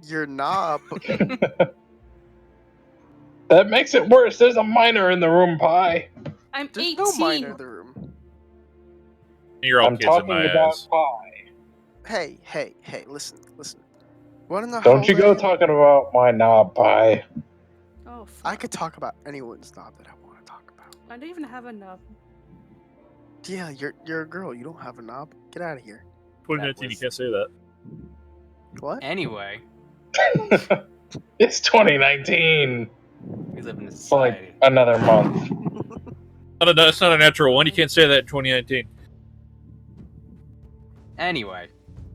Your knob. That makes it worse. There's a minor in the room, Pie. I'm There's 18. no minor in the room. You're all I'm kids in talking my about eyes. Pie. Hey, listen. Wanna know Don't how you go old I am? talking about my knob, Pie. Oh, fuck. I could talk about anyone's knob that I want to talk about. I don't even have a knob. Yeah, you're a girl. You don't have a knob. Get out of here. 2019, you can't say that. What? Anyway, It's 2019. we live in a For like society. another month. That's not a natural one. You can't say that in 2019. Anyway,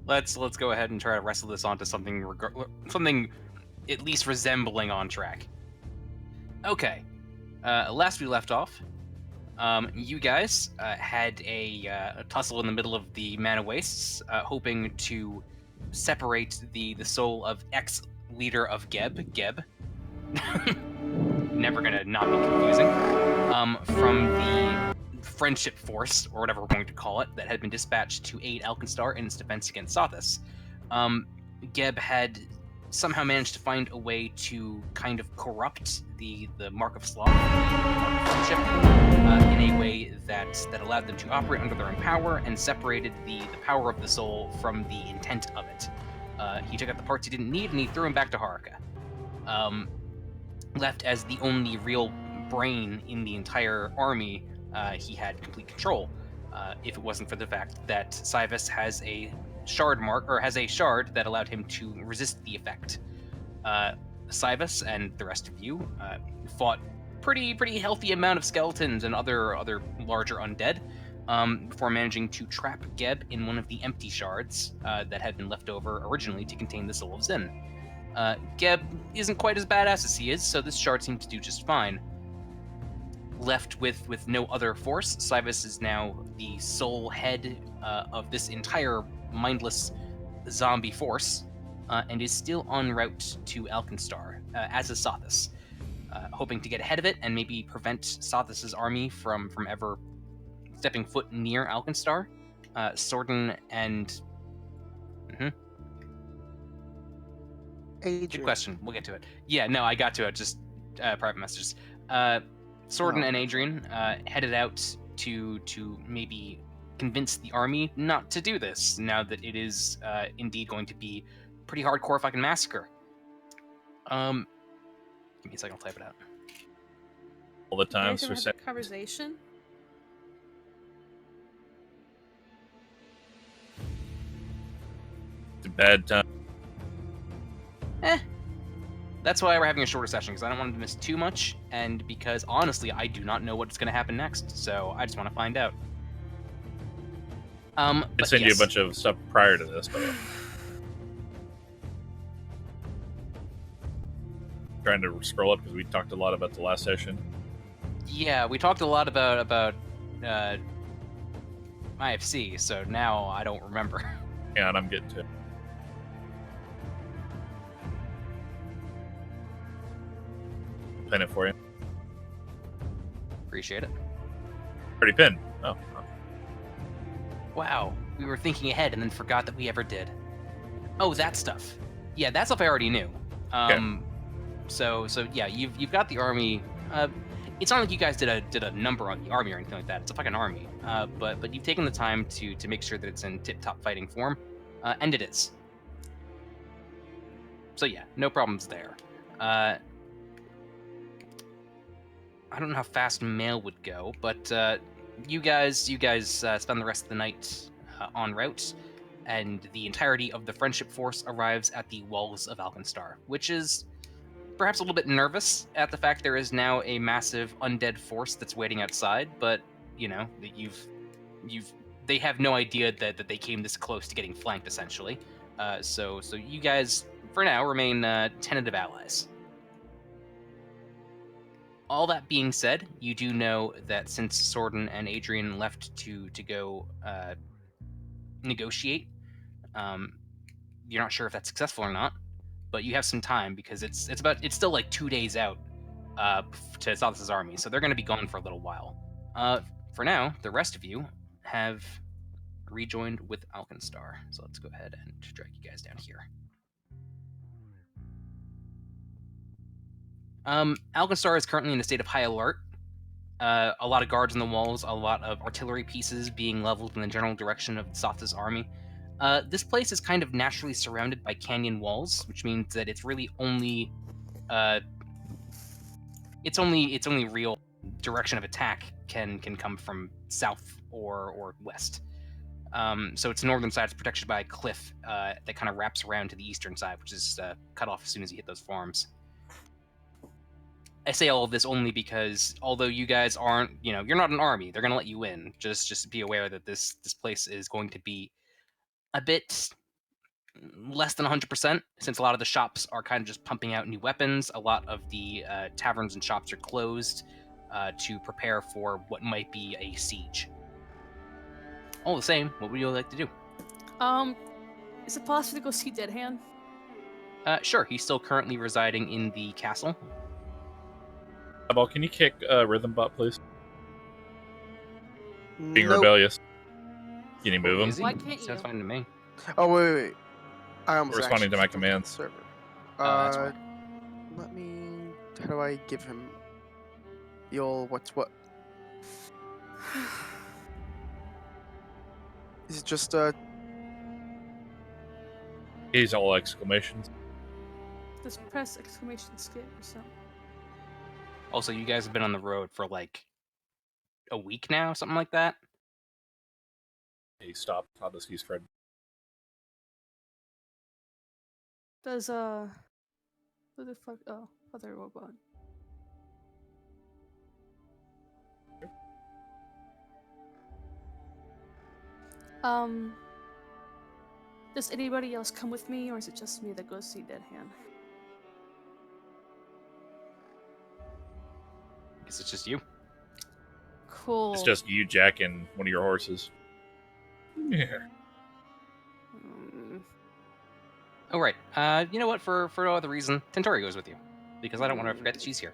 let's go ahead and try to wrestle this onto something at least resembling on track. Okay, last we left off, you guys had a tussle in the middle of the Mana Wastes, hoping to separate the soul of ex-leader of Geb. Never gonna not be confusing. From the friendship force, or whatever we're going to call it, that had been dispatched to aid Alkenstar in its defense against Sothis. Geb had somehow managed to find a way to kind of corrupt the Mark of Sloth, the Mark of Friendship, in a way that allowed them to operate under their own power and separated the power of the soul from the intent of it. He took out the parts he didn't need and he threw them back to Haruka. Left as the only real brain in the entire army, he had complete control. If it wasn't for the fact that Cyrus has a shard that allowed him to resist the effect. Cyrus and the rest of you fought pretty healthy amount of skeletons and other larger undead, before managing to trap Geb in one of the empty shards that had been left over originally to contain the soul of Zin. Geb isn't quite as badass as he is, so this shard seemed to do just fine. Left with no other force, Cyrus is now the sole head of this entire mindless zombie force, and is still en route to Alkenstar, as is Sothis, hoping to get ahead of it and maybe prevent Sothis's army from ever stepping foot near Alkenstar. Sordin and... Adrian. Good question. We'll get to it. Yeah, no, I got to it. Just private messages. Sordin and Adrian headed out to maybe convince the army not to do this, now that it is indeed going to be pretty hardcore fucking massacre. Give me a second, I'll type it out. All the You time. guys ever had that conversation? It's a bad time. That's why we're having a shorter session, because I don't want to miss too much, and because, honestly, I do not know what's going to happen next, so I just want to find out. I'd send you a bunch of stuff prior to this, but trying to scroll up because we talked a lot about the last session. Yeah, we talked a lot about IFC, so now I don't remember. Yeah, and I'm getting to it. Pin it for you. Appreciate it. Already pinned. Oh. Wow, we were thinking ahead and then forgot that we ever did. Oh, that stuff. Yeah, that stuff I already knew. Okay. So yeah, you've got the army. It's not like you guys did a number on the army or anything like that. It's a fucking army. But you've taken the time to make sure that it's in tip-top fighting form, and it is. So yeah, no problems there. I don't know how fast mail would go, but you guys spend the rest of the night en route, and the entirety of the Friendship Force arrives at the walls of Alkenstar, which is perhaps a little bit nervous at the fact there is now a massive undead force that's waiting outside, but you know that they have no idea that they came this close to getting flanked, essentially. So you guys, for now, remain tentative allies. All that being said, you do know that since Sordin and Adrian left to go negotiate, you're not sure if that's successful or not, but you have some time because it's still like 2 days out to Sothis' army, so they're going to be gone for a little while. For now, the rest of you have rejoined with Alkenstar, so let's go ahead and drag you guys down here. Alkenstar is currently in a state of high alert. A lot of guards on the walls, a lot of artillery pieces being leveled in the general direction of Sotha's army. This place is kind of naturally surrounded by canyon walls, which means that it's really only its only real direction of attack can come from south or west. So its northern side is protected by a cliff that kind of wraps around to the eastern side, which is cut off as soon as you hit those farms. I say all of this only because although you guys aren't, you're not an army, they're going to let you in. Just be aware that this place is going to be a bit less than 100%, since a lot of the shops are kind of just pumping out new weapons. A lot of the taverns and shops are closed to prepare for what might be a siege. All the same, what would you like to do? Is it possible to go see Dead Hand? Sure, he's still currently residing in the castle. Eyeball, can you kick Rhythm Bot, please? Being Nope. rebellious. Can you move him? Easy. Why can't Sounds you? fine to me. Oh wait. I almost Responding actually to my kicked him off commands. the server. That's fine. Let me. How do I give him the old what's what? Is it just He's all exclamations. Just press exclamation skip or something. Also, you guys have been on the road for like a week now, something like that. He stopped. How does he's Fred? Does what the fuck? Oh, other robot. Does anybody else come with me, or is it just me that goes see Dead Hand? Guess it's just you. Cool. It's just you, Jack, and one of your horses. Yeah. Mm, Oh right. You know what? For no other reason, Tentori goes with you, because I don't want to forget that she's here.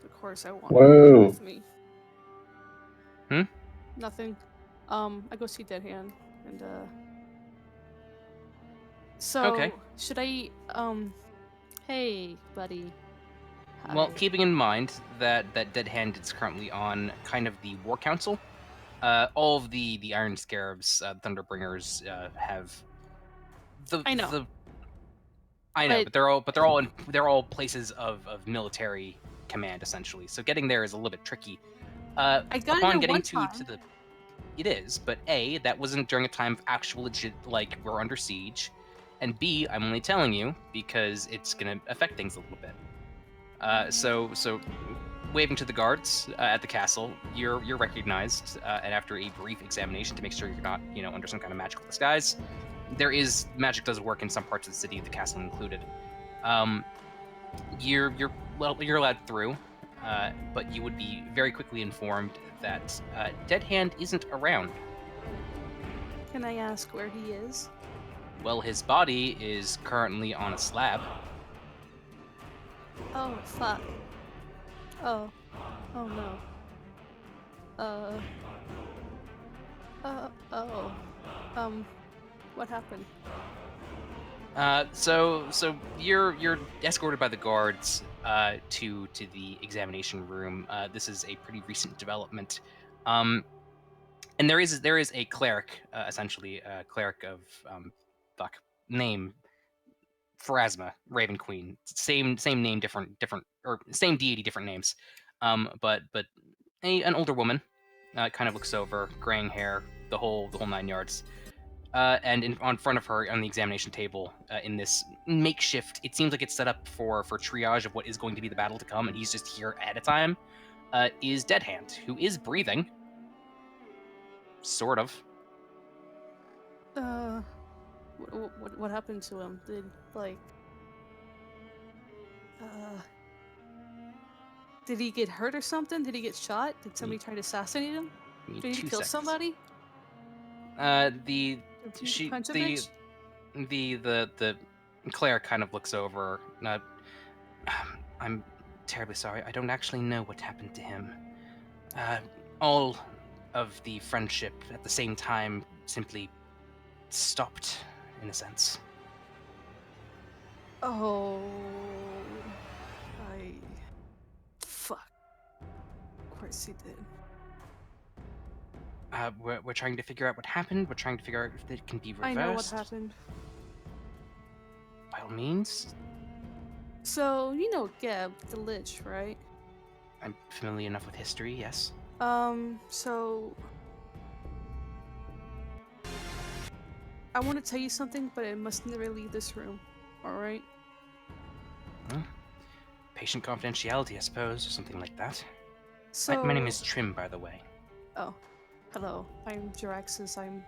of course, I want Whoa. her with me. Hmm? Nothing. I go see Dead Hand, and So Okay. should I Hey, buddy. Well, Hi. keeping in mind that Dead Hand is currently on kind of the War Council, all of the Iron Scarabs, Thunderbringers, have the. I know. I know, But- but they're all places of military command essentially. So getting there is a little bit tricky. I got Upon it getting one to time. the, it is, but A, that wasn't during a time of actual legit, like we're under siege, and B, I'm only telling you because it's gonna affect things a little bit. So waving to the guards at the castle, you're recognized, and after a brief examination to make sure you're not, under some kind of magical disguise, magic does work in some parts of the city, the castle included. You're allowed through, but you would be very quickly informed that Dead Hand isn't around. Can I ask where he is? Well, his body is currently on a slab. Oh fuck. Oh. Oh no. Oh. What happened? So you're escorted by the guards to the examination room. This is a pretty recent development, and there is a cleric, essentially a cleric of name Pharasma, Raven Queen. Same name, different or same deity, different names. But an older woman, kind of looks over, graying hair, the whole 9 yards. And on front of her on the examination table, in this makeshift, it seems like it's set up for triage of what is going to be the battle to come, and he's just here at a time, is Dead Hand, who is breathing. Sort of. What happened to him? Did he get hurt or something? Did he get shot? Did somebody try to assassinate him? Give me Did he 2 kill seconds. somebody? The Did he she punch a the bitch? the Claire kind of looks over. I'm terribly sorry. I don't actually know what happened to him. All of the friendship at the same time simply stopped, in a sense. Oh course he did. We're trying to figure out what happened. We're trying to figure out if it can be reversed. I know what happened. By all means. So, you know Geb, the Lich, right? I'm familiar enough with history, yes. So... I want to tell you something, but it must never leave this room, alright? Patient confidentiality, I suppose, or something like that. So... My name is Trim, by the way. Oh, hello. I'm Jiraxis. I'm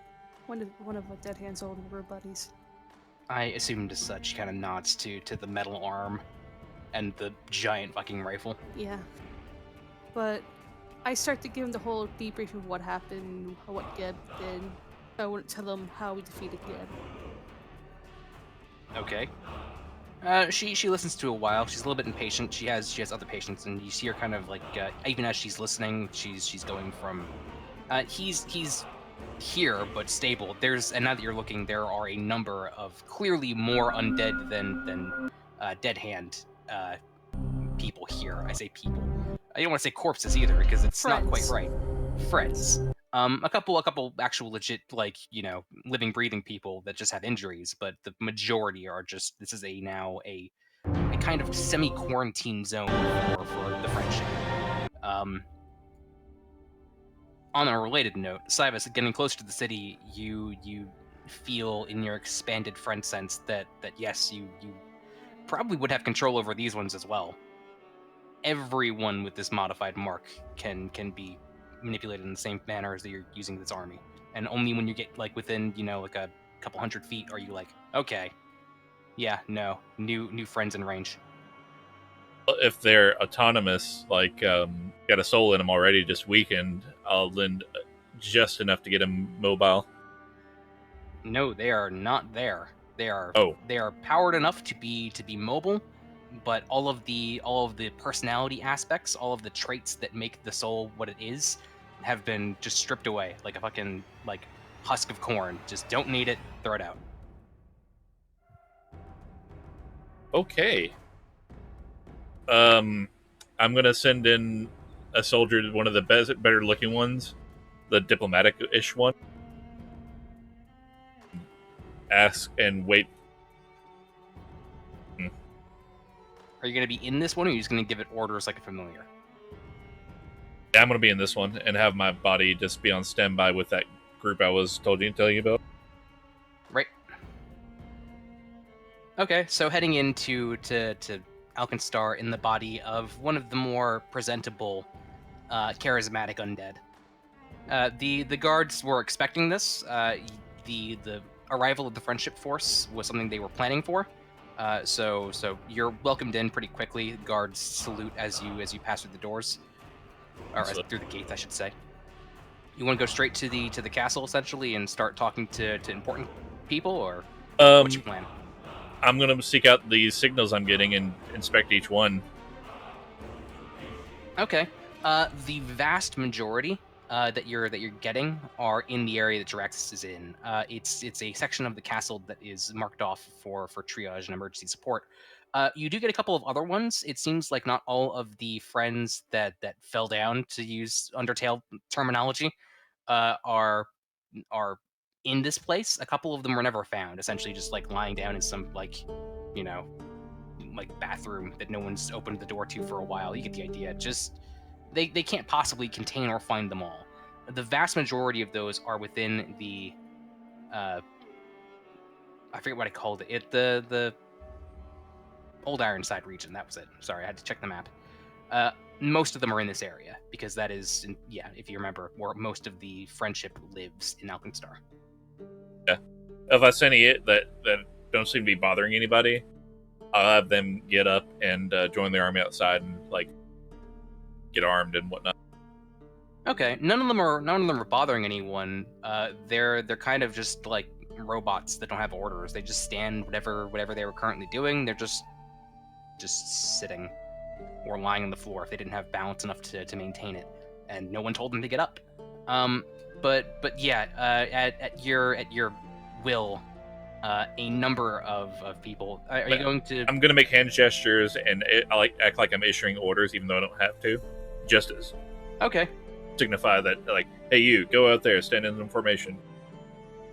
one of Dead Hand's old war buddies. I assumed as such. She kind of nods to the metal arm and the giant fucking rifle. Yeah. But I start to give him the whole debrief of what happened, what Geb did. I wouldn't tell him how we defeated Geb. Okay. She listens to a while. She's a little bit impatient. She has other patients, and you see her kind of like even as she's listening, she's going from he's here but stable. And now that you're looking, there are a number of clearly more undead than Dead Hand people here. I say people. I don't want to say corpses either because it's not quite right. Friends. A couple actual legit, like, you know, living, breathing people that just have injuries, but the majority are just, this is now a kind of semi-quarantine zone for the friendship. On a related note, Cybus, getting closer to the city, you feel in your expanded friend sense that yes, you probably would have control over these ones as well. Everyone with this modified mark can be manipulated in the same manner as you're using this army, and only when you get like within, you know, like a couple 100 feet are you like, okay, yeah, no, new friends in range. If they're autonomous, like got a soul in them already, just weakened, I'll lend just enough to get them mobile. No, they are not there. They are powered enough to be mobile, but all of the personality aspects, all of the traits that make the soul what it is, have been just stripped away like a fucking like husk of corn. Just don't need it, throw it out. Okay. I'm gonna send in a soldier, one of the better looking ones, the diplomatic-ish one. Ask and wait. Are you going to be in this one, or are you just going to give it orders like a familiar? Yeah, I'm going to be in this one and have my body just be on standby with that group I was telling you about. Right. Okay, so heading into to Alkenstar in the body of one of the more presentable, charismatic undead. The guards were expecting this. The arrival of the friendship force was something they were planning for. So you're welcomed in pretty quickly. Guards salute as you pass through the doors, or through the gates, I should say. You want to go straight to the castle essentially and start talking to important people, or what's your plan? I'm gonna seek out the signals I'm getting and inspect each one. Okay. The vast majority that you're getting are in the area that Jiraxis is in. It's a section of the castle that is marked off for triage and emergency support. You do get a couple of other ones. It seems like not all of the friends that fell down, to use Undertale terminology, are in this place. A couple of them were never found, essentially just like lying down in some like, you know, like bathroom that no one's opened the door to for a while. You get the idea. Just they can't possibly contain or find them all. The vast majority of those are within the I forget what I called it. The Old Ironside region. That was it. Sorry, I had to check the map. Most of them are in this area because that is, if you remember, where most of the friendship lives in Alkenstar. Yeah. If I see any that don't seem to be bothering anybody, I'll have them get up and join the army outside and like get armed and whatnot. Okay, none of them are bothering anyone. They're kind of just like robots that don't have orders. They just stand whatever they were currently doing. They're just sitting or lying on the floor if they didn't have balance enough to maintain it, and no one told them to get up. But yeah, at your will, a number of people. Are you going to? I'm going to make hand gestures and I act like I'm issuing orders, even though I don't have to. Just as. Okay. signify that, like, hey, you go out there, stand in formation.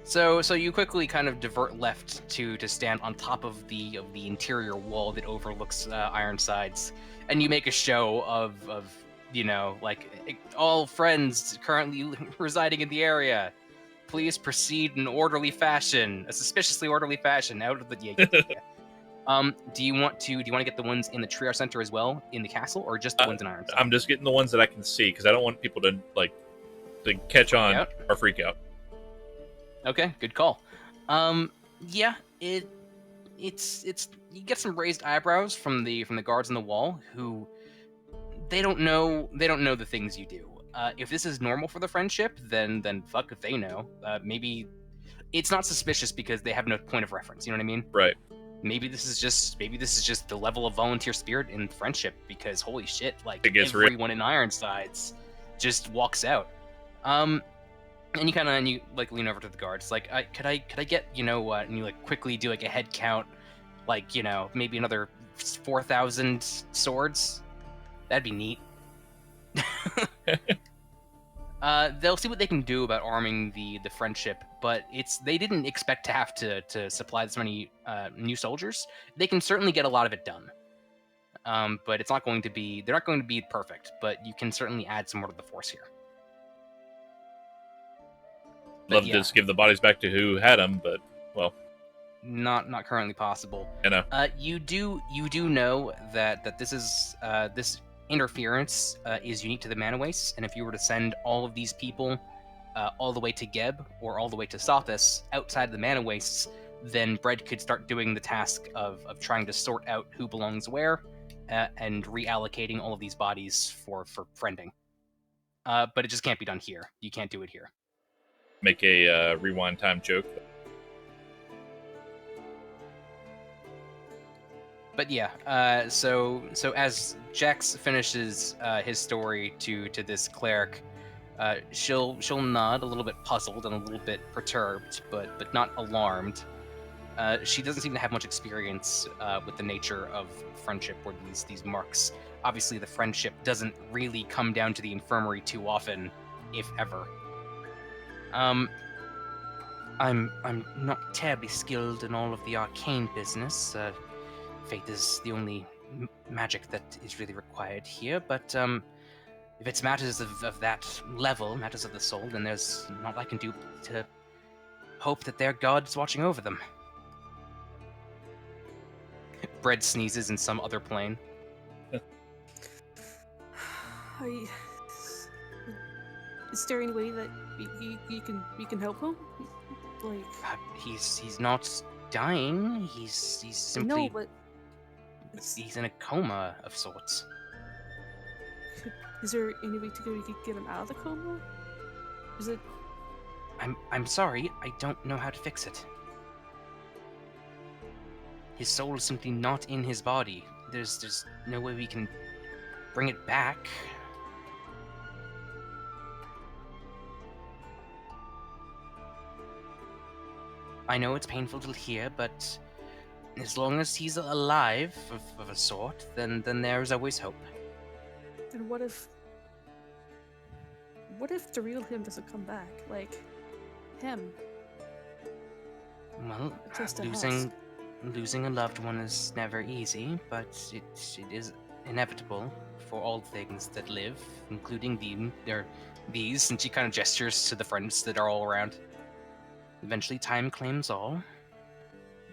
So you quickly kind of divert left to stand on top of the interior wall that overlooks Ironsides, and you make a show of like, all friends currently residing in the area, please proceed in orderly fashion, a suspiciously orderly fashion out of the do you want to get the ones in the Triar Center as well in the castle, or just the ones in Ironside? I'm just getting the ones that I can see because I don't want people to catch on out? or freak out. Okay, good call. Yeah, it's you get some raised eyebrows from the guards on the wall who they don't know the things you do. If this is normal for the friendship, then fuck if they know. Maybe it's not suspicious because they have no point of reference. You know what I mean? Right. Maybe this is just the level of volunteer spirit in friendship, because holy shit, like, It gets everyone in Ironsides just walks out. And you like lean over to the guards, like, could I get, you know what, and you like quickly do like a head count, like, you know, maybe another 4,000 swords. That'd be neat. They'll see what they can do about arming the friendship, but they didn't expect to have to supply this many new soldiers. They can certainly get a lot of it done, but they're not going to be perfect. But you can certainly add some more to the force here. Love to just give the bodies back to who had them, but well, not currently possible. You know. You do know that this is this interference is unique to the Manawace, and if you were to send all of these people all the way to Geb or all the way to Sothis outside the Manawace, then Bread could start doing the task of trying to sort out who belongs where and reallocating all of these bodies for friending. But it just can't be done here. You can't do it here. Make a rewind time joke. But yeah, so as Jax finishes his story to this cleric, she'll nod, a little bit puzzled and a little bit perturbed, but not alarmed. She doesn't seem to have much experience with the nature of friendship or these marks. Obviously, the friendship doesn't really come down to the infirmary too often, if ever. I'm not terribly skilled in all of the arcane business. Faith is the only magic that is really required here, but if it's matters of that level, matters of the soul, then there's not I can do to hope that their god is watching over them. Bread sneezes in some other plane. Is there any way that you can help him? Like, he's not dying. He's simply no, but he's in a coma of sorts. Is there any way we could get him out of the coma? Is it? I'm sorry, I don't know how to fix it. His soul is simply not in his body. There's no way we can bring it back. I know it's painful to hear, but as long as he's alive of a sort, then there's always hope. Then what if the real him doesn't come back? Like, him. Well, Just a losing a loved one is never easy, but it is inevitable for all things that live, including these, and she kind of gestures to the friends that are all around. Eventually time claims all,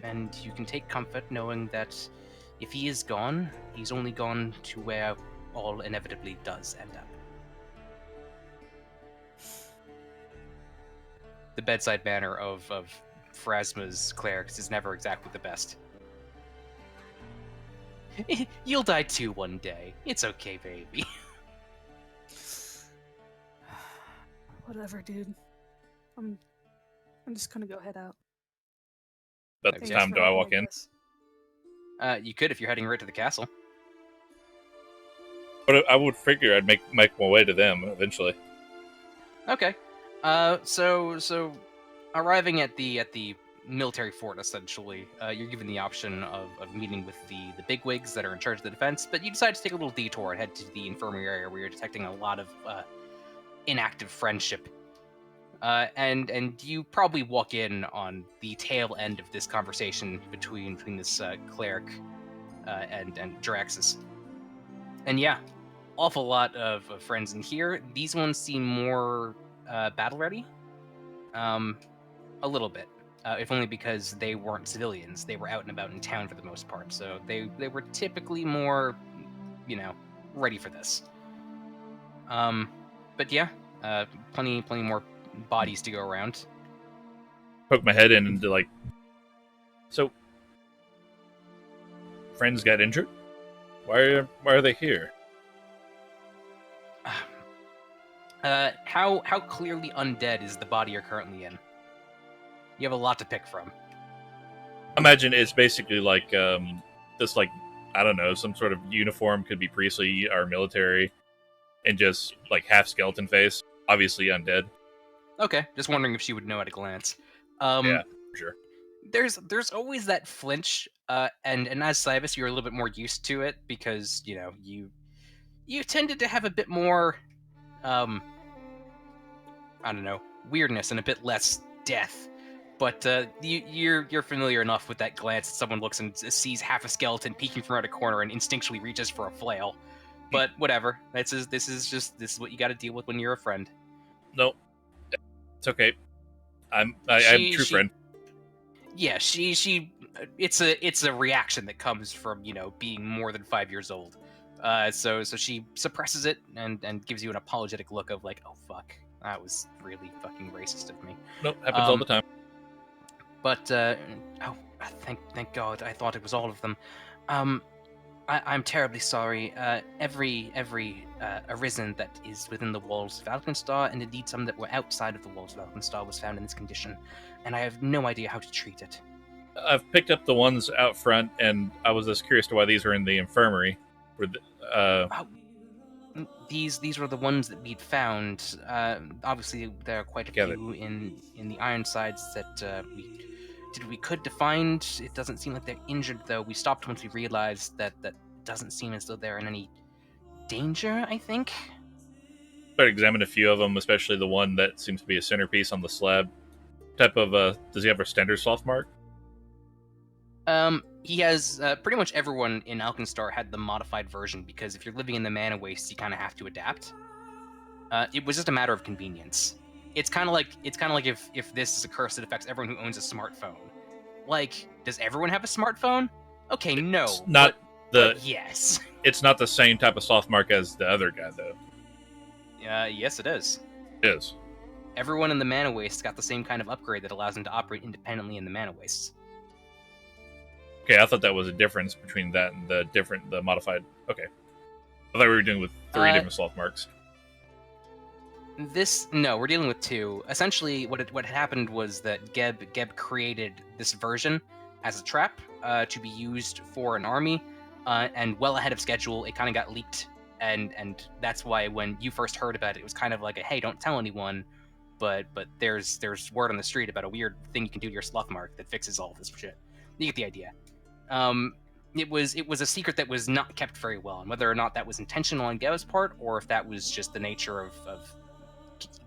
and you can take comfort knowing that if he is gone, he's only gone to where all inevitably does end up. The bedside manner of Phrasma's clerics is never exactly the best. You'll die too one day. It's okay, baby. Whatever, dude. I'm just gonna go head out. About this time, do I walk in? You could if you're heading right to the castle. But I would figure I'd make my way to them eventually. Okay. So arriving at the military fort, essentially. You're given the option of meeting with the bigwigs that are in charge of the defense, but you decide to take a little detour and head to the infirmary area where you're detecting a lot of inactive friendship. And you probably walk in on the tail end of this conversation between this cleric and Draxus. And yeah, awful lot of friends in here. These ones seem more battle ready. A little bit. If only because they weren't civilians. They were out and about in town for the most part. So they were typically more, ready for this. But yeah, plenty more bodies to go around. Poke my head in and like, so friends got injured? Why are they here? How clearly undead is the body you're currently in? You have a lot to pick from. Imagine it's basically like this, like, I don't know, some sort of uniform, could be priestly or military, and just like half skeleton face, obviously undead. Okay, just wondering if she would know at a glance. Yeah, sure. There's always that flinch, and as Cybus, you're a little bit more used to it because you tended to have a bit more, I don't know, weirdness and a bit less death. But you're familiar enough with that glance that someone looks and sees half a skeleton peeking from around a corner and instinctually reaches for a flail. But whatever. This is what you got to deal with when you're a friend. No, it's okay. I'm a true friend. Yeah, it's a reaction that comes from being more than 5 years old. So she suppresses it and gives you an apologetic look of like, oh fuck, that was really fucking racist of me. Nope, happens all the time. But thank God, I thought it was all of them. I'm terribly sorry. Every arisen that is within the walls of Alkenstar, and indeed some that were outside of the walls of Alkenstar, was found in this condition, and I have no idea how to treat it. I've picked up the ones out front, and I was just curious to why these are in the infirmary. These were the ones that we'd found. Obviously, there are quite a few in the Ironsides that we could to find. It doesn't seem like they're injured, though. We stopped once we realized that doesn't seem as though they're in any danger, I think. But examine a few of them, especially the one that seems to be a centerpiece on the slab. Type of does he have a standard sloth mark? He has pretty much everyone in Alkenstar had the modified version, because if you're living in the Mana Waste, you kind of have to adapt. It was just a matter of convenience. It's kind of like if this is a curse that affects everyone who owns a smartphone. Like, does everyone have a smartphone? Okay, no. It's not but yes. It's not the same type of sloth mark as the other guy, though. Yes, it is. It is. Everyone in the Mana Waste got the same kind of upgrade that allows them to operate independently in the Mana Wastes. Okay, I thought that was a difference between that and the modified. Okay. I thought we were dealing with three different sloth marks. No, we're dealing with two. Essentially, what had happened was that Geb created this version as a trap to be used for an army, and well ahead of schedule, it kind of got leaked, and that's why when you first heard about it, it was kind of like a, hey, don't tell anyone, but there's word on the street about a weird thing you can do to your sloth mark that fixes all of this shit. You get the idea. It was a secret that was not kept very well, and whether or not that was intentional on Geb's part, or if that was just the nature of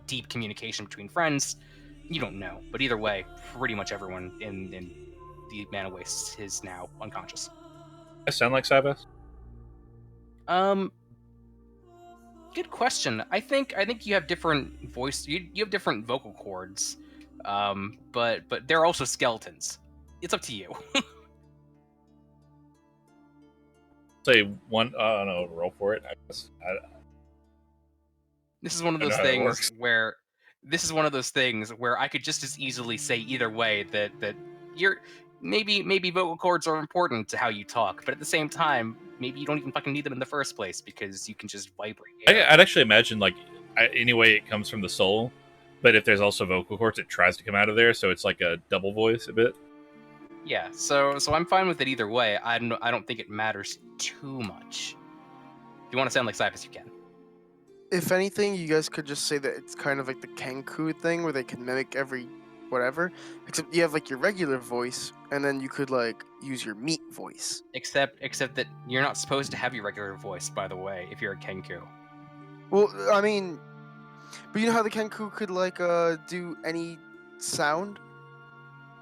deep communication between friends, you don't know. But either way, pretty much everyone in the Mana Wastes is now unconscious. I sound like Cybus? Good question. I think you have different voice. You have different vocal cords, but they're also skeletons. It's up to you. Say one. No, roll for it. I guess. This is one of those things where I could just as easily say either way that you're maybe vocal cords are important to how you talk, but at the same time, maybe you don't even fucking need them in the first place because you can just vibrate. I'd actually imagine anyway it comes from the soul, but if there's also vocal cords, it tries to come out of there, so it's like a double voice a bit. Yeah, so I'm fine with it either way. I don't think it matters too much. If you want to sound like Cyphus, you can. If anything, you guys could just say that it's kind of like the Kenku thing, where they can mimic every whatever. Except you have like your regular voice, and then you could like use your meat voice. Except that you're not supposed to have your regular voice, by the way, if you're a Kenku. Well, I mean, but you know how the Kenku could like do any sound?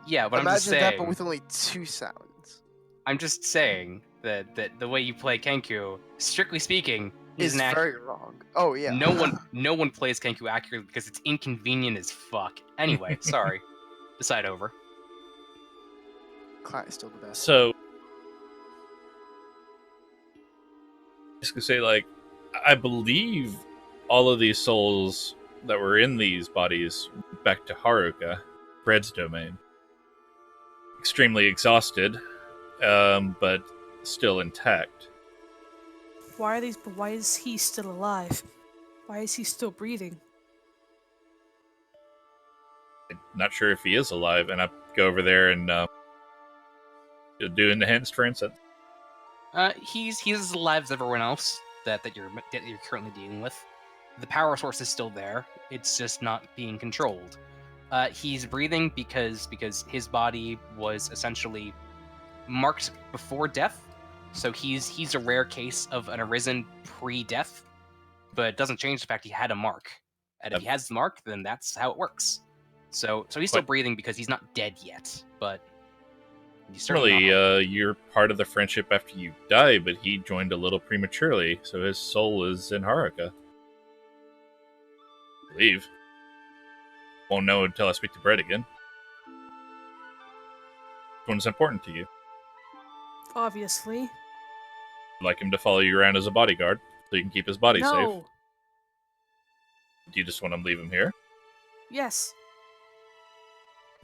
Yeah, but I'm Imagine just saying. that, but with only 2 sounds. I'm just saying that the way you play Kenku, strictly speaking, Is is very wrong. Oh yeah. No one plays Kenku accurately because it's inconvenient as fuck. Anyway, sorry. Decide over. Clat is still the best. So, I was gonna say, like, I believe all of these souls that were in these bodies went back to Haruka, Red's domain. Extremely exhausted, but still intact. Why is he still alive? Why is he still breathing? I'm not sure if he is alive, and I go over there and do enhanced, for instance. He's as alive as everyone else that you're currently dealing with. The power source is still there. It's just not being controlled. He's breathing because his body was essentially marked before death. So he's a rare case of an arisen pre-death, but it doesn't change the fact he had a mark. And if he has the mark, then that's how it works. So he's still breathing because he's not dead yet, but he's certainly Really, you're part of the friendship after you die, but he joined a little prematurely, so his soul is in Haruka. I believe. Won't know until I speak to Brett again. Which one's important to you? Obviously. I'd like him to follow you around as a bodyguard, so you can keep his body safe. No. Do you just want to leave him here? Yes.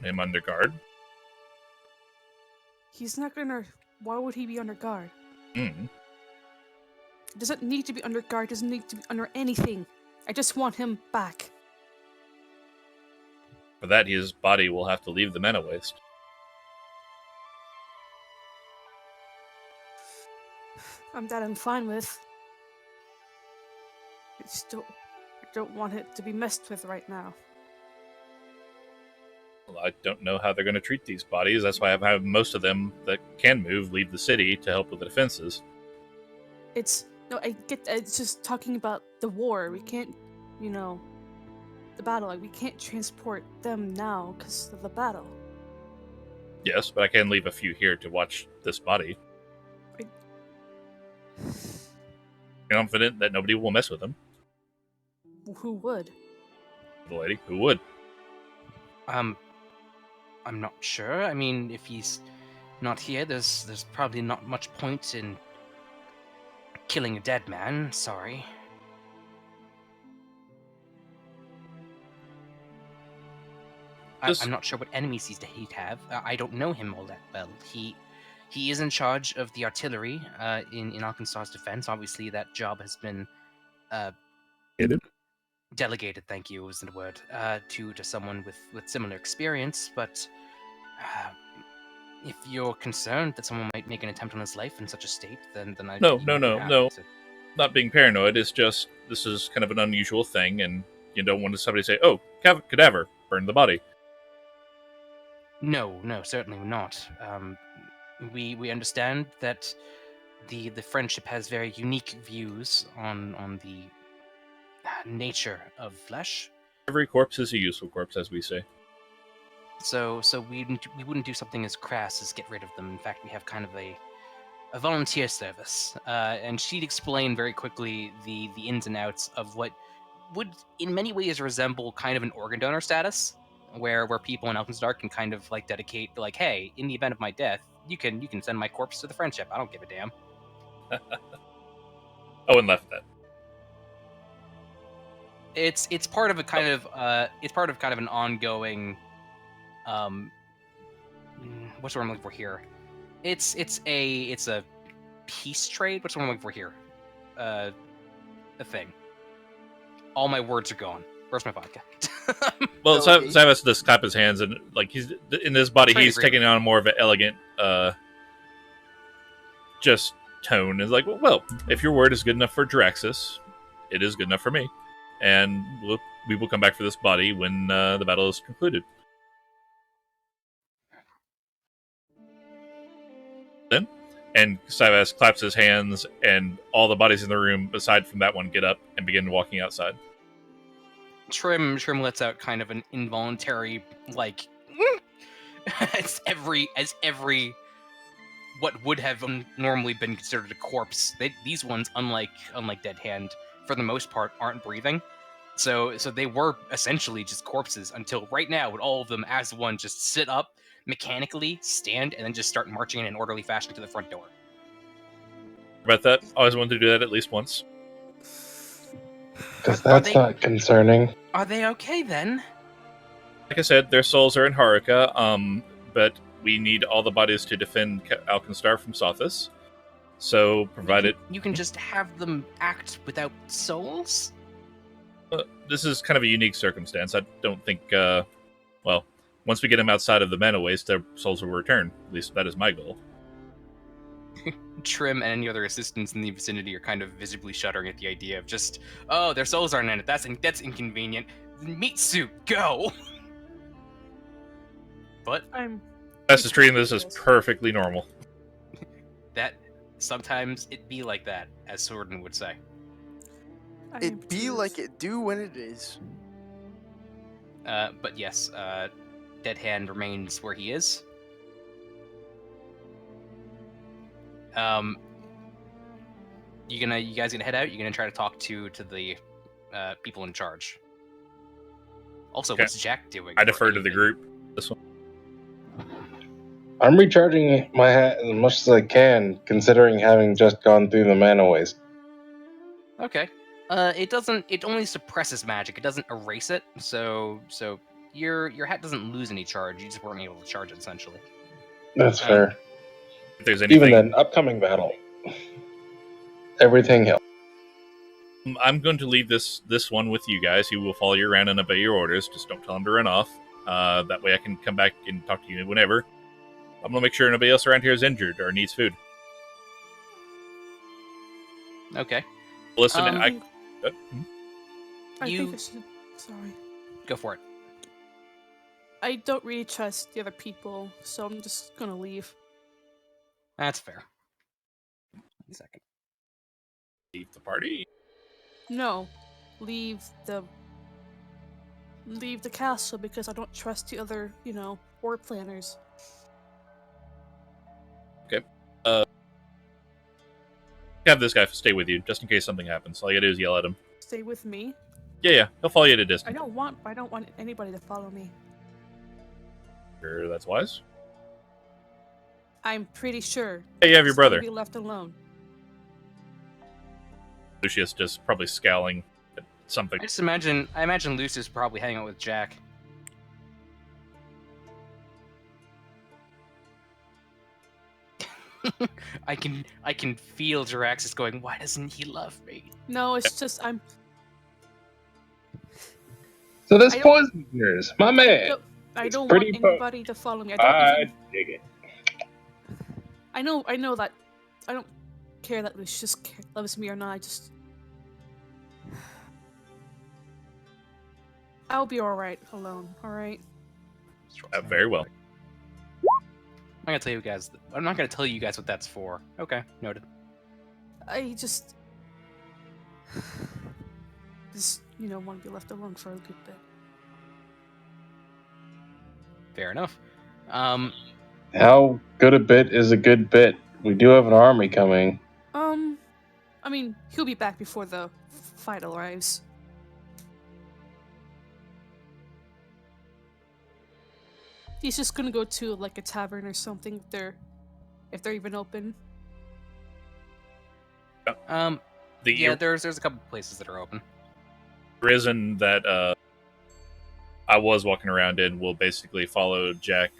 Him under guard? He's not gonna. Why would he be under guard? Hmm. He doesn't need to be under guard. Doesn't need to be under anything. I just want him back. For that, his body will have to leave the mana waste. I'm fine with. I don't want it to be messed with right now. Well, I don't know how they're going to treat these bodies. That's why I've had most of them that can move leave the city to help with the defenses. I get. It's just talking about the war. We can't, the battle. Like we can't transport them now because of the battle. Yes, but I can leave a few here to watch this body. Confident that nobody will mess with him. Who would? The lady who would. I'm not sure. I mean, if he's not here, there's probably not much point in killing a dead man. Sorry. I'm not sure what enemies he'd have. I don't know him all that well. He is in charge of the artillery in Arkansas's defense. Obviously, that job has been delegated. Thank you, was the word. To someone with similar experience. But if you're concerned that someone might make an attempt on his life in such a state, then I No. Not being paranoid. It's just this is kind of an unusual thing, and you don't want somebody to say, "Oh, cadaver, burn the body." No, certainly not. We understand that the friendship has very unique views on the nature of flesh. Every corpse is a useful corpse, as we say. So we wouldn't do something as crass as get rid of them. In fact, we have kind of a volunteer service, and she'd explain very quickly the ins and outs of what would in many ways resemble kind of an organ donor status, where people in Alkenstark can kind of like dedicate, like, hey, in the event of my death, you can send my corpse to the friendship. I don't give a damn. Owen left that. It's part of a kind of an ongoing what's the word I'm looking for here? It's a peace trade. What's the word I'm looking for here? A thing. All my words are gone. Where's my vodka? Well, Savas just clap his hands, and like he's in this body, he's taking on more of an elegant, just tone. It's like, well, if your word is good enough for Draxus, it is good enough for me, and we will come back for this body when the battle is concluded. Then, and Sivas claps his hands, and all the bodies in the room, aside from that one, get up and begin walking outside. Trim lets out kind of an involuntary like as every what would have normally been considered a corpse. These ones, unlike Dead Hand, for the most part, aren't breathing. So they were essentially just corpses until right now, with all of them as one just sit up, mechanically stand, and then just start marching in an orderly fashion to the front door. About that, always wanted to do that at least once. Because Are that's they- not concerning. Are they okay then? Like I said, their souls are in Haruka, but we need all the bodies to defend Alkenstar from Sothis. So, provided You can just have them act without souls? this is kind of a unique circumstance, I don't think. Well, once we get them outside of the mana waste, their souls will return. At least that is my goal. Trim and any other assistants in the vicinity are kind of visibly shuddering at the idea of just, oh, their souls aren't in it. That's inconvenient. Meat soup, go! But Best is treating this as perfectly normal. that sometimes it be like that, as Sorden would say. It be like it do when it is. But yes, Dead Hand remains where he is. You guys gonna head out? You gonna try to talk to the people in charge? Also, Okay. what's Jack doing? I or defer to the anything? group. This one. I'm recharging my hat as much as I can, considering having just gone through the mana waste. Okay. It only suppresses magic. It doesn't erase it. So your hat doesn't lose any charge. You just weren't able to charge it essentially. That's fair. If there's anything, Even then, upcoming battle. Everything else. I'm going to leave this one with you guys. He will follow you around and obey your orders. Just don't tell him to run off. That way I can come back and talk to you whenever. I'm going to make sure nobody else around here is injured or needs food. Okay. Listen, Um, I I... think I You- should. Sorry. Go for it. I don't really trust the other people, so I'm just gonna leave. That's fair. 1 second. leave the party. No, leave the castle because I don't trust the other, war planners. Have this guy stay with you, just in case something happens. All you gotta do is yell at him. Stay with me. Yeah, he'll follow you at a I distance. don't want anybody to follow me. Sure, that's wise. I'm pretty sure. Hey, you have your he's gonna brother. Be left alone. Lucius just probably scowling at something. I imagine Lucius probably hanging out with Jack. I can feel Jiraxis going, why doesn't he love me? No, it's just I'm. So this I don't- poison yours, my man. No, I It's don't want pretty po- anybody to follow me. I don't. I Even, dig it. I know that. I don't care that Lucius loves me or not. I just. I'll be all right alone. All right. Very well. I'm not gonna tell you guys what that's for. Okay, noted. I just want to be left alone for a good bit. Fair enough. How good a bit is a good bit? We do have an army coming. I mean, he'll be back before the fight arrives. He's just gonna go to like a tavern or something if they're even open. The Yeah, there's a couple places that are open. prison that I was walking around in will basically follow Jack.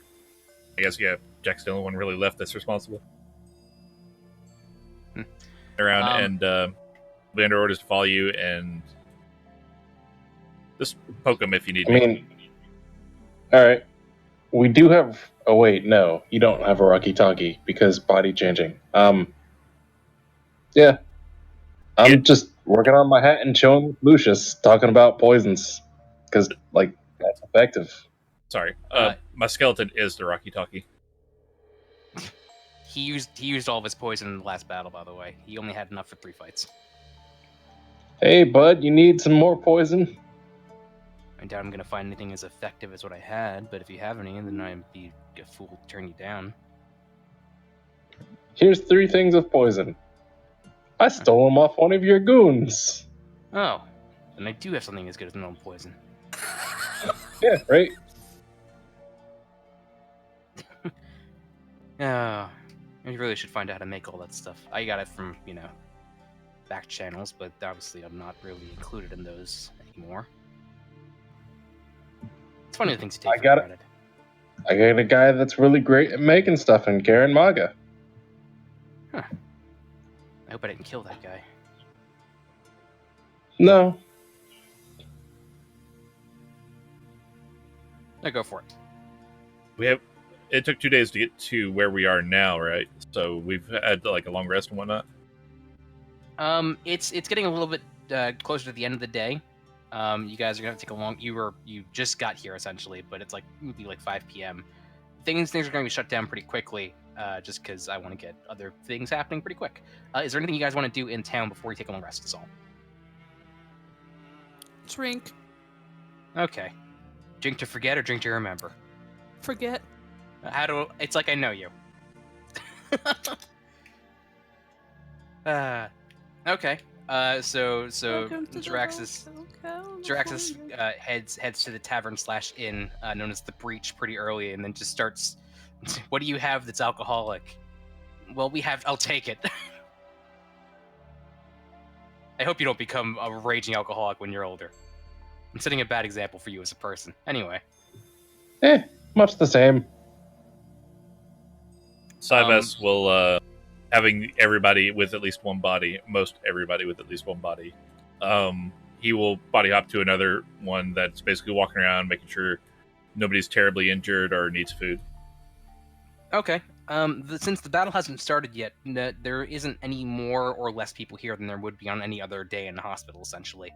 I guess, yeah, Jack's the only one really left that's responsible. Hmm. Around Um, and be under orders to follow you and just poke him if you need I me. mean, all right. We do have. Oh wait, no, you don't have a Rocky Talkie because body changing. Yeah, I'm Yeah. just working on my hat and chilling with Lucius, talking about poisons, because like that's effective. Sorry. Uh, My skeleton is the Rocky Talkie. He used all of his poison in the last battle, by the way. He only had enough for 3 fights. Hey, bud, you need some more poison? I doubt I'm gonna find anything as effective as what I had, but if you have any, then I'd be a fool to turn you down. Here's 3 things of poison. I stole them off one of your goons. Oh, then I do have something as good as normal poison. Yeah, right? I really should find out how to make all that stuff. I got it from, back channels, but obviously I'm not really included in those anymore. It's funny the things you take for granted. I got a guy that's really great at making stuff in Garen Maga. Huh. I hope I didn't kill that guy. No. No, go for it. It took 2 days to get to where we are now, right? So we've had like a long rest and whatnot. It's getting a little bit closer to the end of the day. You guys are gonna take a long. You just got here essentially, but it's it'll be like 5 p.m. Things are gonna be shut down pretty quickly. Just because I want to get other things happening pretty quick. Is there anything you guys want to do in town before you take a long rest? Is all. Drink. Okay. Drink to forget or drink to remember? Forget. It's like I know you. Okay. So Jaraxxus heads to the tavern/inn known as the Breach pretty early, and then just starts. What do you have that's alcoholic? Well, I'll take it. I hope you don't become a raging alcoholic when you're older. I'm setting a bad example for you as a person. Anyway. Much the same. Cybes will, having everybody with at least one body, most everybody with at least one body, he will body hop to another one that's basically walking around, making sure nobody's terribly injured or needs food. Okay. Since the battle hasn't started yet, there isn't any more or less people here than there would be on any other day in the hospital, essentially.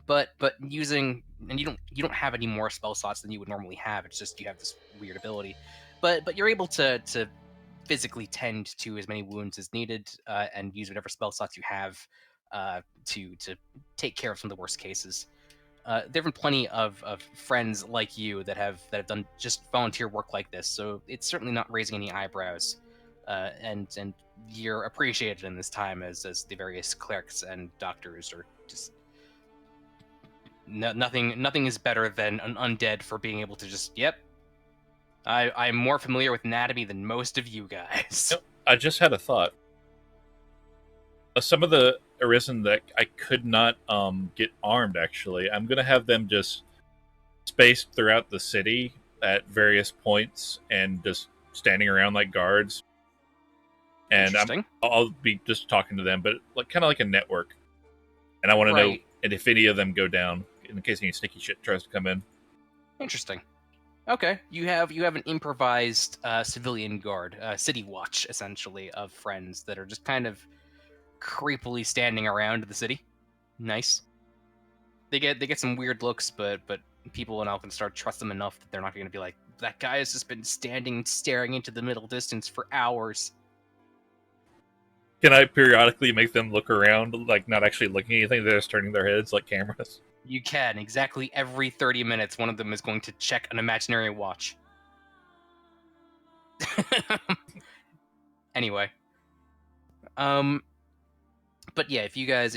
But using, and you don't have any more spell slots than you would normally have. It's just you have this weird ability, but you're able to physically tend to as many wounds as needed, and use whatever spell slots you have to take care of some of the worst cases. There have been plenty of friends like you that have done just volunteer work like this, so it's certainly not raising any eyebrows, and you're appreciated in this time as the various clerics and doctors are just nothing is better than an undead for being able to just I'm more familiar with anatomy than most of you guys. I just had a thought. Some of the Arisen that I could not get armed, actually, I'm going to have them just spaced throughout the city at various points and just standing around like guards. And I'll be just talking to them, but kind of like a network. And I want to know if any of them go down in case any sneaky shit tries to come in. Interesting. Okay, you have an improvised civilian guard, city watch, essentially, of friends that are just kind of creepily standing around the city. Nice. They get some weird looks, but people in Alkenstar trust them enough that they're not going to be like, that guy has just been staring into the middle distance for hours. Can I periodically make them look around, like not actually looking at anything, they're just turning their heads like cameras? You can. Exactly every 30 minutes, one of them is going to check an imaginary watch. Anyway. But yeah, if you guys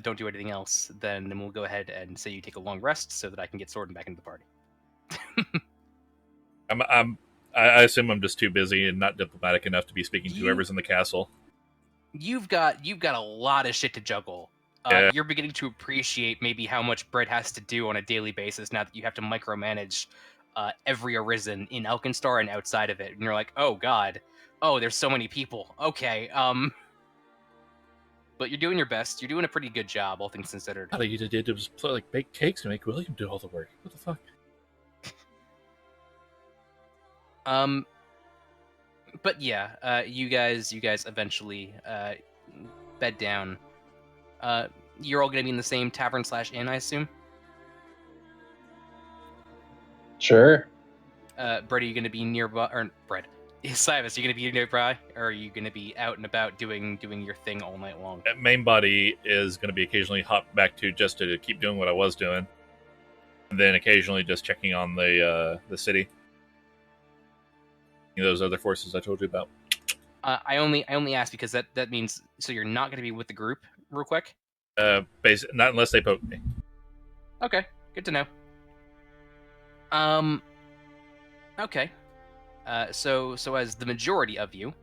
don't do anything else, then we'll go ahead and say you take a long rest so that I can get Sword back into the party. I assume I'm just too busy and not diplomatic enough to be speaking to whoever's in the castle. You've got a lot of shit to juggle. Yeah. You're beginning to appreciate maybe how much Brett has to do on a daily basis now that you have to micromanage every Arisen in Alkenstar and outside of it. And you're like, oh god, there's so many people. Okay, but you're doing your best. You're doing a pretty good job, all things considered. All you did was bake cakes and make William do all the work. What the fuck? But yeah, you guys eventually bed down. You're all gonna be in the same tavern/inn, I assume. Sure. Brett, are you gonna be nearby? Or Brett, Cyrus, are you gonna be nearby, or are you gonna be out and about doing your thing all night long? Main body is going to be occasionally hop back to just to keep doing what I was doing, and then occasionally just checking on the city. Those other forces I told you about. I only ask because that means so you're not gonna be with the group real quick. Not unless they poke me. Okay, good to know. Okay. So as the majority of you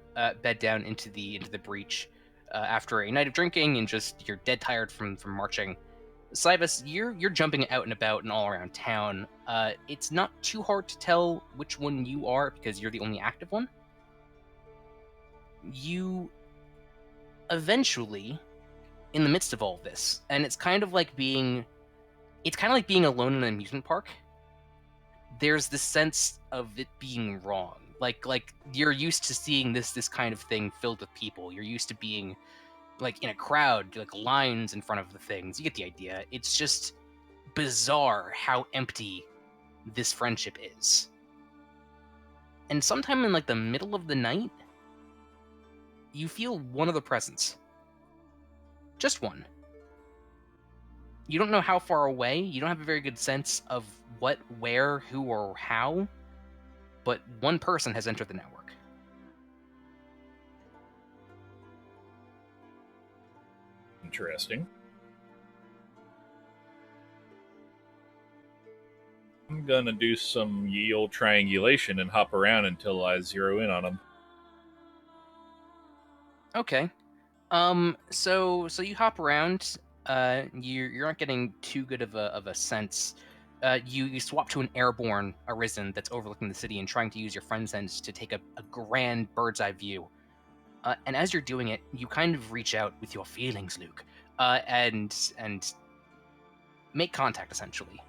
bed down into the breach after a night of drinking and just you're dead tired from marching, Cybus, you're jumping out and about and all around town. It's not too hard to tell which one you are because you're the only active one. You eventually, in the midst of all this, and it's kind of like being alone in an amusement park. There's this sense of it being wrong. Like you're used to seeing this kind of thing filled with people. You're used to being like in a crowd, like lines in front of the things. You get the idea. It's just bizarre how empty this friendship is. And sometime in like the middle of the night, you feel one of the presence. Just one. You don't know how far away, you don't have a very good sense of what, where, who, or how, but one person has entered the network. Interesting. I'm gonna do some ye old triangulation and hop around until I zero in on them. Okay. So you hop around. You're not getting too good of a sense. You swap to an airborne Arisen that's overlooking the city and trying to use your friend sense to take a grand bird's eye view. And as you're doing it, you kind of reach out with your feelings, Luke, and make contact essentially.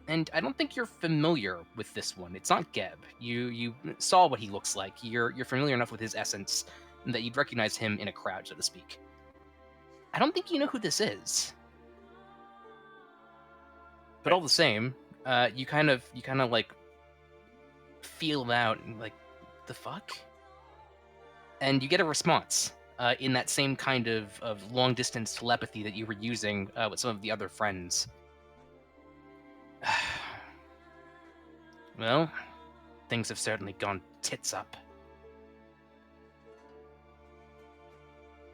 And I don't think you're familiar with this one. It's not Geb. You saw what he looks like. You're familiar enough with his essence that you'd recognize him in a crowd, so to speak. I don't think you know who this is. But all the same, you kind of like feel it out and like, the fuck? And you get a response in that same kind of long distance telepathy that you were using with some of the other friends. Well, things have certainly gone tits up.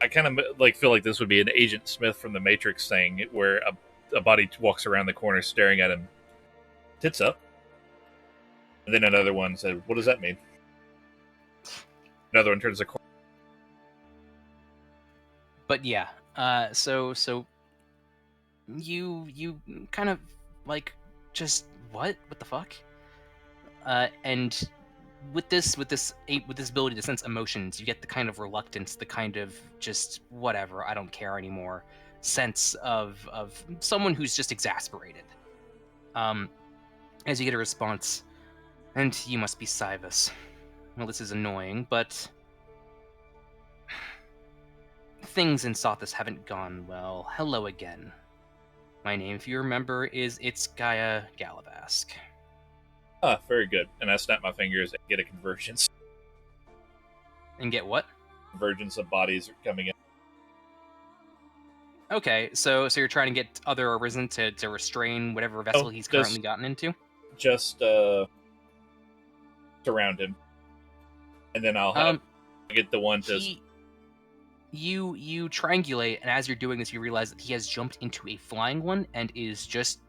I kind of like feel like this would be an Agent Smith from the Matrix thing, where a body walks around the corner staring at him, tits up, and then another one said, "What does that mean?" Another one turns the corner. But yeah, so you kind of like just what the fuck, and with this ability to sense emotions, you get the kind of reluctance, the kind of just whatever, I don't care anymore sense of someone who's just exasperated. As you get a response, and you must be Cybus. Well, this is annoying, but things in Sothis haven't gone well. Hello again. My name, if you remember, is It's Gaia Galabask. Ah, very good. And I snap my fingers and get a convergence. And get what? Convergence of bodies coming in. Okay, so you're trying to get other Arisen to restrain whatever vessel he's currently gotten into? Just surround him. And then I'll get the one to... You triangulate, and as you're doing this, you realize that he has jumped into a flying one and is just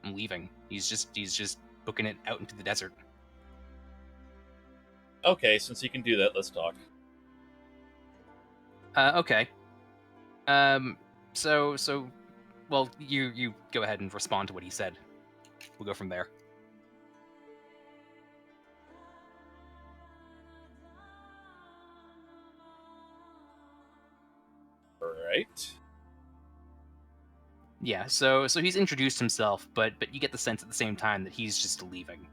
leaving. He's just booking it out into the desert. Okay, since he can do that, let's talk. Okay. So, well, you go ahead and respond to what he said. We'll go from there. Right. Yeah, so he's introduced himself, but you get the sense at the same time that he's just leaving.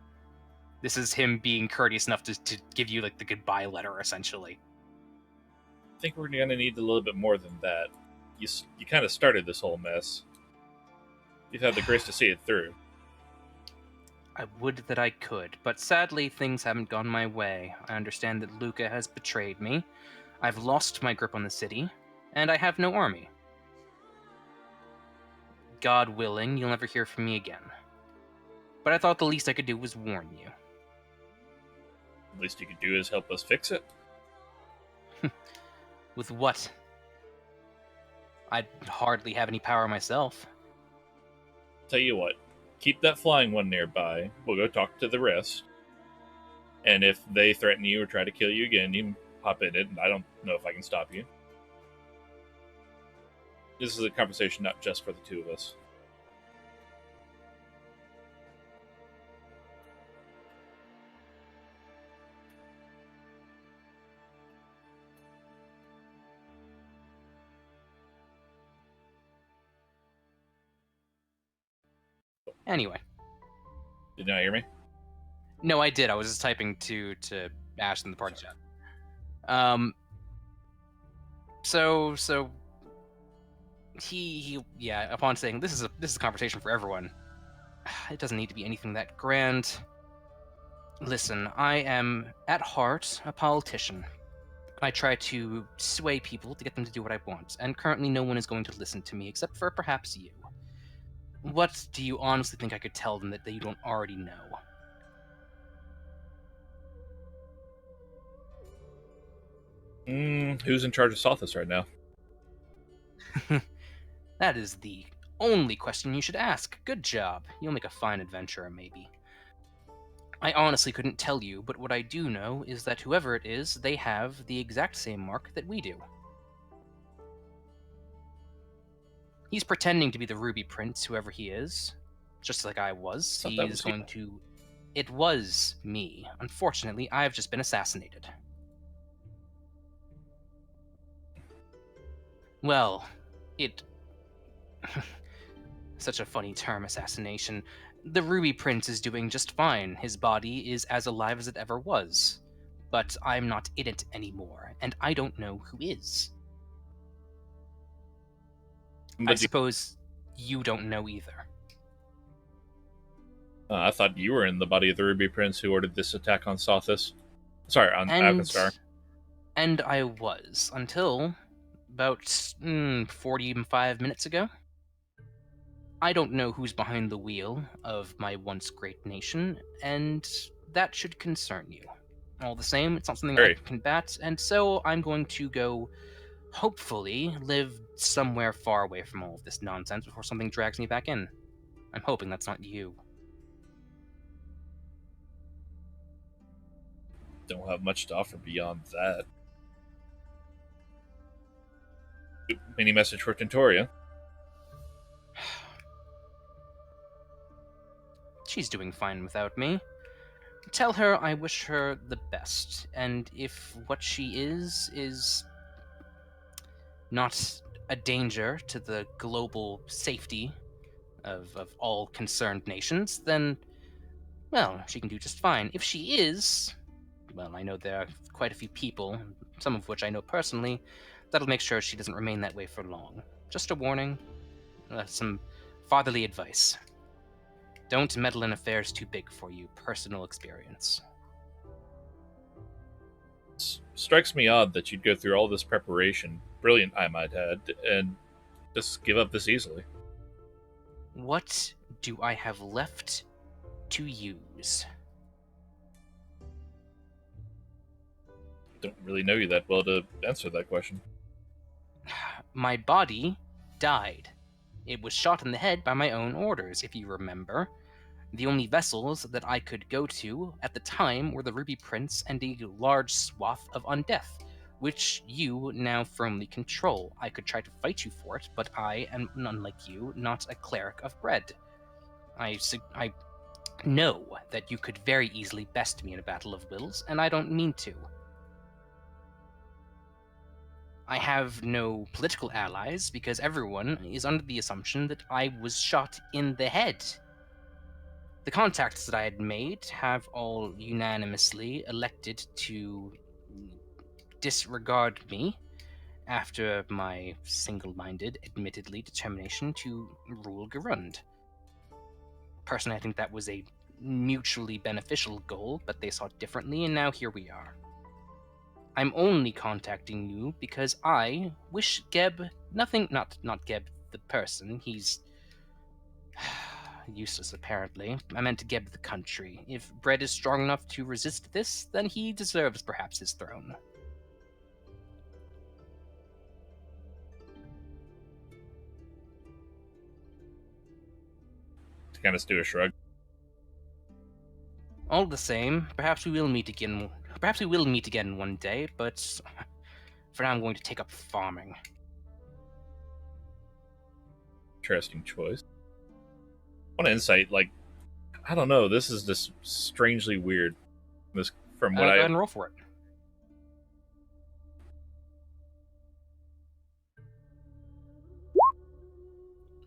This is him being courteous enough to give you like the goodbye letter, essentially. I think we're gonna need a little bit more than that. You kind of started this whole mess. You've had the grace to see it through. I would that I could, but sadly things haven't gone my way. I understand that Luca has betrayed me. I've lost my grip on the city, and I have no army. God willing, you'll never hear from me again. But I thought the least I could do was warn you. The least you could do is help us fix it. With what? I'd hardly have any power myself. Tell you what, keep that flying one nearby. We'll go talk to the rest. And if they threaten you or try to kill you again, you can pop in it, and I don't know if I can stop you. This is a conversation not just for the two of us. Anyway. Did you not hear me? No, I did. I was just typing to Ash in the party chat. So he upon saying this is a conversation for everyone. It doesn't need to be anything that grand. Listen, I am at heart a politician. I try to sway people to get them to do what I want, and currently no one is going to listen to me except for perhaps you. What do you honestly think I could tell them that you don't already know? Who's in charge of Sothis right now? That is the only question you should ask. Good job. You'll make a fine adventurer, maybe. I honestly couldn't tell you, but what I do know is that whoever it is, they have the exact same mark that we do. He's pretending to be the Ruby Prince, whoever he is. Just like I was. Thought He that is was going you. to... It was me. Unfortunately, I've just been assassinated. Well, it... Such a funny term, assassination. The Ruby Prince is doing just fine. His body is as alive as it ever was. But I'm not in it anymore, and I don't know who is. I suppose you don't know either. I thought you were in the body of the Ruby Prince who ordered this attack on Sothis. Sorry, on Avenstar. And I was, until about 45 minutes ago. I don't know who's behind the wheel of my once great nation, and that should concern you. All the same, it's not something I can combat, and so I'm going to go, hopefully, live somewhere far away from all of this nonsense before something drags me back in. I'm hoping that's not you. Don't have much to offer beyond that. Mini message for Tintoria. She's doing fine without me. Tell her I wish her the best, and if what she is not a danger to the global safety of all concerned nations, then, well, she can do just fine. If she is, well, I know there are quite a few people, some of which I know personally, that'll make sure she doesn't remain that way for long. Just a warning, some fatherly advice. Don't meddle in affairs too big for you. Personal experience. Strikes me odd that you'd go through all this preparation, brilliant I might add, and just give up this easily. What do I have left to use? Don't really know you that well to answer that question. My body died. It was shot in the head by my own orders, if you remember. The only vessels that I could go to at the time were the Ruby Prince and a large swath of Undeath, which you now firmly control. I could try to fight you for it, but I am, unlike you, not a cleric of bread. I know that you could very easily best me in a battle of wills, and I don't mean to. I have no political allies because everyone is under the assumption that I was shot in the head. The contacts that I had made have all unanimously elected to disregard me after my single-minded, admittedly, determination to rule Garund. Personally, I think that was a mutually beneficial goal, but they saw it differently, and now here we are. I'm only contacting you because I wish Geb nothing. Not Geb the person. He's useless apparently. I meant Geb the country. If Bread is strong enough to resist this, then he deserves perhaps his throne. To kind of do a shrug. All the same, perhaps we will meet again. Perhaps we will meet again one day, but for now I'm going to take up farming. Interesting choice. One insight, like, I don't know, this is just strangely weird. This from what Go I ahead and roll for it.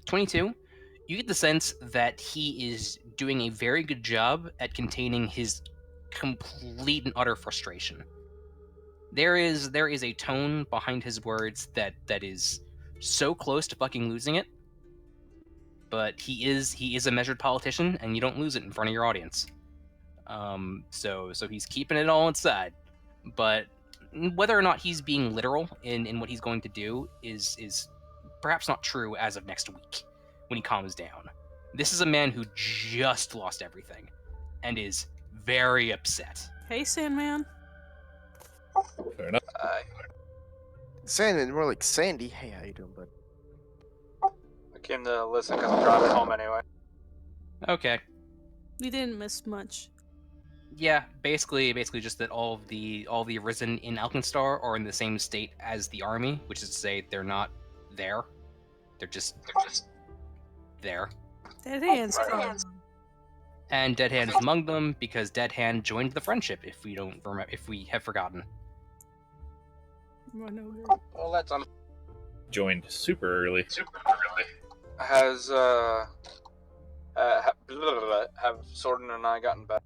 $22. You get the sense that he is doing a very good job at containing his complete and utter frustration. There is a tone behind his words that is so close to fucking losing it. But he is a measured politician, and you don't lose it in front of your audience. So he's keeping it all inside. But whether or not he's being literal in what he's going to do is perhaps not true as of next week, when he calms down. This is a man who just lost everything, and is very upset. Hey, Sandman. fair enough. Sandman, more like Sandy. Hey, how you doing, bud? I came to listen because I'm driving home anyway. Okay. We didn't miss much. Yeah, basically just that all the Arisen in Alkenstar are in the same state as the army, which is to say they're not there. They're just there. Dead hands. And Dead Hand is among them because Dead Hand joined the friendship. If we have forgotten. Run over. Well, that's Joined super early. Has have Sordon and I gotten back?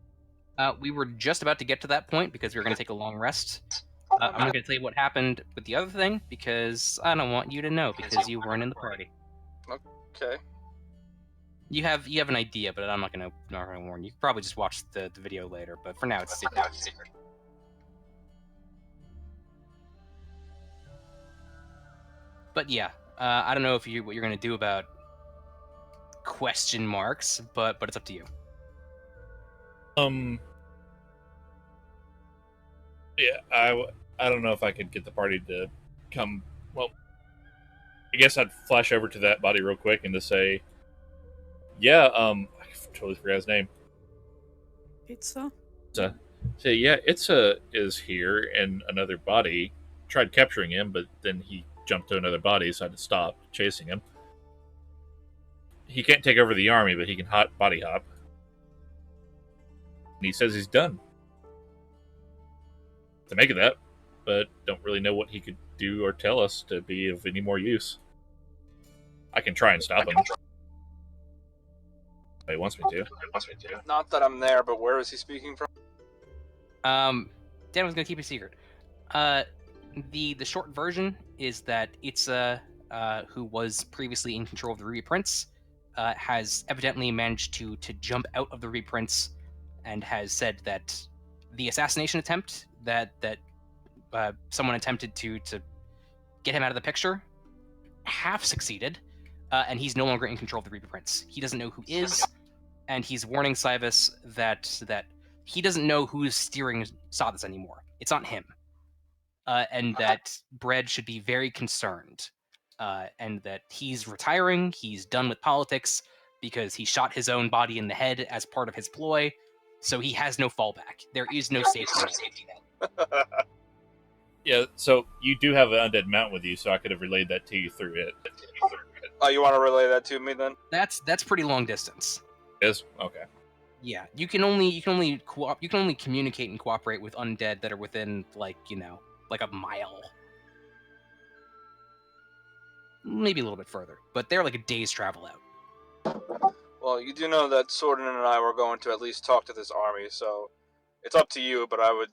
We were just about to get to that point because we were going to take a long rest. I'm not going to tell you what happened with the other thing because I don't want you to know because you weren't in the party. Okay. You have an idea, but I'm not going to warn you. You can probably just watch the video later, but for now it's secret. But yeah, I don't know what you're going to do about question marks, but it's up to you. Yeah, I don't know if I could get the party to come. Well, I guess I'd flash over to that body real quick and to say, yeah, I totally forgot his name. Pizza? Say, yeah, Itza is here in another body. Tried capturing him, but then he jumped to another body, so I had to stop chasing him. He can't take over the army, but he can body hop. And he says he's done. To make of that, but don't really know what he could do or tell us to be of any more use. I can try and stop him. He wants me to. Not that I'm there, but where is he speaking from? Dan was gonna keep a secret. The short version is that Itza, who was previously in control of the Ruby Prince, has evidently managed to jump out of the Ruby Prince, and has said that the assassination attempt that someone attempted to get him out of the picture half succeeded, and he's no longer in control of the Ruby Prince. He doesn't know who is, and he's warning Cyrus that he doesn't know who's steering Sadas anymore. It's not him. And that Bread should be very concerned, and that he's retiring, he's done with politics, because he shot his own body in the head as part of his ploy, so he has no fallback. There is no safety net. Yeah, so you do have an undead mount with you, so I could have relayed that to you through it. Oh, you want to relay that to me then? That's pretty long distance. Is okay. Yeah, you can only communicate and cooperate with undead that are within like a mile, maybe a little bit further, but they're like a day's travel out. Well, you do know that Sordon and I were going to at least talk to this army, so it's up to you. But I would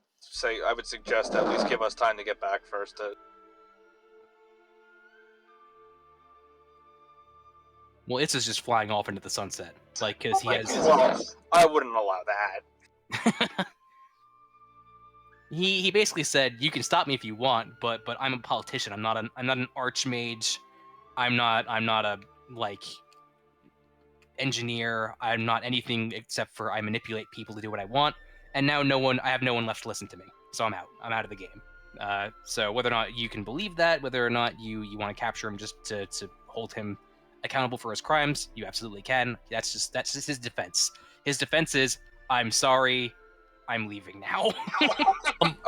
suggest at least give us time to get back first. Well, Itza's just flying off into the sunset, like because he has. Well, I wouldn't allow that. He basically said, "You can stop me if you want, but I'm a politician. I'm not an archmage. I'm not a like engineer. I'm not anything except for I manipulate people to do what I want. And now I have no one left to listen to me. So I'm out. I'm out of the game. So whether or not you can believe that, whether or not you want to capture him just to hold him accountable for his crimes, you absolutely can. That's just his defense. His defense is, I'm sorry, I'm leaving now."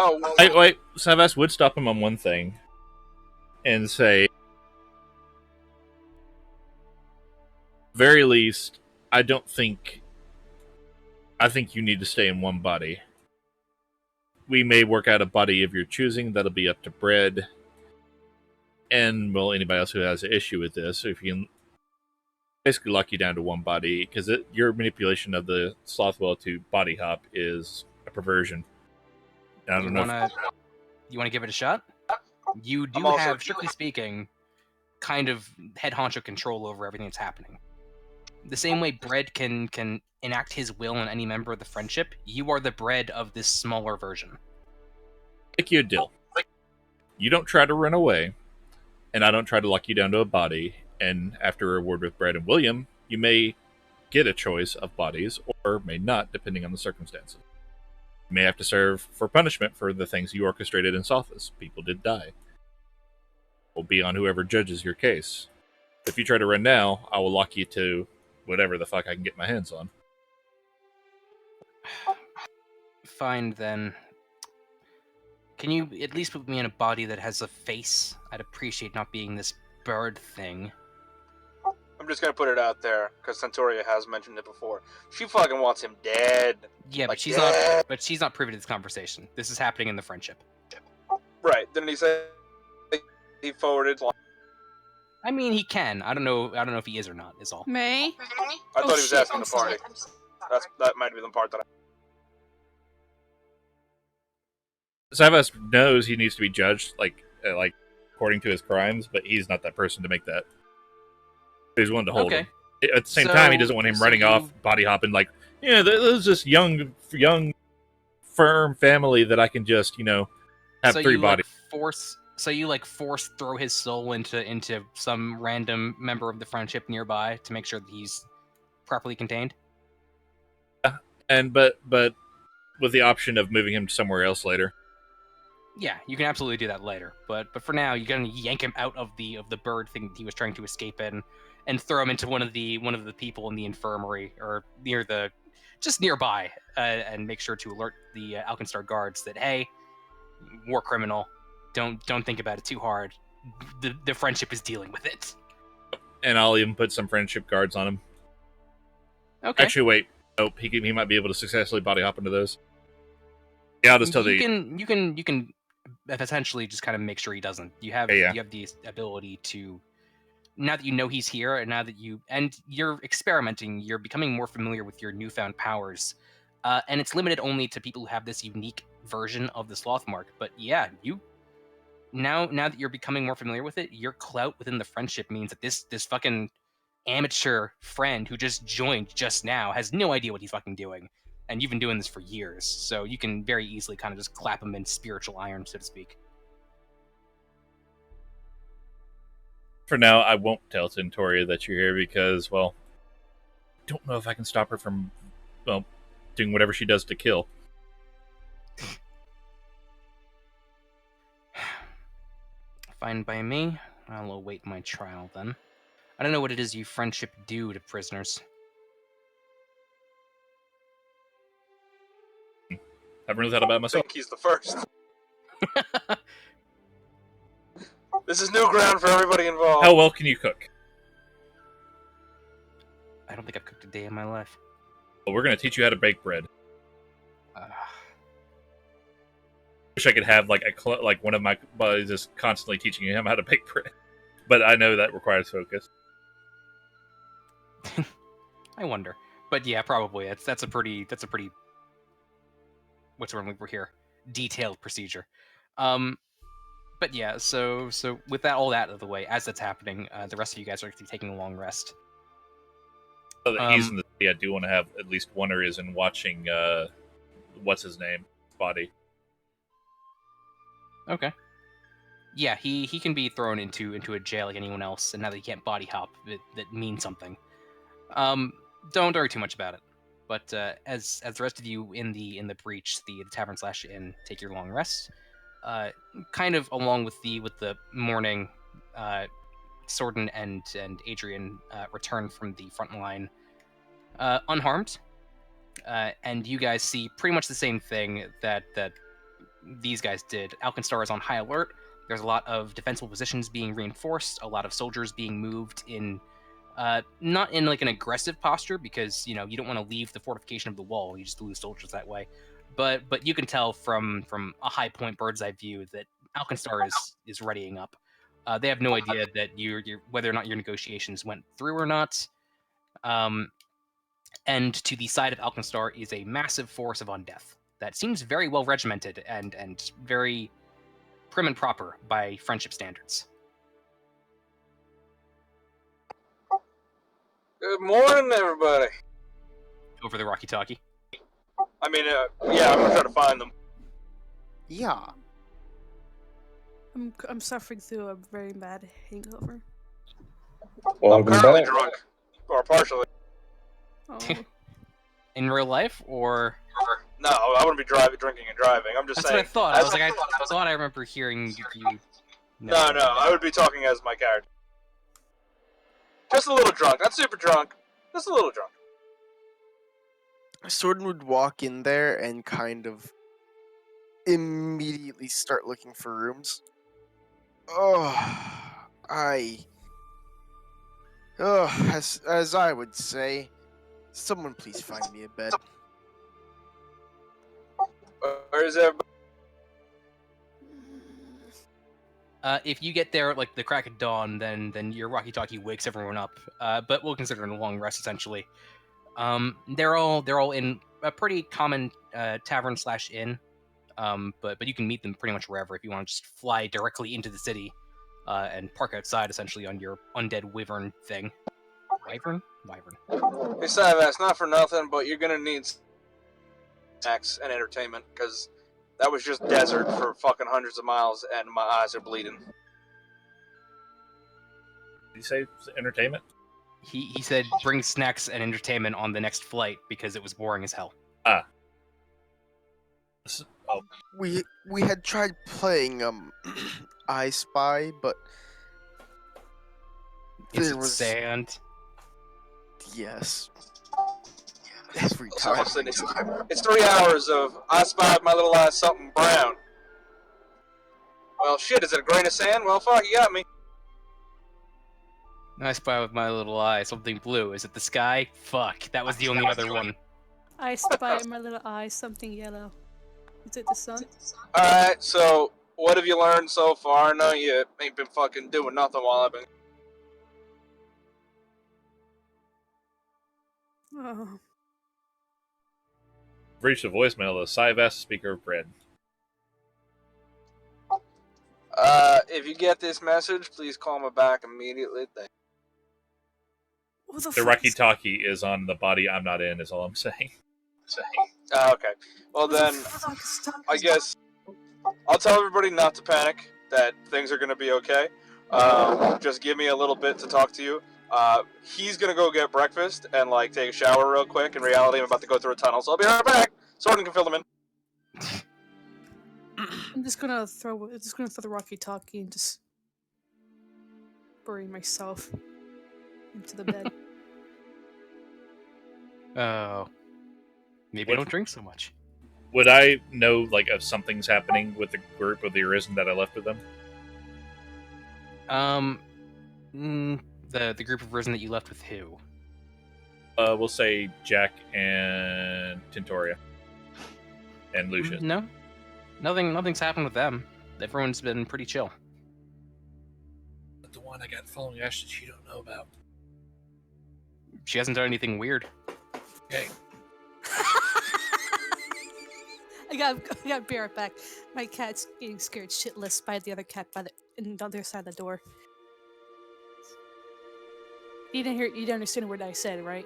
Oh, well, Wait, Savas would stop him on one thing and say, very least, I think you need to stay in one body. We may work out a body of your choosing. That'll be up to Bread. And, well, anybody else who has an issue with this. If you can basically lock you down to one body, because your manipulation of the Slothwell to body hop is a perversion. I don't know. You want to give it a shot? You do also- have, strictly speaking, kind of head honcho control over everything that's happening. The same way Bread can enact his will on any member of the Friendship, you are the Bread of this smaller version. Make you a deal. You don't try to run away, and I don't try to lock you down to a body. And after a word with Brad and William, you may get a choice of bodies, or may not, depending on the circumstances. You may have to serve for punishment for the things you orchestrated in Sophis. People did die. Will be on whoever judges your case. If you try to run now, I will lock you to whatever the fuck I can get my hands on. Fine, then. Can you at least put me in a body that has a face? I'd appreciate not being this bird thing. I'm just gonna put it out there because Centauria has mentioned it before. She fucking wants him dead. Yeah, Like, but she's yeah. not. But she's not privy to this conversation. This is happening in the Friendship. Right? Didn't he say he forwarded? I mean, he can. I don't know if he is or not. Is all. May? I Oh, thought he was shit, asking I'm the party. That might be the part that. Savas knows he needs to be judged, like according to his crimes, but he's not that person to make that. He's willing to hold Okay. him. At the same time, he doesn't want him So running you- off, body hopping, like, there's this young, firm family that I can just, have so 3 you, bodies. force throw his soul into some random member of the Friendship nearby to make sure that he's properly contained. And but with the option of moving him somewhere else later. Yeah, you can absolutely do that later. But for now, you're gonna yank him out of the bird thing that he was trying to escape in, and throw him into one of the people in the infirmary or just nearby, and make sure to alert the Alkenstar guards that, hey, war criminal, don't think about it too hard. The Friendship is dealing with it. And I'll even put some friendship guards on him. Okay. Actually, wait. Nope, he might be able to successfully body hop into those. Yeah, I'll just tell you can potentially just kind of make sure he doesn't. You have Yeah. you have the ability to, now that you know he's here, and now that you're experimenting, you're becoming more familiar with your newfound powers, and it's limited only to people who have this unique version of the sloth mark. But yeah, you now that you're becoming more familiar with it, your clout within the Friendship means that this fucking amateur friend who just joined just now has no idea what he's fucking doing. And you've been doing this for years, so you can very easily kind of just clap him in spiritual iron, so to speak. For now, I won't tell Centauria that you're here because, well, I don't know if I can stop her from, doing whatever she does to kill. Fine by me. I'll await my trial then. I don't know what it is you Friendship do to prisoners. Haven't really thought about it I myself. think he's the first. This is new ground for everybody involved. How well can you cook? I don't think I've cooked a day in my life. Well, we're going to teach you how to bake bread. Uh, Wish I could have like one of my buddies just constantly teaching him how to bake bread, but I know that requires focus. I wonder, but yeah, probably that's a pretty what's the word we're here, detailed procedure. But yeah, so with all that out of the way, as that's happening, the rest of you guys are actually taking a long rest. So that he's in the city, I do want to have at least one Arisen watching, what's his name? Body. Okay. Yeah, he can be thrown into a jail like anyone else, and now that he can't body hop, that means something. Don't worry too much about it. But as the rest of you in the breach, the tavern/inn, take your long rest, kind of along with the morning, Sorden and Adrian return from the front line unharmed, and you guys see pretty much the same thing that these guys did. Alkenstar is on high alert. There's a lot of defensible positions being reinforced, a lot of soldiers being moved in, not in like an aggressive posture, because you don't want to leave the fortification of the wall. You just lose soldiers that way. But you can tell from a high point bird's eye view that Alkenstar is readying up. They have no idea that you're whether or not your negotiations went through or not. And to the side of Alkenstar is a massive force of undeath that seems very well regimented and very prim and proper by friendship standards. Good morning, everybody. Over the Rocky Talkie. I mean, yeah, I'm gonna try to find them. Yeah. I'm suffering through a very bad hangover. Well, I'm currently drunk, or partially. Oh, In real life, or No, I wouldn't be drinking and driving. I'm just that's saying. what I thought. I was like, I thought I remember hearing you. No, I would be talking as my character. Just a little drunk, not super drunk. Just a little drunk. Sorden would walk in there and kind of immediately start looking for rooms. As I would say, someone please find me a bed. Where is everybody? If you get there at like the crack of dawn, then your Rocky Talkie wakes everyone up. But we'll consider it a long rest essentially. They're all in a pretty common tavern/inn. But you can meet them pretty much wherever if you want to just fly directly into the city, and park outside essentially on your undead wyvern thing. Wyvern. Hey, Savas, not for nothing, but you're gonna need snacks and entertainment, because that was just desert for fucking hundreds of miles, and my eyes are bleeding. Did you say entertainment? He said bring snacks and entertainment on the next flight because it was boring as hell. Oh, We had tried playing I Spy, but Is there it was sand? yes. Every So time. listen, it's 3 hours of I spied my little eye something brown. Well, shit, is it a grain of sand? Well, fuck, you got me. I spy with my little eye something blue. Is it the sky? Fuck, that was the only other one. I spy in my little eye something yellow. Is it the sun? Alright, so what have you learned so far? I know you ain't been fucking doing nothing while I've been... Oh, reached the voicemail of Sivas, speaker of bread. If you get this message, please call me back immediately. what the The fuck Rocky is- Talkie is on the body I'm not in, is all I'm saying. Okay. Well what the then, fuck is talking- I guess I'll tell everybody not to panic, that things are gonna be okay. Just give me a little bit to talk to you. He's gonna go get breakfast and like take a shower real quick. In reality, I'm about to go through a tunnel, so I'll be right back. Sorden can fill them in. I'm just gonna throw the Rocky Talkie and just bury myself into the bed. Oh. Maybe What- don't drink so much. Would I know, like, if something's happening with the group of the Arisen that I left with them? The group of Risen that you left with who? We'll say Jack and Tintoria. And Lucius. No. Nothing's happened with them. Everyone's been pretty chill. But the one I got following Ash that you don't know about. She hasn't done anything weird. Okay. I got bear right back. My cat's getting scared shitless by the other cat on the other side of the door. You didn't hear. You didn't understand what I said, right?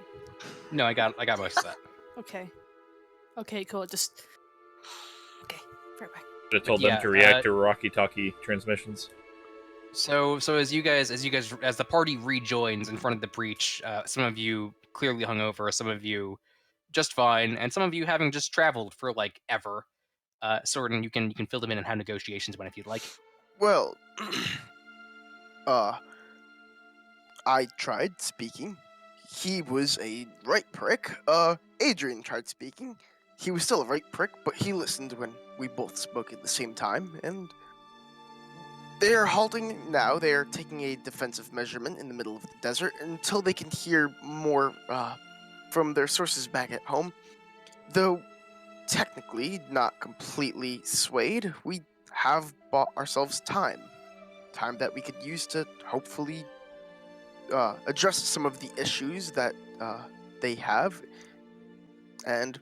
No, I got most of that. Okay. Okay, cool. Just. Okay, right back. Should have told Yeah, them to react to walkie-talkie transmissions. So as the party rejoins in front of the breach, some of you clearly hungover, some of you just fine, and some of you having just traveled for like ever. Sordin, you can fill them in and have negotiations when if you'd like. Well, I tried speaking. He was a right prick. Adrian tried speaking. He was still a right prick, but he listened when we both spoke at the same time, and they are halting now. They are taking a defensive measurement in the middle of the desert until they can hear more from their sources back at home. Though technically not completely swayed, we have bought ourselves time that we could use to hopefully address some of the issues that they have and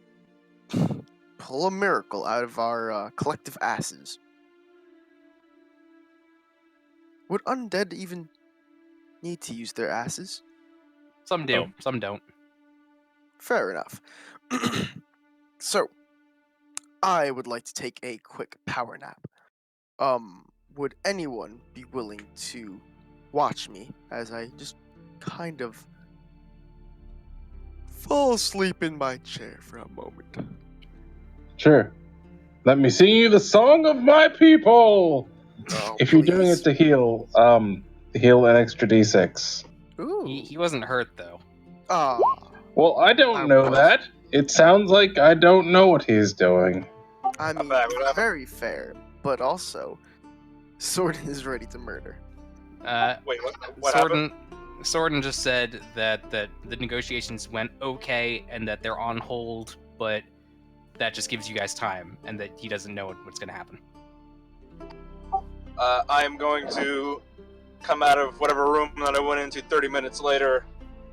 pull a miracle out of our collective asses. Would undead even need to use their asses? Some do, Oh. some don't. Fair enough. So, I would like to take a quick power nap. Would anyone be willing to watch me as I just kind of fall asleep in my chair for a moment? Sure. Let me sing you the song of my people. Oh, If you're doing please. it to heal an extra d6. Ooh. He wasn't hurt though. Ah. Well, I don't know that. It sounds like I don't know what he's doing. I mean, bad, what happened? very fair, but also, Sordin is ready to murder. Wait, what happened? Sordin just said that the negotiations went okay and that they're on hold, but that just gives you guys time and that he doesn't know what's going to happen. I am going to come out of whatever room that I went into 30 minutes later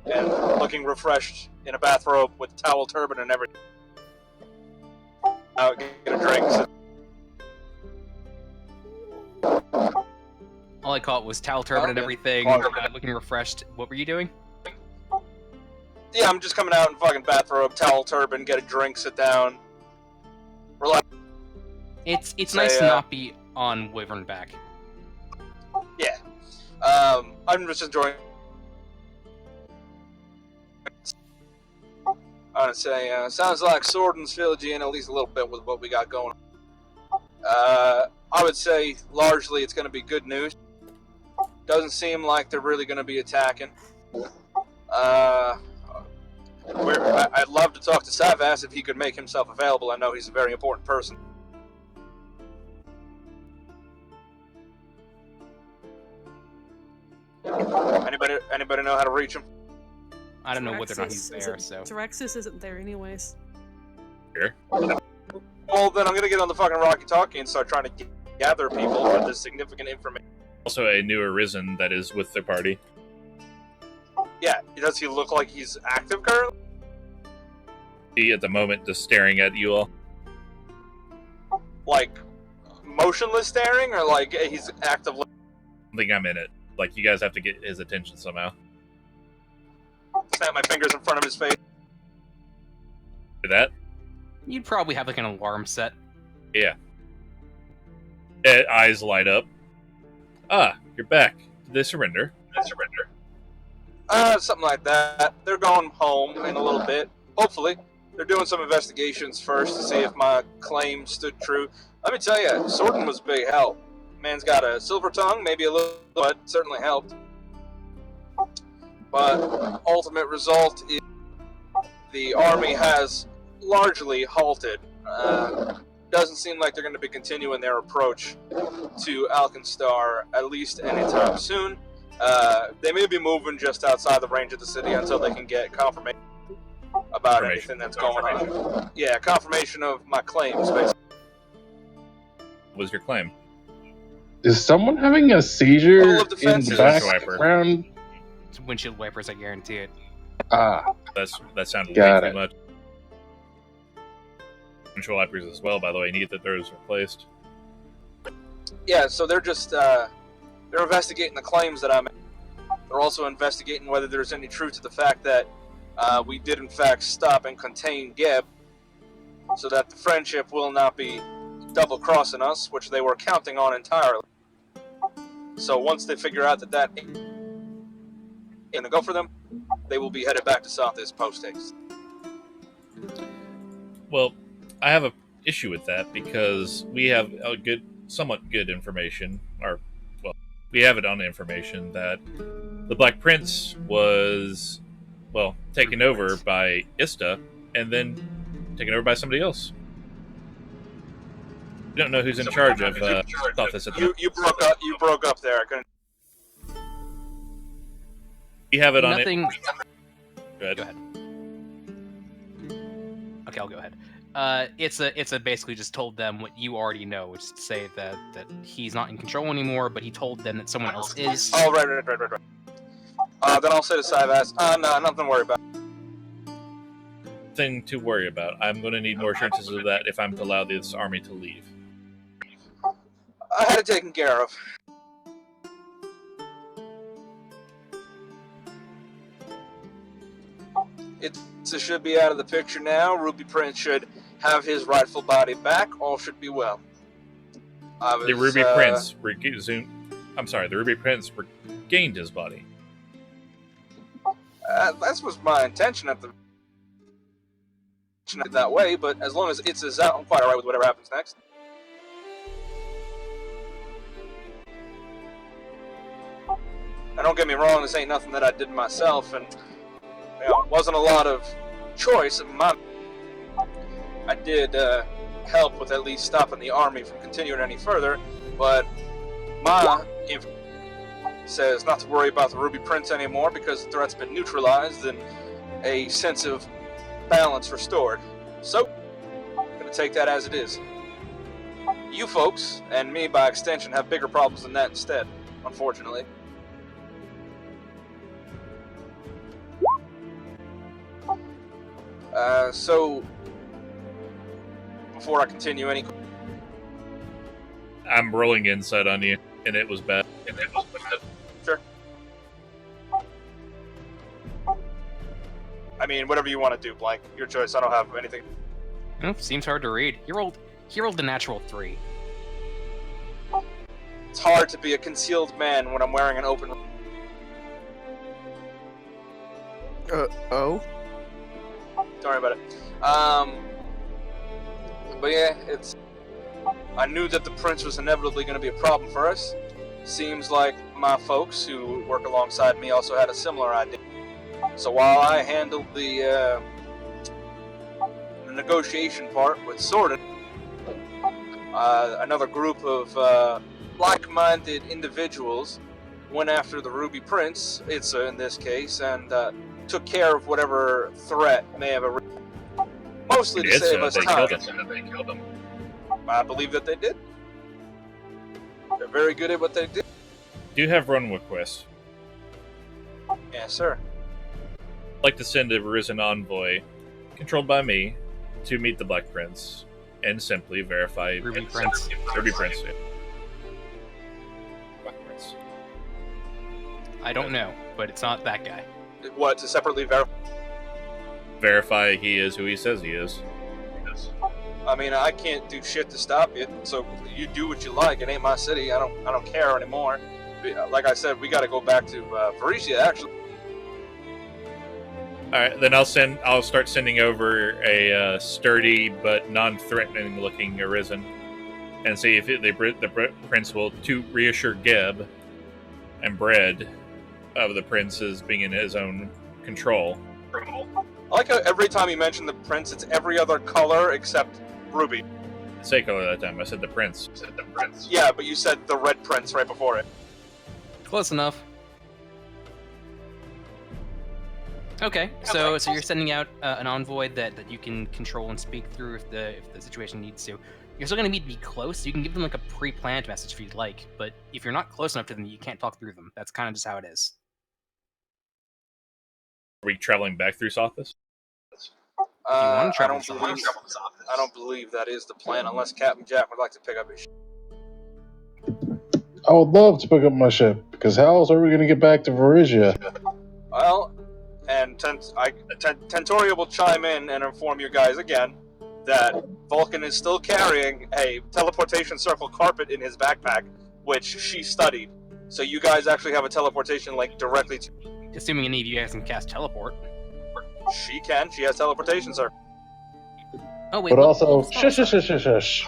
and looking refreshed in a bathrobe with towel, turban, and everything. Out, get a drink. All I caught was towel, turban, and Okay. everything, Okay. looking refreshed. What were you doing? Yeah, I'm just coming out in fucking bathrobe, towel, turban, get a drink, sit down. Relax. It's Say, nice to not be on Wyvern back. Yeah. I'm just enjoying. I would say, sounds like Sordin's filled you in at least a little bit with what we got going on. I would say largely it's going to be good news. Doesn't seem like they're really going to be attacking. I'd love to talk to Savas if he could make himself available. I know he's a very important person. Anybody know how to reach him? I don't know whether or not he's Draxus there, isn't- so... Draxus isn't there anyways. Well, then I'm gonna get on the fucking walkie-talkie and start trying to gather people with this significant information. Also, a new Arisen that is with the party. Yeah, does he look like he's active currently? He, at the moment, just staring at you all. Like, motionless staring, or like he's actively... I think I'm in it. Like, you guys have to get his attention somehow. Snap my fingers in front of his face. Do that? You'd probably have like an alarm set. Yeah. Eyes light up. Ah, you're back. Did they surrender? Something like that. They're going home in a little bit. Hopefully. They're doing some investigations first to see if my claim stood true. Let me tell you, Sordin was a big help. Man's got a silver tongue, maybe a little, but certainly helped. But ultimate result is the army has largely halted. Doesn't seem like they're going to be continuing their approach to Alkenstar at least anytime soon. They may be moving just outside the range of the city until they can get confirmation about anything that's going on. Yeah, confirmation of my claims, basically. What was your claim? Is someone having a seizure Level of in defense the is- background? It's windshield wipers, I guarantee it. Ah, That sounded Got way it. too much. Control wipers as well, by the way. Need that those replaced. Yeah, so they're just they're investigating the claims that I made. They're also investigating whether there's any truth to the fact that we did in fact stop and contain Geb, so that the friendship will not be double-crossing us, which they were counting on entirely. So once they figure out that ain't gonna go for them, they will be headed back to Sothis post-haste. Well, I have a issue with that because we have a somewhat good information, or well, we have it on information that the Black Prince was, well, taken over by Ista and then taken over by somebody else. We don't know who's in charge of Sothis at the moment. You broke up there. I couldn't. We have it on Nothing. Go ahead. Go ahead. Okay, I'll go ahead. It's a basically just told them what you already know, which is to say that he's not in control anymore, but he told them that someone else is. Oh, right. Then I'll say to Sivas, no, nothing to worry about. Thing to worry about. I'm going to need more assurances of that if I'm to allow this army to leave. I had it taken care of. It should be out of the picture now. Ruby Prince should have his rightful body back. All should be well. The Ruby Prince the Ruby Prince regained his body. That was my intention at the that way, but as long as it's out, I'm quite alright with whatever happens next. And don't get me wrong, this ain't nothing that I did myself, and wasn't a lot of choice. I did help with at least stopping the army from continuing any further, but my info says not to worry about the Ruby Prince anymore because the threat's been neutralized and a sense of balance restored. So, I'm gonna take that as it is. You folks, and me by extension, have bigger problems than that instead, unfortunately. So, before I continue, any... I'm rolling insight on you, and it was bad. Sure. I mean, whatever you want to do, Blank. Your choice. I don't have anything. Seems hard to read. He rolled a natural 3. It's hard to be a concealed man when I'm wearing an open... Oh? Don't worry about it. But yeah, it's... I knew that the Prince was inevitably going to be a problem for us. Seems like my folks who work alongside me also had a similar idea. So while I handled the negotiation part with Sordin, another group of like-minded individuals went after the Ruby Prince, Itza in this case, and took care of whatever threat may have arisen. Mostly to save us time. They killed him. I believe that they did. They're very good at what they do. Do you have run requests? Yes, sir. I'd like to send a risen envoy, controlled by me, to meet the Black Prince and simply verify Ruby Prince. Ruby Prince. Yeah. Black Prince. I don't know, but it's not that guy. What, to separately verify? Verify he is who he says he is. I mean, I can't do shit to stop you, so you do what you like. It ain't my city. I don't care anymore. Like I said, we got to go back to Varisia, actually. All right, then I'll start sending over a sturdy but non-threatening looking Arisen, and see if the prince will to reassure Geb and Bread of the prince's being in his own control. I like how every time you mention the prince, it's every other color except Ruby. I say color that time. I said the prince. Yeah, but you said the red prince right before it. Close enough. Okay, so you're sending out an envoy that you can control and speak through if the situation needs to. You're still going to need to be close. You can give them like a pre-planned message if you'd like, but if you're not close enough to them, you can't talk through them. That's kind of just how it is. Are we traveling back through Sothis? I don't believe that is the plan, unless Captain Jack would like to pick up his ship. I would love to pick up my ship. because how else are we going to get back to Varisia? Well, and Tentoria will chime in and inform you guys again that Vulcan is still carrying a teleportation circle carpet in his backpack, which she studied. So you guys actually have a teleportation link directly to. Assuming any of you guys can cast teleport. She can. She has teleportation circle. Oh wait. But look, also, look, shush, shush, shush, shush.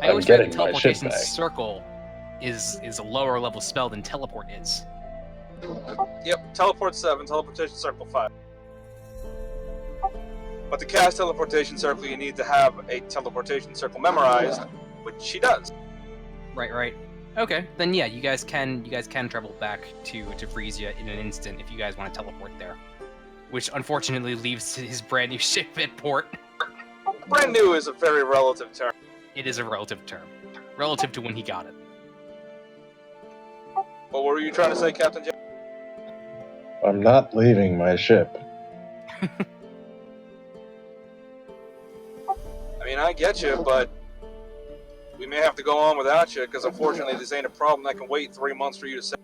I I'm always feel like getting my shit teleportation back. circle is a lower level spell than teleport is. Yep, teleport 7, teleportation circle 5. But to cast teleportation circle, you need to have a teleportation circle memorized, which she does. Right. Okay, then yeah, you guys can travel back to Frisia in an instant if you guys want to teleport there. Which unfortunately leaves his brand new ship at port. Brand new is a very relative term. It is a relative term. Relative to when he got it. What were you trying to say, Captain J? I'm not leaving my ship. I mean, I get you, but we may have to go on without you, because unfortunately this ain't a problem that can wait 3 months for you to sell.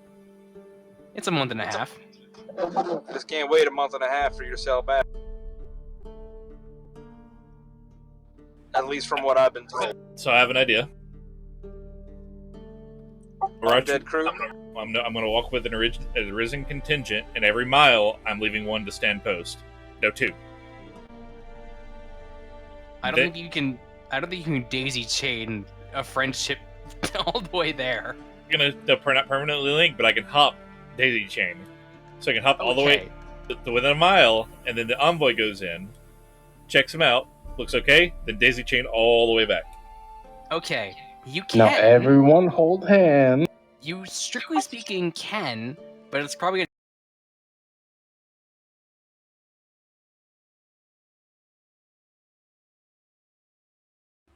It's a month and a half. Just can't wait a month and a half for you to sell back. At least from what I've been told. So I have an idea. Undead crew? I'm going to walk with an arisen contingent, and every mile I'm leaving one to stand post. No, 2. I don't think you can daisy chain a friendship all the way there. I'm going to not permanently link, but I can hop daisy chain. So I can hop all the way to within a mile, and then the envoy goes in, checks him out, looks okay, then daisy chain all the way back. Okay, you can. Now everyone hold hands. You, strictly speaking, can, but it's probably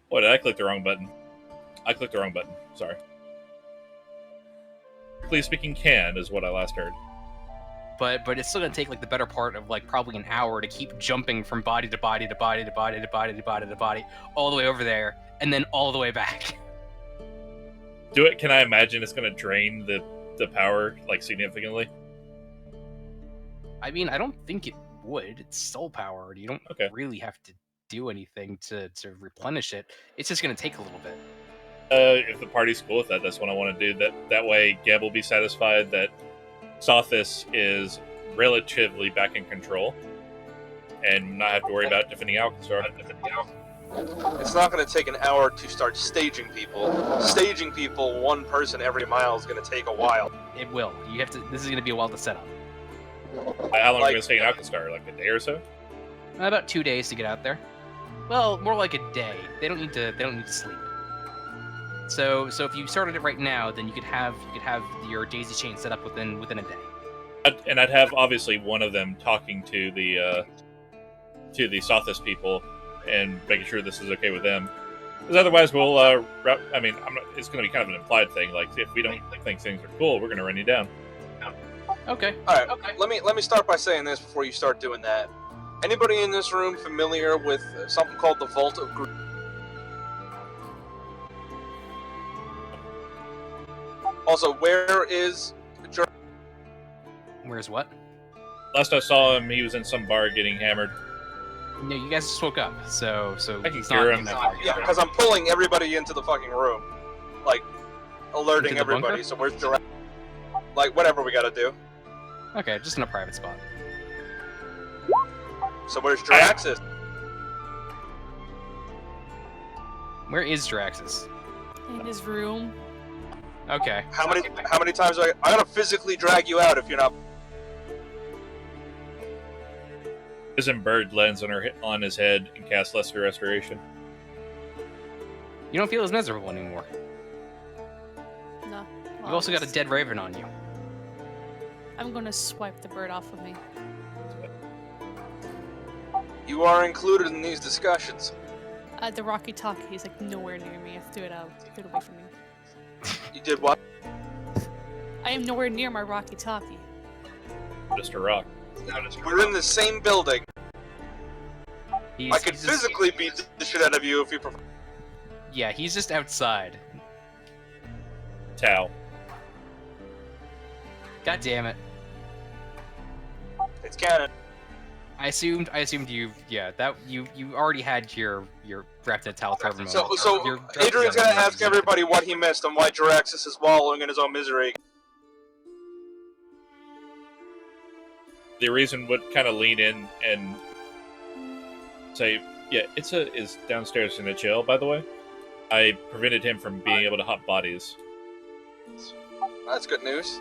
What, did I click the wrong button? I clicked the wrong button. Sorry. Strictly speaking can is what I last heard. but it's still gonna take like the better part of like probably an hour to keep jumping from body to body to body to body to body to body to body all the way over there and then all the way back. Do it. Can I imagine it's going to drain the power like significantly? I mean, I don't think it would. It's soul powered. You don't really have to do anything to replenish it. It's just gonna take a little bit. If the party's cool with that, that's what I want to do. That way, Geb will be satisfied that Sothis is relatively back in control, and not have to worry about defending Alcazar. It's not going to take an hour to start staging people. Staging people, one person every mile, is going to take a while. It will. You have to. This is gonna be a while to set up. How long are you going to stay in Alcazar? Like a day or so? About 2 days to get out there. Well, more like a day. They don't need to sleep. So if you started it right now, then you could have your daisy chain set up within a day. And I'd have obviously one of them talking to the Sothis people and making sure this is okay with them. Because otherwise, we'll. I mean, it's going to be kind of an implied thing. Like if we don't think things are cool, we're going to run you down. Okay. All right. Okay. Let me start by saying this before you start doing that. Anybody in this room familiar with something called the Vault of Grief? Also, where is Where's what? Last I saw him, he was in some bar getting hammered. No, you guys just woke up, so I can he's hear not him. Yeah, because I'm pulling everybody into the fucking room, like alerting Into the everybody. bunker? So where's Jurax? Like whatever we gotta do. Okay, just in a private spot. So where's Juraxis? Where is Draxus? In his room. Okay. How many times I'm gonna physically drag you out if you're not? Prison Bird lands on his head and casts Lesser Restoration. You don't feel as miserable anymore. No. You've also got a dead raven on you. I'm gonna swipe the bird off of me. You are included in these discussions. The Rocky Talkie, he's like nowhere near me. I have to do it out. Get away from me. You did what? I am nowhere near my Rocky Talkie. Just a rock. We're in the same building. He's I could just- physically beat the shit out of you if you prefer. Yeah, he's just outside. Tau. God damn it. It's canon. I assumed you already had your Reptile Tal Turbo. So Your Adrian's gonna ask everybody what he missed and why Jiraxis is wallowing in his own misery. The reason would kind of lean in and say, yeah, is downstairs in a jail, by the way. I prevented him from being able to hop bodies. That's good news.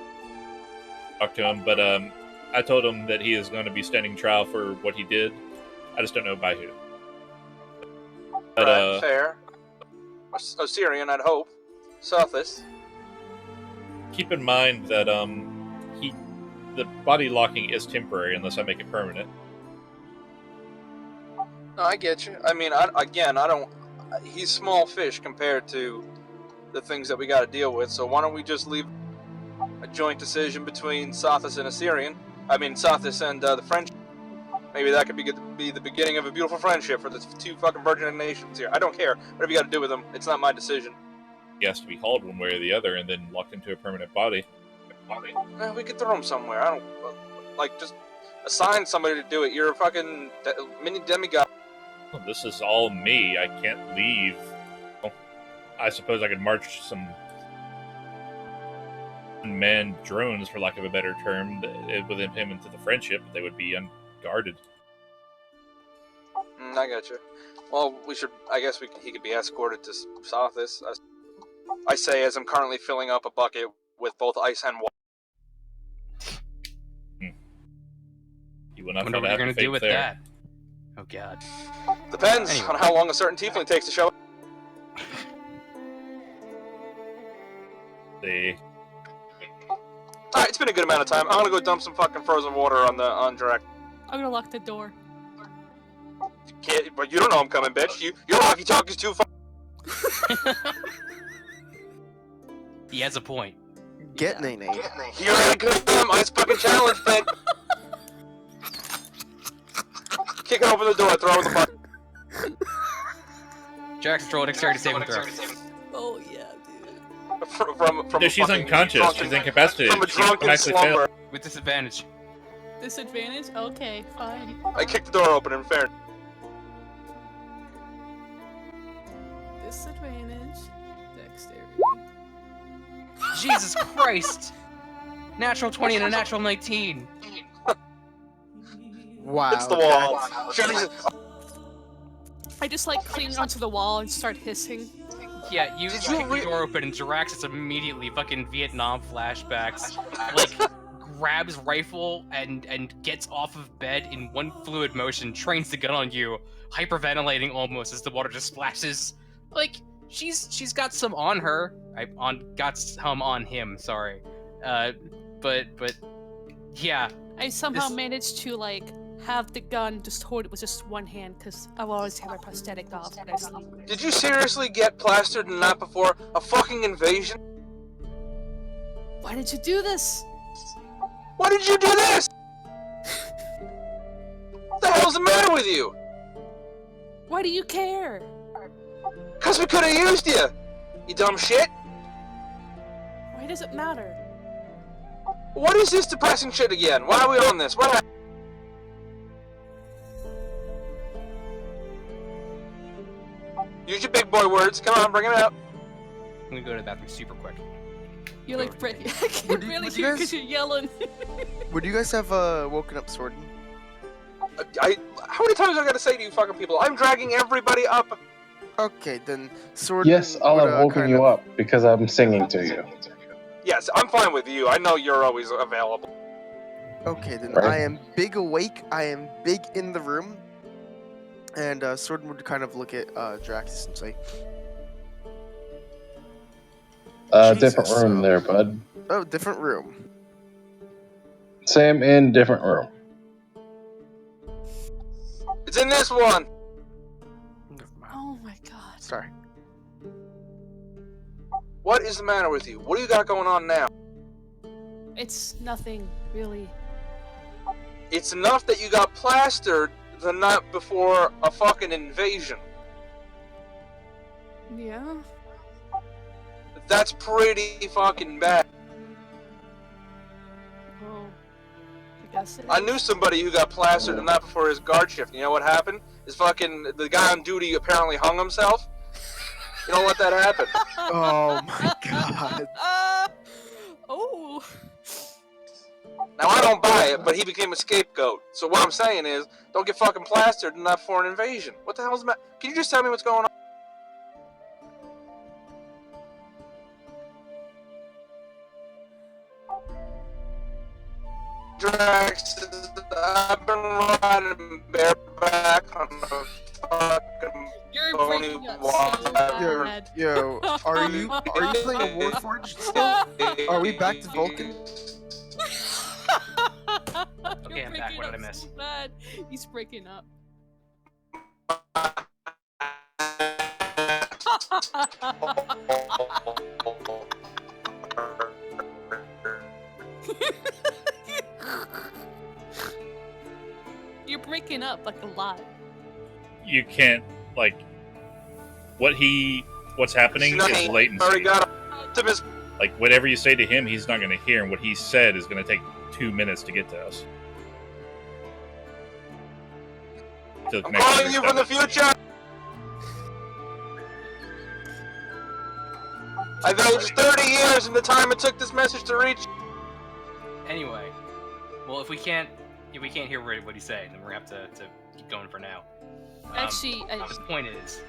Talk to him, but I told him that he is going to be standing trial for what he did. I just don't know by who. But Right, fair. Osirian, I'd hope. Sothis. keep in mind that the body locking is temporary unless I make it permanent. No, I get you. I mean, he's small fish compared to the things that we got to deal with. So why don't we just leave a joint decision between Sothis and Osirian? I mean, Sothis and the French. Maybe that could be the beginning of a beautiful friendship for the two fucking burgeoning nations here. I don't care. Whatever you got to do with them, it's not my decision. He has to be hauled one way or the other and then locked into a permanent body. We could throw him somewhere. I don't just assign somebody to do it. You're a fucking mini demigod. Well, this is all me. I can't leave. Well, I suppose I could march some unmanned drones, for lack of a better term, with him into the friendship. They would be unguarded. I got you. Well, I guess he could be escorted to Sothis. I say, as I'm currently filling up a bucket with both ice and water. You will not wonder find what you're a gonna happy do fate with there. that. Oh god. Depends Anyway. on how long a certain tiefling takes to show up. The Alright, it's been a good amount of time. I'm gonna go dump some fucking frozen water on Direct. I'm gonna lock the door. But you don't know I'm coming, bitch. Your walkie talkie's too far. He has a point. Get Nene. You're in a good time. Ice bucket challenge, man. Kicking open the door, throw in the bucket. Jackson, roll a dexterity saving throw. Oh yeah, dude. From no, she's fucking unconscious. drunken- She's incapacitated. From a She drunken automatically slumber. failed. With disadvantage. Disadvantage? Okay, fine. I kicked the door open in fairness. Disadvantage. Dexterity. Jesus Christ! Natural 20 and a natural 19. Wow. It's the wall. that's- Jesus. I just like cling onto the wall and start hissing. Yeah, you Did kick you the door open and Jiraxis immediately fucking Vietnam flashbacks. Like, grabs rifle and gets off of bed in one fluid motion, trains the gun on you, hyperventilating almost as the water just splashes. Like, she's got some on her. Got some on him, sorry. But yeah. I somehow This- managed to like have the gun just hold it with just one hand because I always have my prosthetic off when I sleep. Did you seriously get plastered and not before a fucking invasion? Why did you do this? Why did you do this? What the hell's the matter with you? Why do you care? Cause we could have used you, you dumb shit. Why does it matter? What is this depressing shit again? Why are we on this? What happened? Use your big boy words. Come on, bring it out. I'm gonna go to the bathroom super quick. You're like, I can't Would you- really would you hear guys- because you're yelling. Would you guys have woken up Sworden? How many times I gotta say to you fucking people? I'm dragging everybody up. Okay, then Sworden. Yes, I'll would, have woken kind you of- up because I'm singing to you. Yes, I'm fine with you. I know you're always available. Okay, then Right. I am big awake. I am big in the room. And Sworden would kind of look at Draxus and say, Different Jesus, room there, bud. "Oh, different room." Same in different room. It's in this one. Never mind. Oh my god. Sorry. What is the matter with you? What do you got going on now? It's nothing, really. It's enough that you got plastered the night before a fucking invasion. Yeah. That's pretty fucking bad. Well, I guess it I is. knew somebody who got plastered the night before his guard shift. You know what happened? Is fucking the guy on duty apparently hung himself. You don't let that happen. Oh my god. Oh. Now I don't buy it, but he became a scapegoat. So what I'm saying is, don't get fucking plastered enough for an invasion. What the hell's the matter? Can you just tell me what's going on? Drax, I've been riding bareback on a fucking You're Tony breaking up Walker. so bad. Yo, are you playing a Warforged still? Are we back to Vulcan? Okay, I'm back. What did I miss? So bad. He's breaking up. You're breaking up like a lot. You can't like what's happening is latency. Already got Optimus. Like whatever you say to him, he's not going to hear, and what he said is going to take 2 minutes to get to us. To the I'm connection calling you from the future. I've aged 30 years in the time it took this message to reach. Anyway, well, if we can't hear what he's saying, then we're gonna have to keep going for now. Actually, The point is,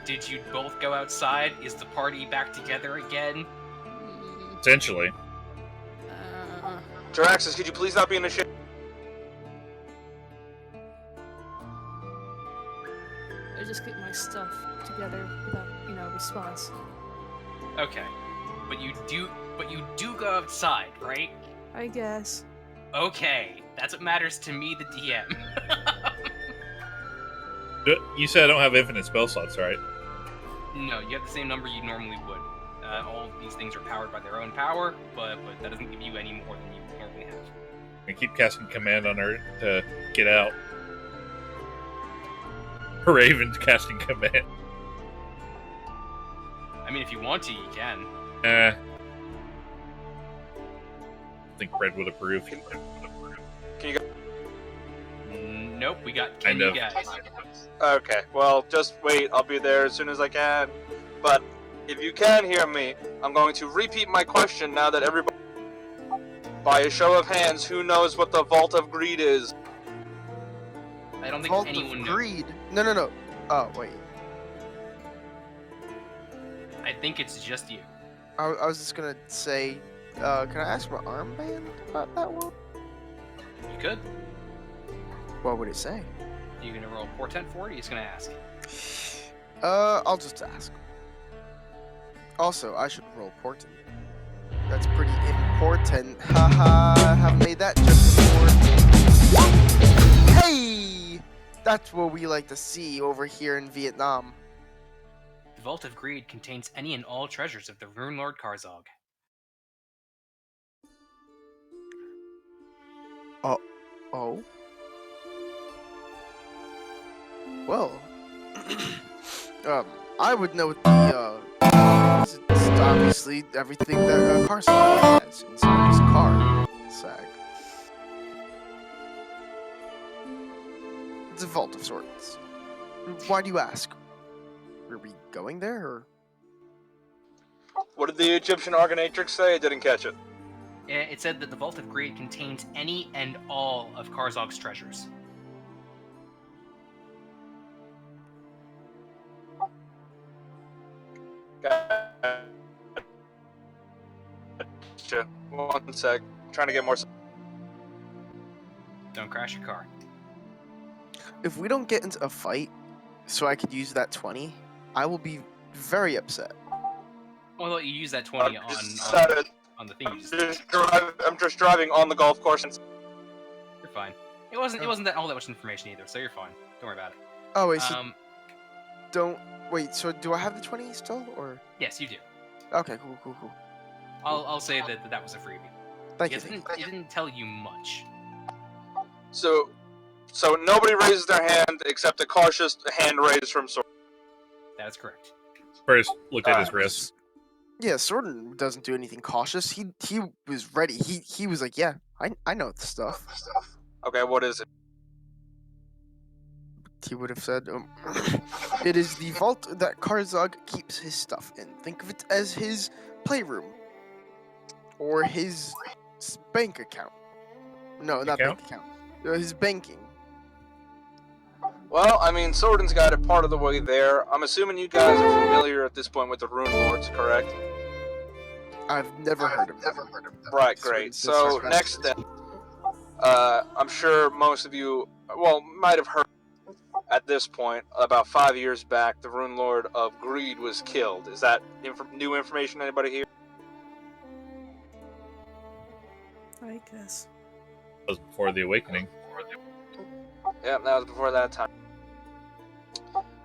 did you both go outside? Is the party back together again? Essentially. Jaraxus, could you please not be in the shit? I just get my stuff together without, response. Okay, but you do go outside, right? I guess. Okay, that's what matters to me, the DM. You said I don't have infinite spell slots, right? No, you have the same number you normally would. All of these things are powered by their own power, but that doesn't give you any more than you normally have. I keep casting command on her to get out. Raven's casting command. I mean, if you want to, you can. I think Red would approve. Can you go? Nope, we got Kind Kenny of. guys. Okay, well, just wait. I'll be there as soon as I can. But if you can hear me, I'm going to repeat my question now that everybody... By a show of hands, who knows what the Vault of Greed is? I don't think Vault anyone of knows. Greed. No. Oh, wait. I think it's just you. I was just gonna say, can I ask my armband about that one? You could. What would it say? You gonna roll portent for it? Or you just gonna ask? I'll just ask. Also, I should roll portent. That's pretty important. Haha, haven't made that joke before. Hey! That's what we like to see over here in Vietnam. The Vault of Greed contains any and all treasures of the Rune Lord Karzog. Oh? Well, I would know what the, it's obviously everything that Carson has inside his car sack. It's a vault of sorts. Why do you ask? Are we going there, or? What did the Egyptian Argonatrix say? I didn't catch it. It said that the Vault of Greed contains any and all of Karzog's treasures. Gotcha. 1 sec. Trying to get more... Don't crash your car. If we don't get into a fight, so I could use that 20, I will be very upset. Although you use that 20 I'm on the thing you just I'm just driving on the golf course. You're fine. It wasn't that all that much information either, so you're fine. Don't worry about it. Oh, wait, so wait, so do I have the 20 still, or? Yes, you do. Okay, cool. I'll say that was a freebie. Thank you. It didn't tell you much. So nobody raises their hand except a cautious hand raised from Sor. That is correct. First, looked at his wrist. Yeah, Sordon doesn't do anything cautious. He was ready. He was like, yeah, I know the stuff. Okay, what is it? He would have said, it is the vault that Karzog keeps his stuff in. Think of it as his playroom. Or his bank account. No, not Account? bank account. His banking. Well, I mean, Sordon's got it part of the way there. I'm assuming you guys are familiar at this point with the Rune Lords, correct? I've never heard of them. Right, great. So, next step. I'm sure most of you, well, might have heard at this point, about 5 years back, the Rune Lord of Greed was killed. Is that new information, anybody here? I guess. That was before the awakening. Yeah, that was before that time.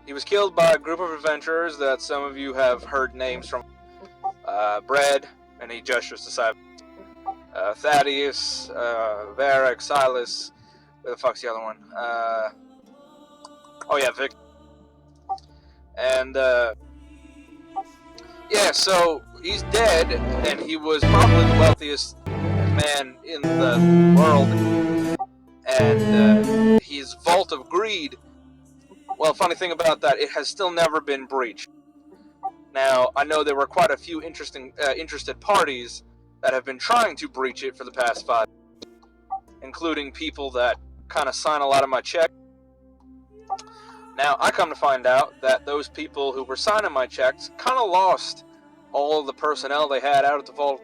He was killed by a group of adventurers that some of you have heard names from. Bread, and he gestures to Cyber. Thaddeus, Varric, Silas. Where the fuck's the other one? Oh yeah, Vic. And yeah, so he's dead, and he was probably the wealthiest man in the world. And his Vault of Greed. Well, funny thing about that, it has still never been breached. Now, I know there were quite a few interested parties that have been trying to breach it for the past 5 years, including people that kind of sign a lot of my checks. Now, I come to find out that those people who were signing my checks kind of lost all of the personnel they had out at the vault.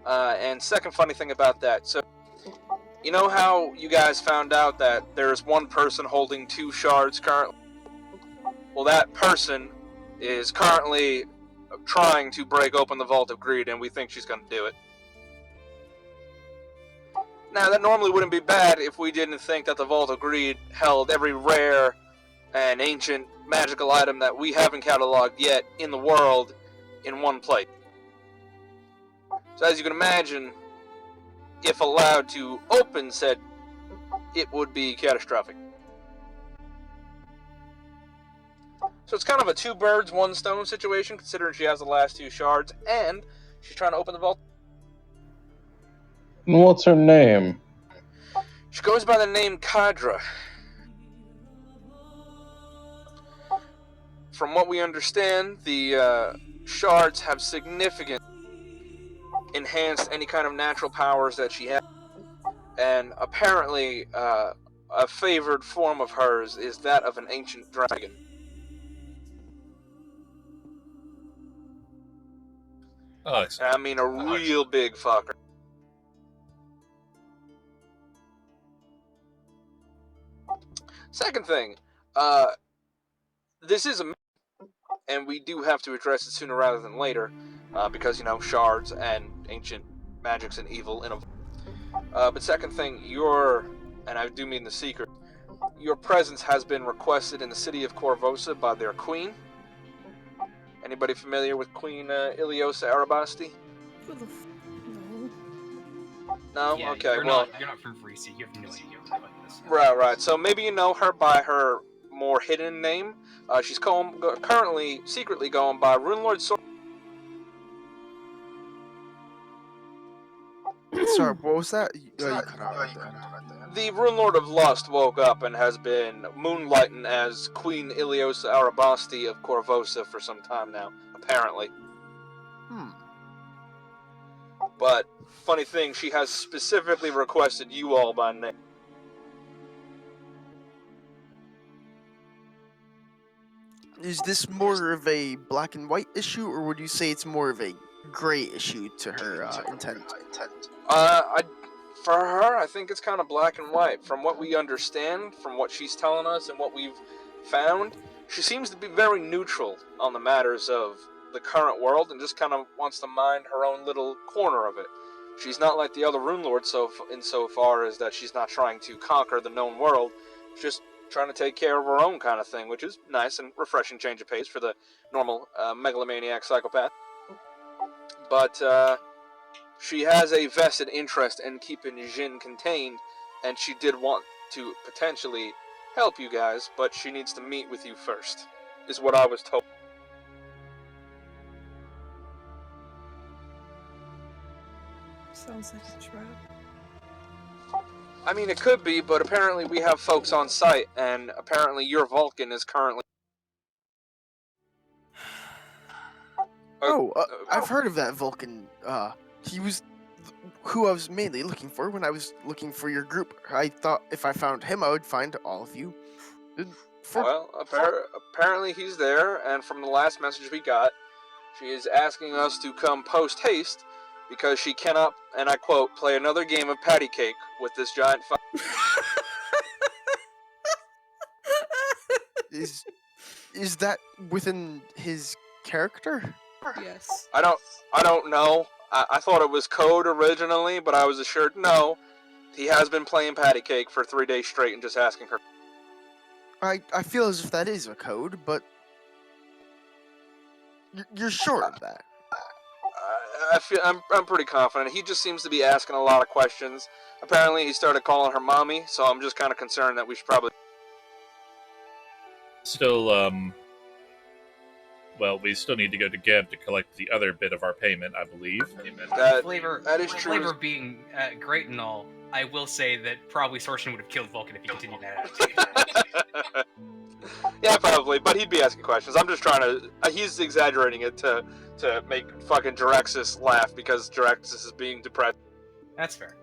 And second funny thing about that, so you know how you guys found out that there's one person holding 2 shards currently? Well, that person is currently trying to break open the Vault of Greed, and we think she's going to do it. Now, that normally wouldn't be bad if we didn't think that the Vault of Greed held every rare and ancient magical item that we haven't cataloged yet in the world in one place. So as you can imagine, if allowed to open said, it would be catastrophic. So it's kind of a 2 birds, 1 stone situation, considering she has the last 2 shards, and she's trying to open the vault. What's her name? She goes by the name Kadra. From what we understand, the shards have significant enhanced any kind of natural powers that she has. And apparently, a favored form of hers is that of an ancient dragon. Oh, I mean, a real big fucker. Second thing, this is a, and we do have to address it sooner rather than later, because, you know, shards and ancient magics and evil in a. But second thing, and I do mean the secret, your presence has been requested in the city of Korvosa by their queen. Anybody familiar with Queen Iliosa Arabasti? Who the no. No? Yeah, Okay, you're well... You're not from Vreese, you have no idea about this. Right. So maybe you know her by her more hidden name. She's currently secretly going by Runelord Sword. Sorry, what was that? You cut out right there. The Runelord of Lust woke up and has been moonlighting as Queen Iliosa Arabasti of Korvosa for some time now, apparently. But, funny thing, she has specifically requested you all by name. Is this more of a black and white issue, or would you say it's more of a gray issue to her intent? For her, I think it's kind of black and white. From what we understand, from what she's telling us and what we've found, she seems to be very neutral on the matters of the current world and just kind of wants to mind her own little corner of it. She's not like the other Rune Lords insofar as that she's not trying to conquer the known world. She's just trying to take care of her own kind of thing, which is nice and refreshing change of pace for the normal megalomaniac psychopath. But, she has a vested interest in keeping Jin contained, and she did want to potentially help you guys, but she needs to meet with you first, is what I was told. Sounds like a trap. I mean, it could be, but apparently we have folks on site, and apparently your Vulcan is currently. I've heard of that Vulcan. He was who I was mainly looking for when I was looking for your group. I thought if I found him, I would find all of you. Well, apparently he's there, and from the last message we got, she is asking us to come post haste because she cannot, and I quote, play another game of patty cake with this giant. Is that within his character? Yes. I don't know. I thought it was code originally, but I was assured no. He has been playing patty cake for 3 days straight and just asking her. I feel as if that is a code, but you're sure of that? I'm pretty confident. He just seems to be asking a lot of questions. Apparently, he started calling her mommy, so I'm just kind of concerned that we should probably. Still, well, we still need to go to Geb to collect the other bit of our payment, I believe. That is true. Flavor being great and all, I will say that probably Sorcerer would have killed Vulcan if he continued that attitude. Yeah, probably, but he'd be asking questions. I'm just trying to. He's exaggerating it to make fucking Jiraxis laugh because Jiraxis is being depressed. That's fair.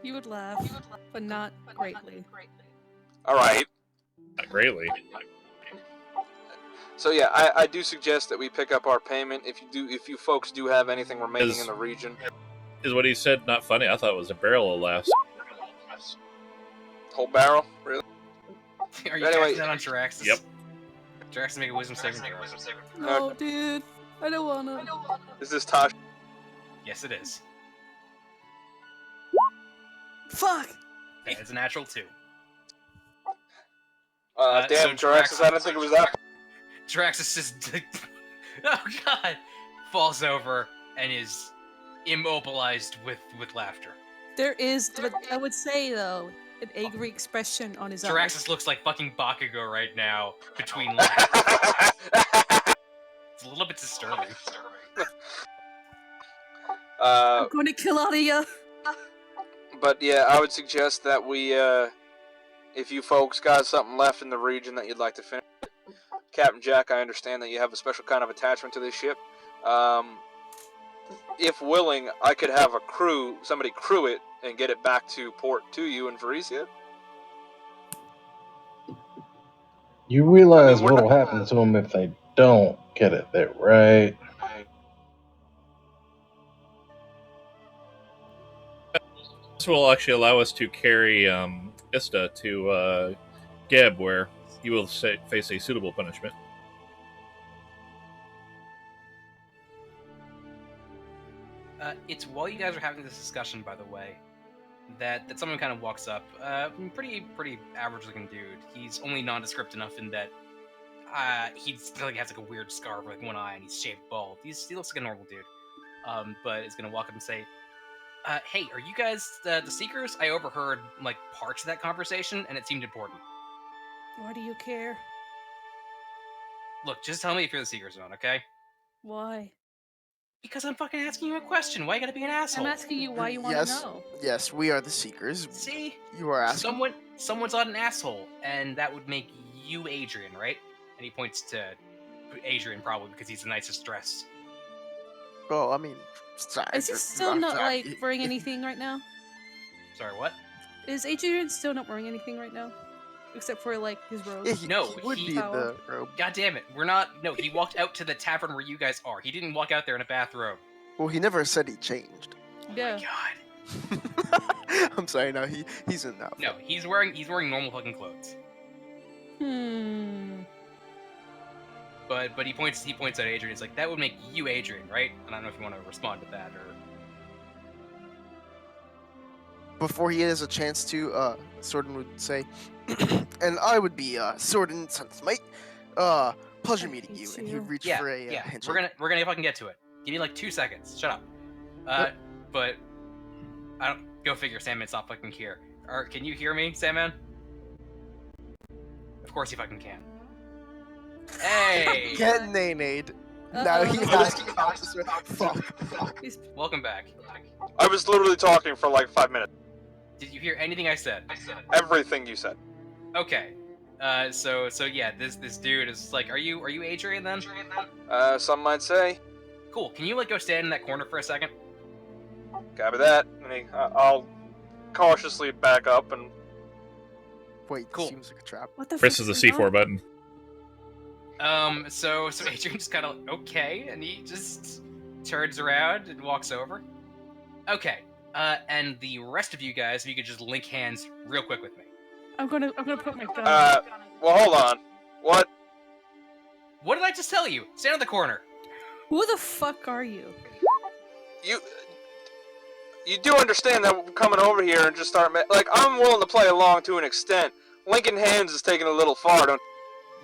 You would laugh, but not greatly. All right. Not greatly. So yeah, I do suggest that we pick up our payment if you folks do have anything remaining in the region. Is what he said not funny? I thought it was a barrel of laughs. Whole barrel, really? Are you Anyway. casting that on Jiraxis? Yep. Jiraxis, make a wisdom saving throw. No, dude. I don't wanna. Is this Tosh? Yes, it is. Fuck! Okay, it's a natural 2. Damn, so Jiraxis, I didn't think it was that. Jiraxis just, oh god, falls over and is immobilized with laughter. There is, but I would say though, an angry expression on his eyes. Jiraxis looks like fucking Bakugo right now between laughs. It's a little bit disturbing. I'm going to kill all of you. But yeah, I would suggest that we, if you folks got something left in the region that you'd like to finish. Captain Jack, I understand that you have a special kind of attachment to this ship. If willing, I could have somebody crew it and get it back to port to you in Varisia. You realize I mean, we're what'll not- happen to them if they don't get it there, right? This will actually allow us to carry Ista to Geb, where he will face a suitable punishment. It's while you guys are having this discussion, by the way, that someone kind of walks up. Pretty average-looking dude. He's only nondescript enough in that he like has like a weird scar over like one eye and he's shaved bald. He looks like a normal dude. But is gonna walk up and say, "Hey, are you guys the Seekers? I overheard like parts of that conversation and it seemed important. Why do you care? Look, just tell me if you're the Seekers or not, okay? Why? Because I'm fucking asking you a question. Why you gotta be an asshole? I'm asking you why you want Yes. to know. Yes, we are the Seekers. See, You are asking. someone's not an asshole, and that would make you Adrian, right? And he points to Adrian probably because he's the nicest dressed. Well, I mean, Is he still not like wearing anything right now? Sorry, what? Is Adrian still not wearing anything right now? Except for like his robe. Yeah, he, No, he would he- be in the robe. God damn it, we're not. No, he walked out to the tavern where you guys are. He didn't walk out there in a bathrobe. Well, he never said he changed. Yeah. Oh my god. I'm sorry. No, he's in that. No, he's wearing normal fucking clothes. But he points at Adrian. He's like, that would make you Adrian, right? And I don't know if you want to respond to that or. Before he has a chance to, Sordin would say, and I would be Sordin Sunsmite. Pleasure meeting you. And he would reach Yeah, for a yeah. handshake. We're gonna fucking get to it. Give me like 2 seconds. Shut up. Yep. But I don't. Go figure. Sandman's not fucking here. Or can you hear me, Sandman? Of course you fucking can. Hey. Get Nanade. Now he Uh-oh. has to talk this way. Fuck. He's- Welcome back. I was literally talking for like 5 minutes. Did you hear anything I said? Everything you said. Okay. So yeah, this dude is like, are you Adrian then? Some might say. Cool. Can you like go stand in that corner for a second? Copy that. I'll cautiously back up and. Wait, Cool. seems like a trap. What the Presses the fuck's going C4 on? button. So Adrian just kind of okay, and he just turns around and walks over. Okay. And the rest of you guys, if you could just link hands real quick with me. I'm gonna put my gun. Well, hold on. What? What did I just tell you? Stand in the corner. Who the fuck are you? You do understand that coming over here and just start like I'm willing to play along to an extent. Linking hands is taking a little far. Don't.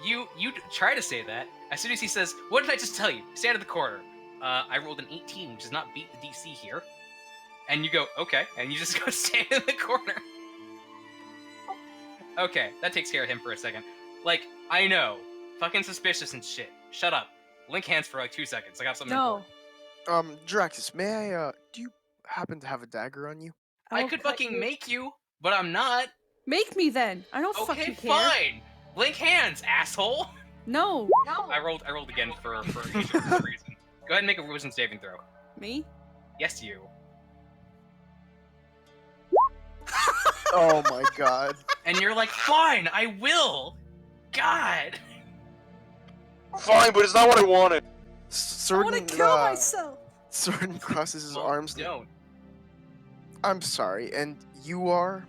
You try to say that. As soon as he says, "What did I just tell you?" Stand in the corner. I rolled an 18, which does not beat the DC here. And you go, okay, and you just go stand in the corner. Okay, that takes care of him for a second. Like, I know, fucking suspicious and shit. Shut up. Link hands for like 2 seconds. I got something. No. important. Draxus, may I, do you happen to have a dagger on you? I will could cut fucking you. make you, but I'm not. Make me then. I don't Okay, fucking care. fine. Link hands, asshole. No. I rolled again for a reason. Go ahead and make a wisdom saving throw. Me? Yes, you. Oh my god. And you're like, fine, I will. God. Fine, but it's not what I wanted. I want Sordin, to kill myself. Sordin crosses his Well, arms. Don't. I'm sorry, and you are?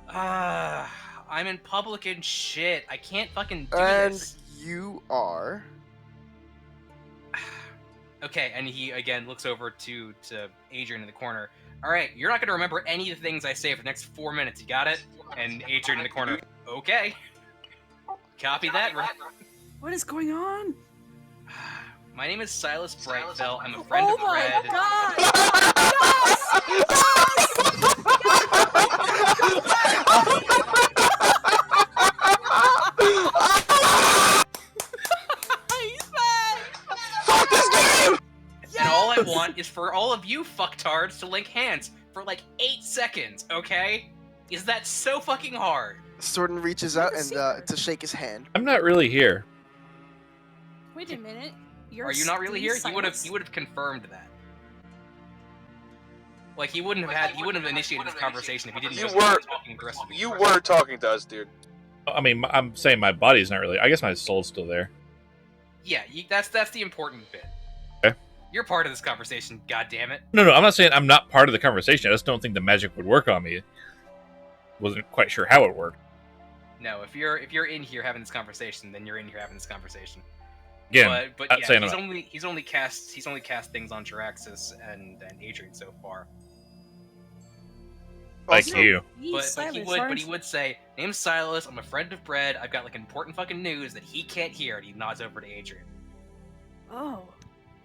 I'm in public and shit. I can't fucking do And this. you are? Okay, and he again looks over to Adrian in the corner. All right, you're not gonna remember any of the things I say for the next 4 minutes. You got it? And Adrian in the corner. Okay. Copy that. What is going on? My name is Silas Brightfell. I'm a friend Oh of my Red. god! He's back! Fuck this game! And all I want is for all of you fucktards to link hands for like 8 seconds, okay? Is that so fucking hard? Sordin reaches You're out the and secret. to shake his hand. I'm not really here. Wait a minute. Are you not really here? He would have confirmed that. Like he wouldn't have initiated this conversation if he didn't You know were- talking to the rest of You were talking to us, dude. I mean, I'm saying my body's not really. I guess my soul's still there. Yeah, that's the important bit. Okay. You're part of this conversation, god damn it. No, I'm not saying I'm not part of the conversation. I just don't think the magic would work on me. Wasn't quite sure how it worked. No, if you're in here having this conversation, then you're in here having this conversation. Again, but not yeah, saying he's only cast things on Jiraxis and Adrian so far. like Also, you. But he would say, "Name's Silas. I'm a friend of Bread. I've got like important fucking news that he can't hear." And he nods over to Adrian. Oh.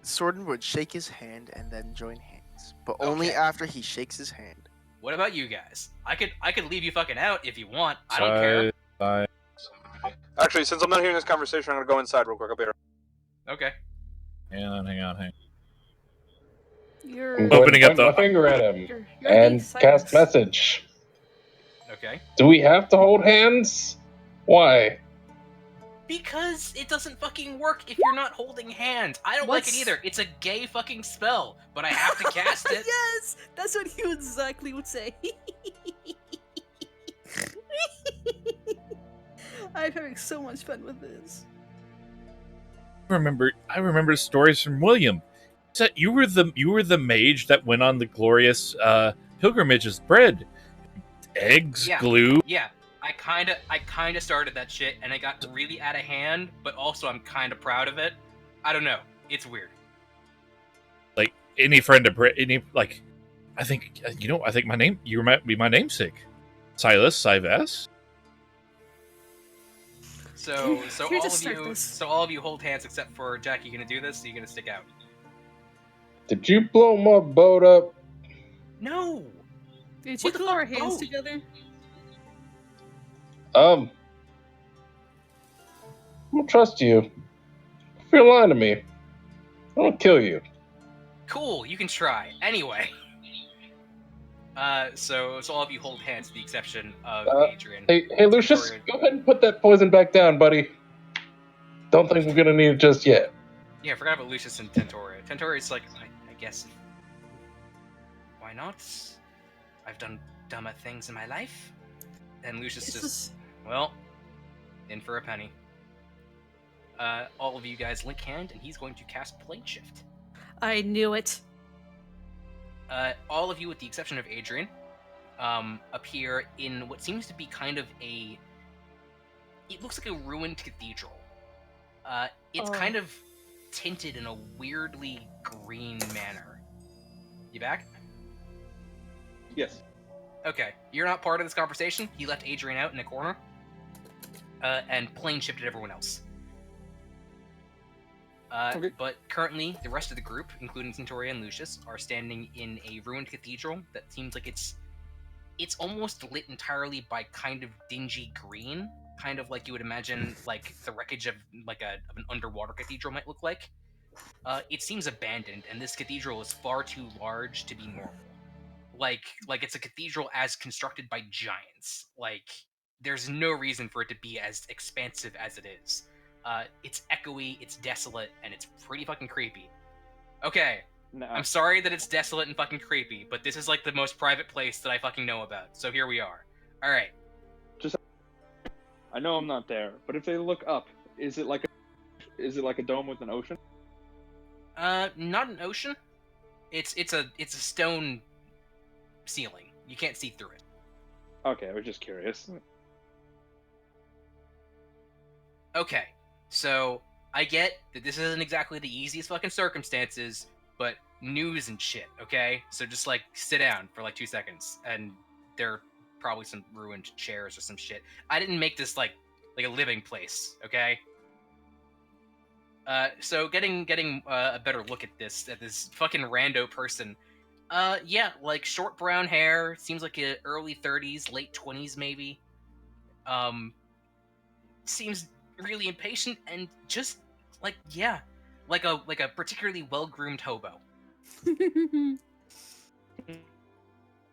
Sordin would shake his hand and then join hands, but only Okay. after he shakes his hand. What about you guys? I could leave you fucking out if you want. I don't care. Actually, since I'm not hearing this conversation, I'm gonna go inside real quick. I'll be right. Okay. Hang on. You're. I'm going Opening to up point the- my finger at him You're and being cast silenced. message. Okay. Do we have to hold hands? Why? Because it doesn't fucking work if you're not holding hands. I don't like it What's- either. It's a gay fucking spell, but I have to cast it. Yes, that's what he exactly would say. I'm having so much fun with this. I remember stories from William. So you were the mage that went on the glorious pilgrimage's bread, eggs, Yeah. glue. Yeah, I kinda started that shit, and it got really out of hand. But also, I'm kind of proud of it. I don't know. It's weird. Like any friend of bread, I think I think you might be my namesake, Silas Sives. So Here to start this. all of you hold hands except for Jack. You gonna do this? Are you gonna stick out? Did you blow my boat up? No. Did you What the glue our fuck? hands Oh. together? I'm gonna trust you. If you're lying to me, I'll kill you. Cool, you can try. Anyway. So all of you hold hands, with the exception of Adrian. Hey, Lucius, Victoria- go ahead and put that poison back down, buddy. Don't think we're gonna need it just yet. Yeah, I forgot about Lucius and Tentoria. Tentoria's like, I guess. Why not? I've done dumber things in my life. And Lucius This just, is well, in for a penny. All of you guys link hand, and he's going to cast Plane Shift. I knew it. All of you, with the exception of Adrian, appear in what seems to be kind of a. It looks like a ruined cathedral. It's Oh. kind of tinted in a weirdly green manner. You back? Yes. Okay, you're not part of this conversation. He left Adrian out in a corner, and plane shifted everyone else. Okay. But currently, the rest of the group, including Centauria and Lucius, are standing in a ruined cathedral that seems like it's almost lit entirely by kind of dingy green, kind of like you would imagine like the wreckage of of an underwater cathedral might look like. It seems abandoned, and this cathedral is far too large to be normal. Like it's a cathedral as constructed by giants. Like there's no reason for it to be as expansive as it is. It's echoey, it's desolate, and it's pretty fucking creepy. Okay, No. I'm sorry that it's desolate and fucking creepy, but this is like the most private place that I fucking know about. So here we are. All right. I know I'm not there, but if they look up, is it like a dome with an ocean? Not an ocean. It's a stone ceiling. You can't see through it. Okay, I was just curious. Okay, so I get that this isn't exactly the easiest fucking circumstances, but news and shit, okay? So just like sit down for like 2 seconds, and there are probably some ruined chairs or some shit. I didn't make this like a living place, okay? So getting a better look at this fucking rando person. Yeah, like short brown hair, seems like a early 30s, late 20s maybe. Seems really impatient and just like like a particularly well-groomed hobo.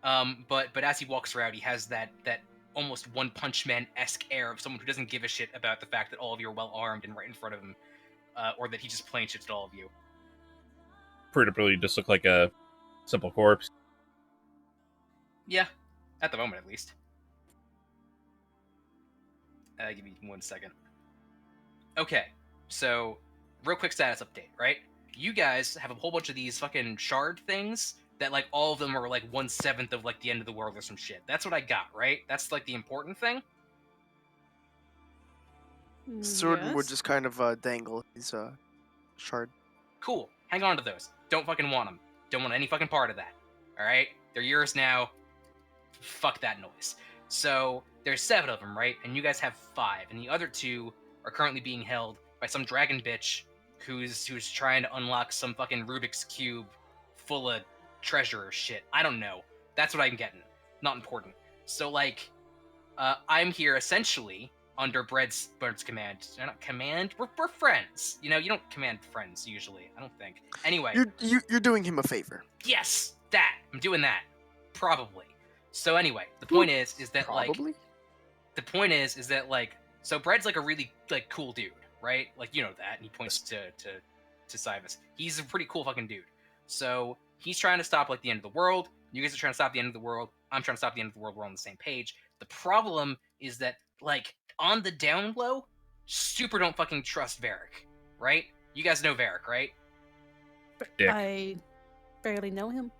But as he walks around, he has that almost One Punch Man-esque air of someone who doesn't give a shit about the fact that all of you are well armed and right in front of him, or that he just plane shifted all of you. Predictably, just look like a simple corpse. Yeah, at the moment at least. Give me 1 second. Okay, so real quick status update, right? You guys have a whole bunch of these fucking shard things that like all of them are like 1/7 of like the end of the world or some shit. That's what I got, right? That's like the important thing. Sword would Yes. just kind of dangle his shard. Cool. Hang on to those. Don't fucking want them. Don't want any fucking part of that. All right? They're yours now. Fuck that noise. So there's 7 of them, right? And you guys have 5, and the other 2 are currently being held by some dragon bitch who's trying to unlock some fucking Rubik's cube full of treasure or shit. I don't know. That's what I'm getting. Not important. So like, I'm here essentially under Bread's command. Not command. We're friends. You know, you don't command friends usually. I don't think. Anyway. You're doing him a favor. Yes, that. I'm doing that. Probably. So anyway, the point is that Probably. the point is that like, so Bread's like a really like cool dude, right? Like you know that, and he points to Cybus. He's a pretty cool fucking dude. So he's trying to stop like the end of the world. You guys are trying to stop the end of the world. I'm trying to stop the end of the world. We're on the same page. The problem is that like on the down low, super don't fucking trust Varric, right? You guys know Varric, right? Dick. I barely know him.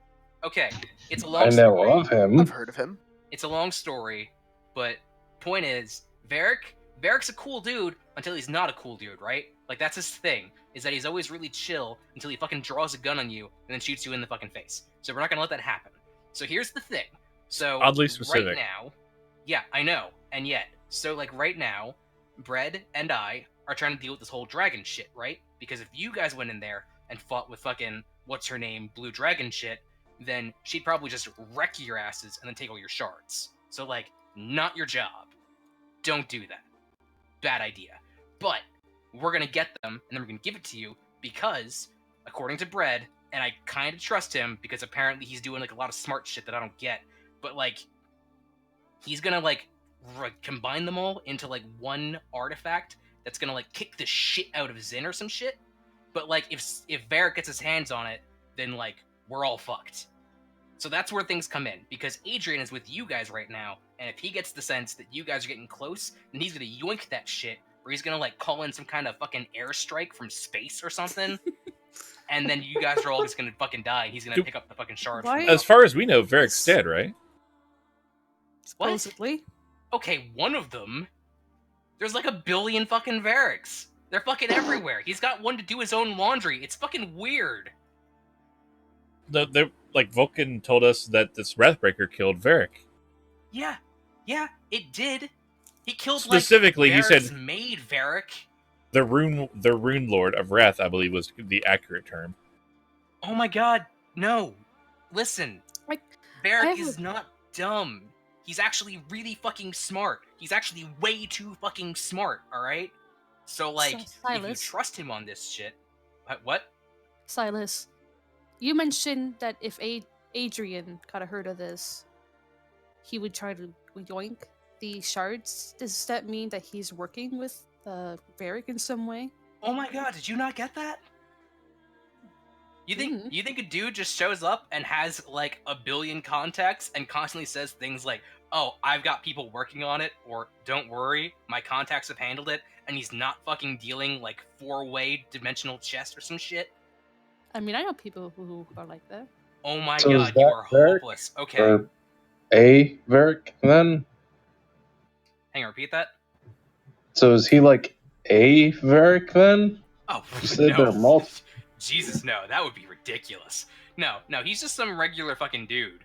Okay, it's a I long know story. of him. I've heard of him. It's a long story, but point is, Varric's a cool dude until he's not a cool dude, right? Like that's his thing, is that he's always really chill until he fucking draws a gun on you and then shoots you in the fucking face. So we're not gonna let that happen. So here's the thing. So Oddly specific. right now, yeah, I know, and yet, so like right now, Bread and I are trying to deal with this whole dragon shit, right? Because if you guys went in there and fought with fucking what's her name, Blue Dragon shit, then she'd probably just wreck your asses and then take all your shards. So, like, not your job. Don't do that. Bad idea. But we're gonna get them, and then we're gonna give it to you because according to Bread, and I kind of trust him because apparently he's doing like a lot of smart shit that I don't get. But like, he's gonna like combine them all into like one artifact that's gonna like kick the shit out of Zin or some shit. But like, if Varric gets his hands on it, then like we're all fucked. So that's where things come in, because Adrian is with you guys right now, and if he gets the sense that you guys are getting close, then he's gonna yoink that shit, or he's gonna like call in some kind of fucking airstrike from space or something, and then you guys are all just gonna fucking die, and he's gonna pick up the fucking shard. Why- From As far as we know, Varric's dead, right? What? Supposedly. Okay, one of them. There's like a billion fucking Varrics. They're fucking everywhere. He's got one to do his own laundry. It's fucking weird. Like Vulcan told us that this Wrathbreaker killed Varric. Yeah, it did. He killed Specifically, like, he said Varric's maid Varric. the rune lord of Wrath, I believe, was the accurate term. Oh my god, no. Listen, Like, Varric have is not dumb. He's actually really fucking smart. He's actually way too fucking smart, alright? So, like, if you Silas. trust him on this shit... What? Silas, you mentioned that if Adrian got a hurt of this, he would try to yoink the shards. Does that mean that he's working with Varric in some way? Oh my god, did you not get that? You think Mhm. you think a dude just shows up and has like a billion contacts and constantly says things like, "Oh, I've got people working on it," or "Don't worry, my contacts have handled it," and he's not fucking dealing like 4-way dimensional chess or some shit? I mean, I know people who are like that. Oh my So is god, you that are Varric? hopeless. Okay, Or a Varric then? hang on, repeat that. So is he like a Varric then? Oh You said there are no, multiple. Jesus, no, that would be ridiculous. No, he's just some regular fucking dude.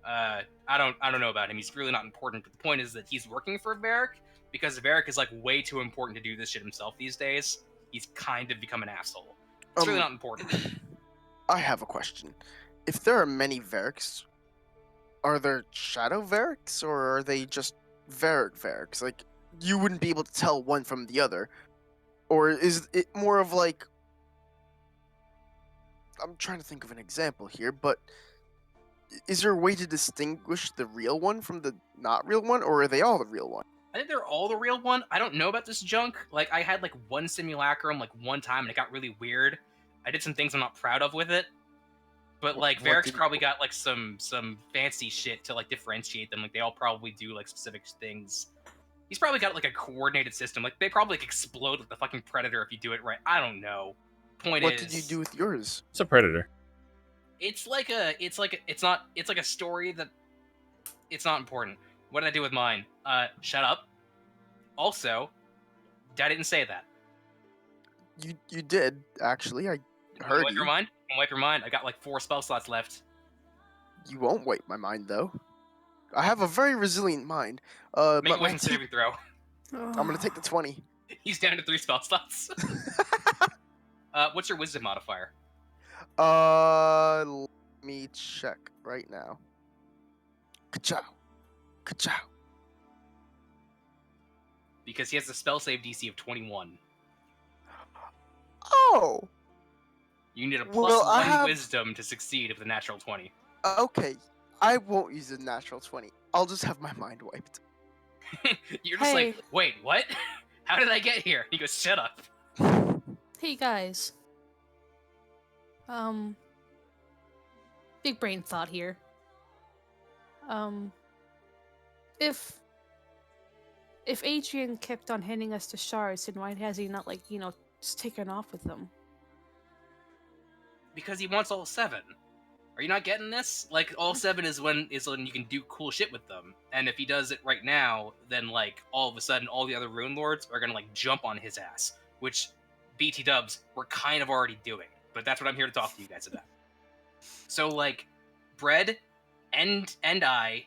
I don't know about him. He's really not important. But the point is that he's working for Varric because Varric is like way too important to do this shit himself these days. He's kind of become an asshole. It's really not important. I have a question. If there are many Varrics, are there Shadow Varrics, or are they just Varrics? Like, you wouldn't be able to tell one from the other. Or is it more of like... I'm trying to think of an example here, but is there a way to distinguish the real one from the not real one, or are they all the real one? I think they're all the real one. I don't know about this junk. Like, I had like one simulacrum like one time and it got really weird. I did some things I'm not proud of with it. But like What Varric's did- probably got like some fancy shit to like differentiate them. Like they all probably do like specific things. He's probably got like a coordinated system. Like they probably like explode like the fucking Predator if you do it right. I don't know. Point What is, did you do with yours? It's a predator. it's like a story that it's not important. What did I do with mine? Shut up. Also, I didn't say that. You did, actually. I Can heard wipe you. your mind? Can wipe your mind? I got like 4 spell slots left. You won't wipe my mind, though. I have a very resilient mind. Make But a my wisdom saving throw. I'm gonna take the 20. He's down to 3 spell slots. What's your wisdom modifier? Let me check right now. Ka-chow. Ka-chow. Because he has a spell save DC of 21. Oh! You need a Well, I +1 have- wisdom to succeed with a natural 20. Okay. I won't use a natural 20. I'll just have my mind wiped. You're just like, Hey. wait, what? How did I get here? He goes, shut up. Hey guys. Big brain thought here. If Adrian kept on handing us the shards, then why has he not, like, just taken off with them? Because he wants all 7. Are you not getting this? Like, all 7 is when you can do cool shit with them. And if he does it right now, then, like, all of a sudden, all the other Rune Lords are gonna, like, jump on his ass. Which, BT dubs, we're kind of already doing. But that's what I'm here to talk to you guys about. So, like, Bread, and I,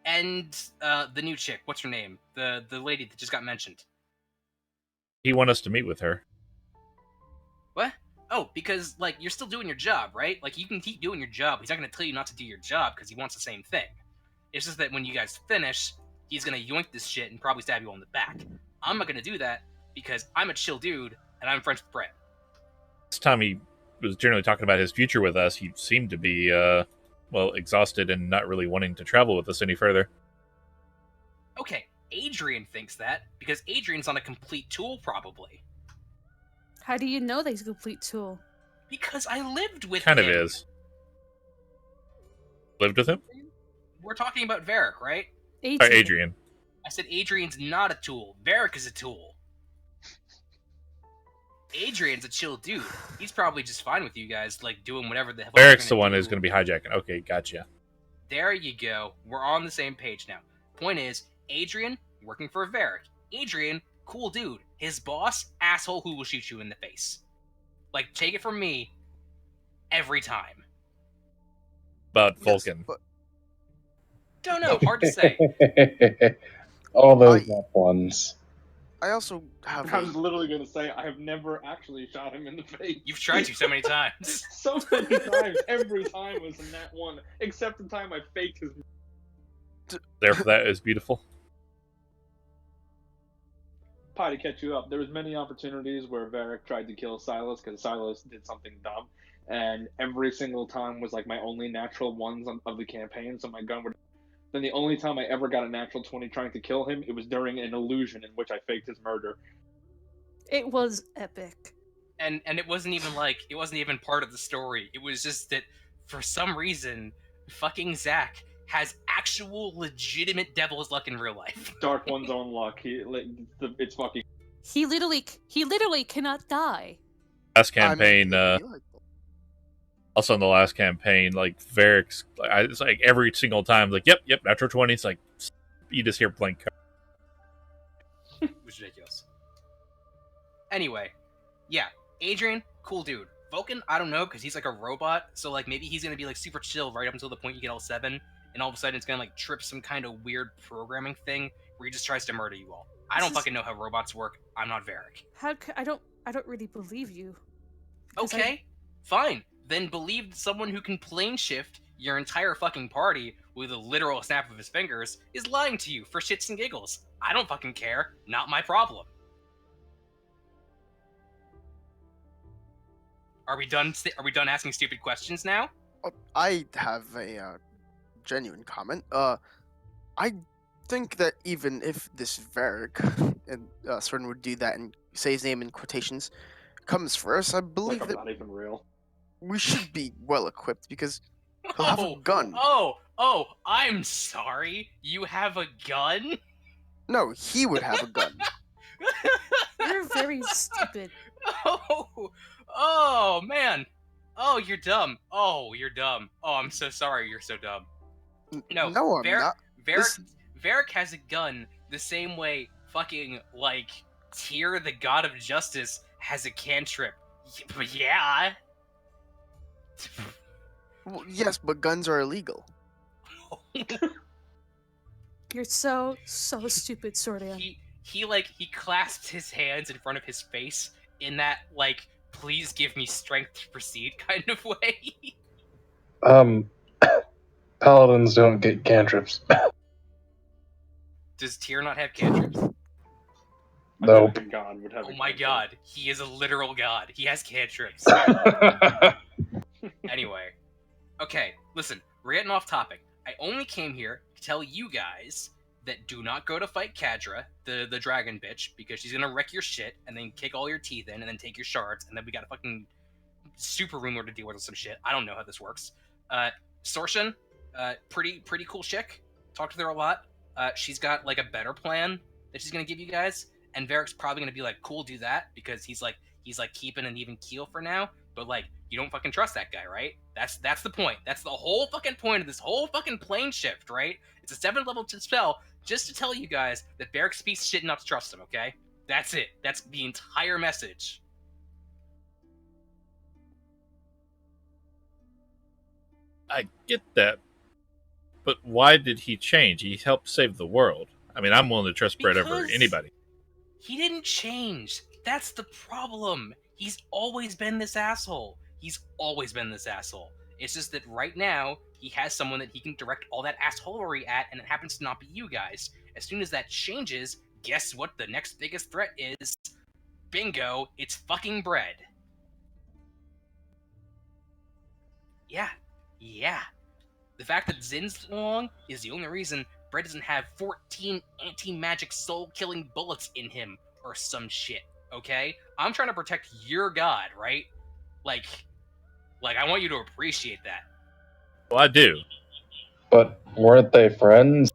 and, the new chick, what's her name? The lady that just got mentioned. He want us to meet with her. What? Oh, because, like, you're still doing your job, right? Like, you can keep doing your job. He's not going to tell you not to do your job because he wants the same thing. It's just that when you guys finish, he's going to yoink this shit and probably stab you on the back. I'm not going to do that because I'm a chill dude and I'm friends with Brett. This time he was generally talking about his future with us, he seemed to be, well, exhausted and not really wanting to travel with us any further. Okay, Adrian thinks that because Adrian's on a complete tool, probably. How do you know that he's a complete tool? Because I lived with Kind him. of is. Lived with him? We're talking about Varric, right? Sorry, Adrian. I said Adrian's not a tool. Varric is a tool. Adrian's a chill dude. He's probably just fine with you guys, like, doing whatever the hell. Varric's the one who's going to be hijacking. Okay, gotcha. There you go. We're on the same page now. Point is, Adrian, working for Varric. Adrian, cool dude. His boss, asshole who will shoot you in the face. Like, take it from me, every time. About Yes, Vulcan. but Don't know, hard to say. All those I- map ones. I also have I was a, literally gonna say I have never actually shot him in the face. You've tried to so many times. So many times. Every time was in that one, except the time I faked his. Therefore, that is beautiful. Pie, to catch you up, there was many opportunities where Varric tried to kill Silas because Silas did something dumb, and every single time was like my only natural ones of the campaign, so my gun would. Then the only time I ever got a natural 20 trying to kill him, it was during an illusion in which I faked his murder. It was epic. And it wasn't even part of the story. It was just that for some reason, fucking Zach has actual legitimate devil's luck in real life. Dark One's own luck. It's fucking. He literally cannot die. Last I mean, campaign, it'd be like- also in the last campaign, like, Varric's, it's like every single time, like, yep, natural 20. It's like, you just hear blank. It was ridiculous. Anyway, yeah, Adrian, cool dude. Vulcan, I don't know, because he's like a robot, so like maybe he's gonna be like super chill right up until the point you get L7, and all of a sudden it's gonna like trip some kind of weird programming thing where he just tries to murder you all. I don't This is- fucking know how robots work. I'm not Varric. I don't really believe you. Because Okay, fine. Then believe someone who can plane shift your entire fucking party with a literal snap of his fingers is lying to you for shits and giggles. I don't fucking care. Not my problem. Are we done? Are we done asking stupid questions now? I have a genuine comment. I think that even if this Varric and Swern would do that and say his name in quotations comes first, I believe Like, I'm that not even real. we should be well equipped because he'll have a gun. Oh, I'm sorry. You have a gun? No, he would have a gun. You're very stupid. Oh, man. Oh, you're dumb. Oh, you're dumb. Oh, I'm so sorry. You're so dumb. No, no, I'm not. Varric has a gun the same way fucking, like, Tyr, the god of justice, has a cantrip. But yeah. Well, yes, but guns are illegal. You're so stupid, Sordian. He clasped his hands in front of his face in that, like, please give me strength to proceed kind of way. Paladins don't get cantrips. Does Tyr not have cantrips? Nope. I think a god would have. Oh a my cantrip. god, he is a literal god. He has cantrips. Anyway. Okay, listen, we're getting off topic. I only came here to tell you guys that do not go to fight Kadra, the dragon bitch, because she's gonna wreck your shit and then kick all your teeth in and then take your shards, and then we got a fucking super rune lord to deal with some shit. I don't know how this works. Sorshan, pretty cool chick. Talked to her a lot. She's got like a better plan that she's gonna give you guys, and Varric's probably gonna be like, cool, do that, because he's like keeping an even keel for now. But like, you don't fucking trust that guy, right? That's the point. That's the whole fucking point of this whole fucking plane shift, right? It's a 7th level spell just to tell you guys that Varric speaks shit not to trust him, okay? That's it. That's the entire message. I get that, but why did he change? He helped save the world. I mean, I'm willing to trust Brett over Because anybody. He didn't change. That's the problem. He's always been this asshole. It's just that right now, he has someone that he can direct all that assholery at, and it happens to not be you guys. As soon as that changes, guess what the next biggest threat is? Bingo, it's fucking bread. Yeah. The fact that Zin's long is the only reason Brett doesn't have 14 anti-magic soul-killing bullets in him or some shit, okay? I'm trying to protect your god, right? Like I want you to appreciate that. Well, I do. But weren't they friends?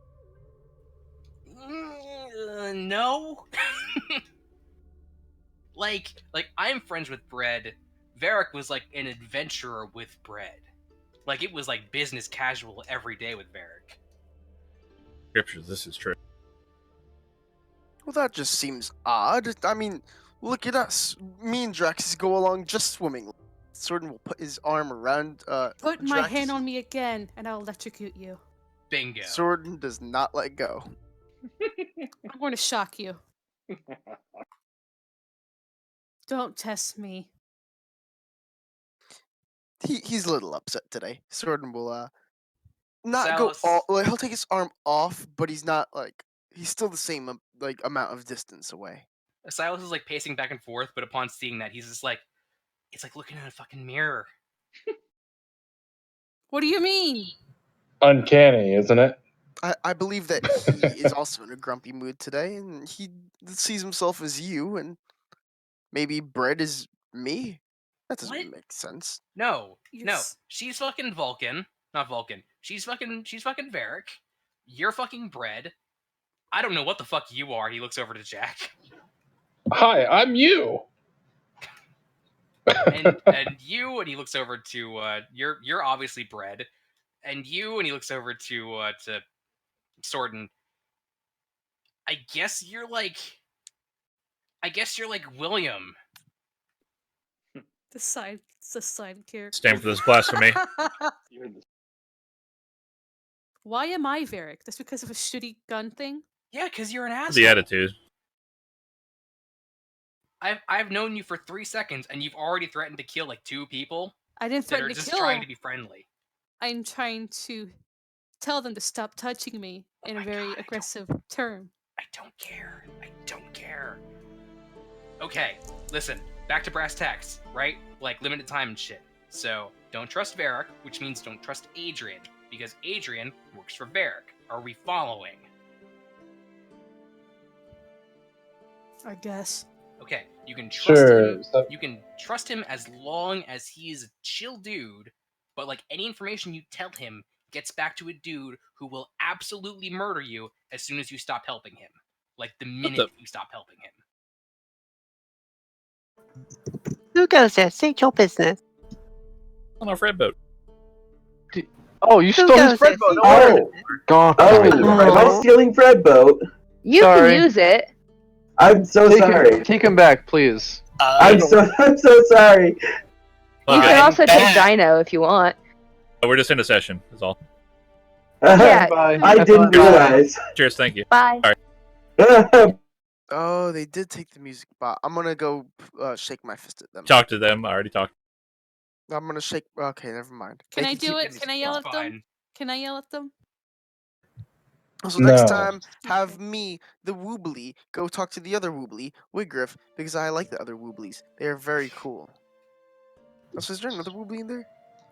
No. like I'm friends with Bread. Varric was like an adventurer with Bread. Like it was like business casual every day with Varric. Scriptures, this is true. Well, that just seems odd. I mean, look at us. Me and Draxus go along just swimming. Sordin will put his arm around Put my Draxus. hand on me again, and I'll electrocute you. Bingo. Sordin does not let go. I'm going to shock you. Don't test me. He's a little upset today. Sordin will not Salus. go all. Like, he'll take his arm off, but he's not like he's still the same like amount of distance away. Silas is like pacing back and forth, but upon seeing that, he's just like, it's like looking in a fucking mirror. What do you mean? Uncanny, isn't it? I believe that he is also in a grumpy mood today, and he sees himself as you, and maybe Bread is me. That doesn't What? make sense. No. Yes. She's fucking Vulcan. Not Vulcan. She's fucking Varric. You're fucking Bread. I don't know what the fuck you are. He looks over to Jack. Hi, I'm you. and you, and he looks over to you're obviously Bread. And you, and he looks over to Sordin. I guess you're like William. The side character. Stand for this blasphemy. You're the Why am I Varric? That's because of a shitty gun thing? Yeah, because you're an asshole. The attitude. I've known you for 3 seconds, and you've already threatened to kill like 2 people I didn't that are threaten to just kill. trying to be friendly. I'm trying to tell them to stop touching me in Oh a my very God, I don't- aggressive term. I don't care. Okay, listen. Back to brass tacks, right? Like limited time and shit. So don't trust Varric, which means don't trust Adrian, because Adrian works for Varric. Are we following? I guess. Okay, you can trust Sure. him. So, You can trust him as long as he's a chill dude, but like any information you tell him gets back to a dude who will absolutely murder you as soon as you stop helping him. Like the minute you stop helping him. Who goes there? State your business. On our Fred boat. Oh, you Who stole his goes bread there? boat. See? Oh, God. Oh, damn it. am I stealing Fred boat? You Sorry. can use it. I'm so sorry. Take him back, please. I'm so sorry. You can also take Dino if you want. We're just in a session, is all. Yeah. Bye. I didn't realize. Cheers, thank you. Bye. Oh, they did take the music bot. I'm gonna go shake my fist at them. Talk to them. I already talked. I'm gonna shake. Okay, never mind. Can They I do keep it? Can I yell at them? Fine. Can I yell at them? So next No. time, have me, the Woobly, go talk to the other Woobly, Wiggriff, because I like the other Wooblies. They are very cool. Oh, so is there another Woobly in there?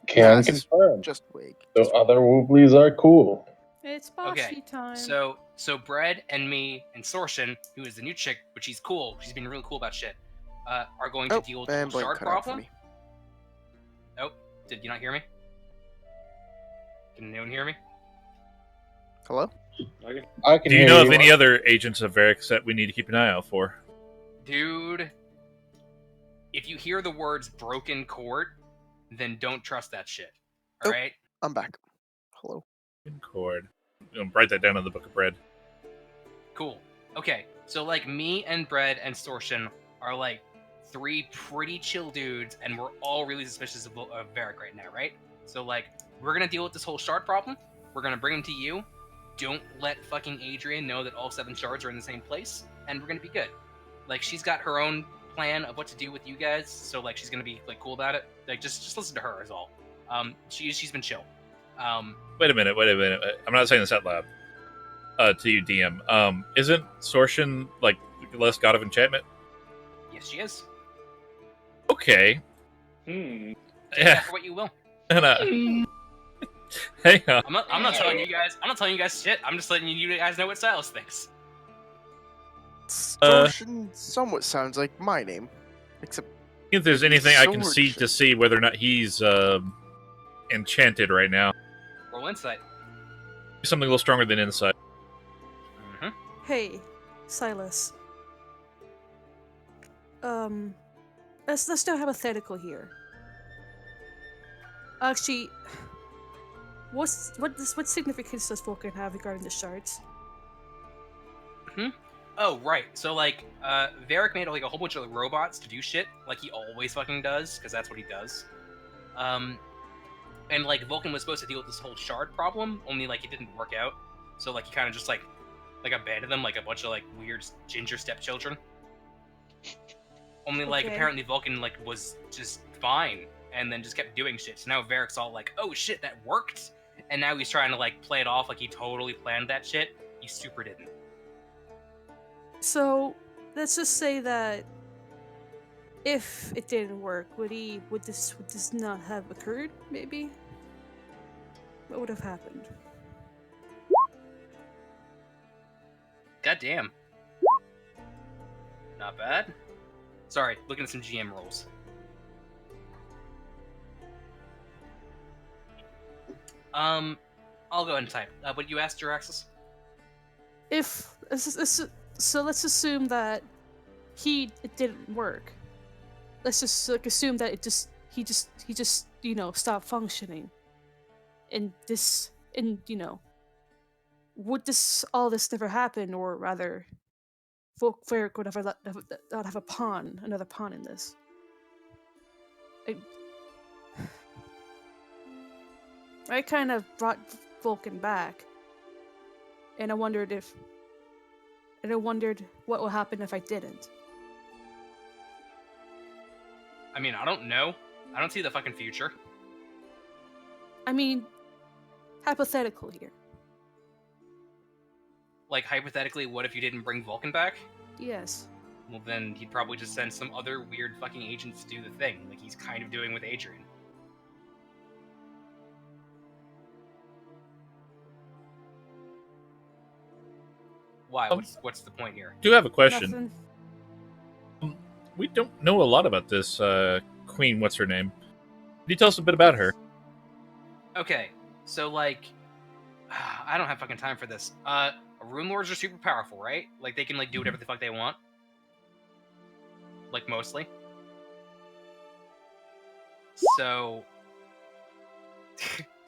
can this is confirm. just Wig. The other Wooblies are cool. It's Bossy Okay, time. So Bread and me and Sortion, who is the new chick, but she's cool. She's been really cool about shit. Are going to deal with the and Blake shard cut out for problem. me. Oh, did you not hear me? Can anyone hear me? Hello? Okay. I can Do you hear know of any other agents of Varric that we need to keep an eye out for? Dude, if you hear the words broken court, then don't trust that shit. Oh. Alright? I'm back. Hello? In Cord. Write that down in the Book of Bread. Cool. Okay, so like me and Bread and Sortion are like 3 pretty chill dudes, and we're all really suspicious of Varric right now, right? So like, we're gonna deal with this whole shard problem. We're gonna bring him to you. Don't let fucking Adrian know that all 7 shards are in the same place, and we're gonna be good. Like, she's got her own plan of what to do with you guys, so like, she's gonna be like cool about it. Like, just listen to her is all. She's been chill. Wait a minute. I'm not saying this out loud. To you, DM. Isn't Sortion like less god of enchantment? Yes, she is. Okay. Hmm. Take that for what you will. Hang on. I'm not telling you guys. I'm not telling you guys shit. I'm just letting you guys know what Silas thinks. Storshin somewhat sounds like my name, except If there's anything I can Sword see shit. to see whether or not he's enchanted right now. Roll insight. Something a little stronger than insight. Mm-hmm. Hey, Silas. Let's do a hypothetical here. Actually, what significance does Vulcan have regarding the shards? Oh, right. So, like, Varric made, like, a whole bunch of robots to do shit, like he always fucking does, because that's what he does. And, like, Vulcan was supposed to deal with this whole shard problem, only, like, it didn't work out. So, like, he kind of just, like, abandoned them like a bunch of, like, weird ginger stepchildren. Only, like, Okay. apparently Vulcan, like, was just fine, and then just kept doing shit. So now Varric's all like, oh shit, that worked? And now he's trying to, like, play it off like he totally planned that shit. He super didn't. So, let's just say that if it didn't work, would this not have occurred? Maybe. What would have happened? God damn. Not bad. Sorry, looking at some GM rolls. I'll go ahead and type. What you asked, Jiraxis? So let's assume that it didn't work. Let's just assume that he just stopped functioning. And would all this never happen, or rather, Varric would not have another pawn in this. I kind of brought Vulcan back, and I wondered what would happen if I didn't. I mean, I don't know. I don't see the fucking future. I mean, hypothetical here. Like, hypothetically, what if you didn't bring Vulcan back? Yes. Well, then he'd probably just send some other weird fucking agents to do the thing, like he's kind of doing with Adrian. Why? What's the point here? Do have a question. Nothing. We don't know a lot about this queen. What's her name? Can you tell us a bit about her? Okay, so like, I don't have fucking time for this. Rune Lords are super powerful, right? Like they can like do whatever the fuck they want. Like mostly. So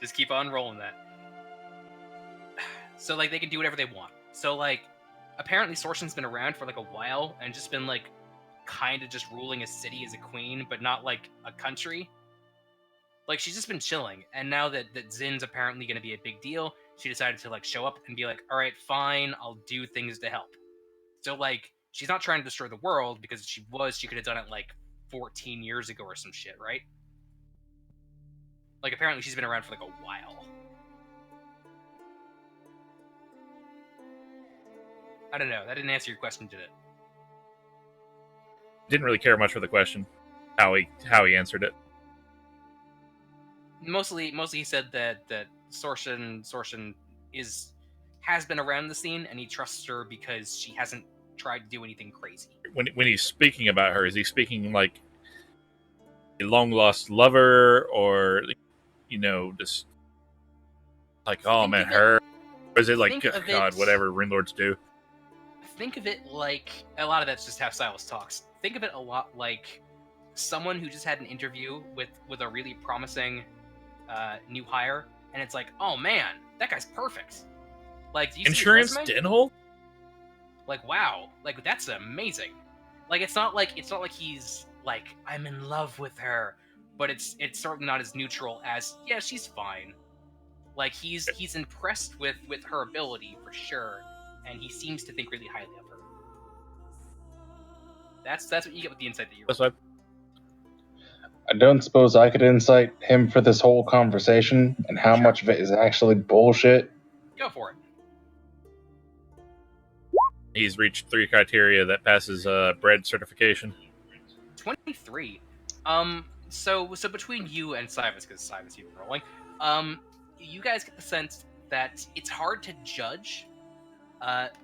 just keep on rolling that. So like they can do whatever they want. So like apparently Sorshin's been around for like a while and just been like kind of just ruling a city as a queen, but not like a country. Like she's just been chilling, and now that Zin's apparently going to be a big deal, she decided to like show up and be like, all right, fine, I'll do things to help. So like she's not trying to destroy the world, because if she could have done it like 14 years ago or some shit, right? Like apparently she's been around for like a while. I don't know. That didn't answer your question, did it? Didn't really care much for the question. How he answered it. Mostly he said that Sorshin has been around the scene, and he trusts her because she hasn't tried to do anything crazy. When he's speaking about her, is he speaking like a long lost lover, or just like, oh man, her? Or is it like, God, whatever Rune Lords do? Think of it like, a lot of that's just how Silas talks. Think of it a lot like someone who just had an interview with a really promising new hire, and it's like, oh man, that guy's perfect. Like, do you Insurance see his resume? Denhole? Like, wow, like that's amazing. Like it's not like he's like, I'm in love with her, but it's certainly not as neutral as, yeah, she's fine. Like he's impressed with her ability for sure, and he seems to think really highly of her. That's what you get with the insight that you're. I don't suppose I could incite him for this whole conversation and how much of it is actually bullshit. Go for it. He's reached 3 criteria that passes bread certification. 23. So between you and Silas, because Silas you've been rolling, you guys get the sense that it's hard to judge.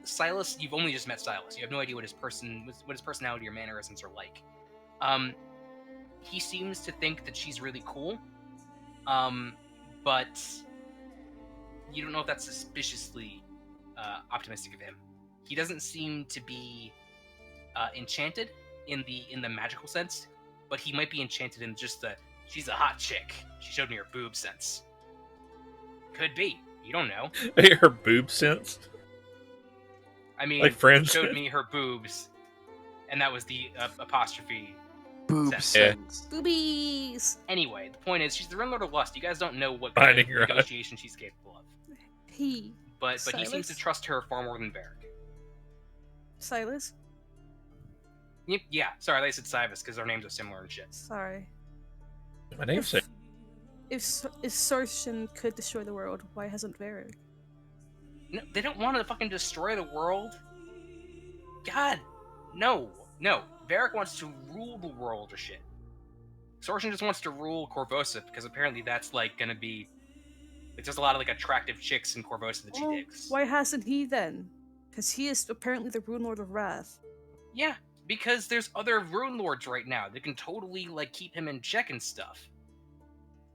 Silas, you've only just met Silas. You have no idea what his personality or mannerisms are like. He seems to think that she's really cool, but you don't know if that's suspiciously optimistic of him. He doesn't seem to be enchanted in the magical sense, but he might be enchanted in just the she's a hot chick. She showed me her boob sense. Could be. You don't know. Her boob sense? I mean, Like Friends? showed me her boobs, and that was the apostrophe. Boob sense. Boobies. Anyway, the point is, she's the Ringlord of Lust. You guys don't know what Finding kind her of out. negotiation she's capable of. But he seems Silas? to trust her far more than Varric. Silas? Yeah, sorry, I said Silas because our names are similar and shit. Sorry. My namesake. If Sorshin could destroy the world, why hasn't Varric? No, they don't want to fucking destroy the world. God, no. Varric wants to rule the world or shit. Sorshin just wants to rule Korvosa because apparently that's like gonna be. Like, there's a lot of like attractive chicks in Korvosa that she digs. Why hasn't he then? Because he is apparently the Rune Lord of Wrath. Yeah, because there's other Rune Lords right now that can totally like keep him in check and stuff.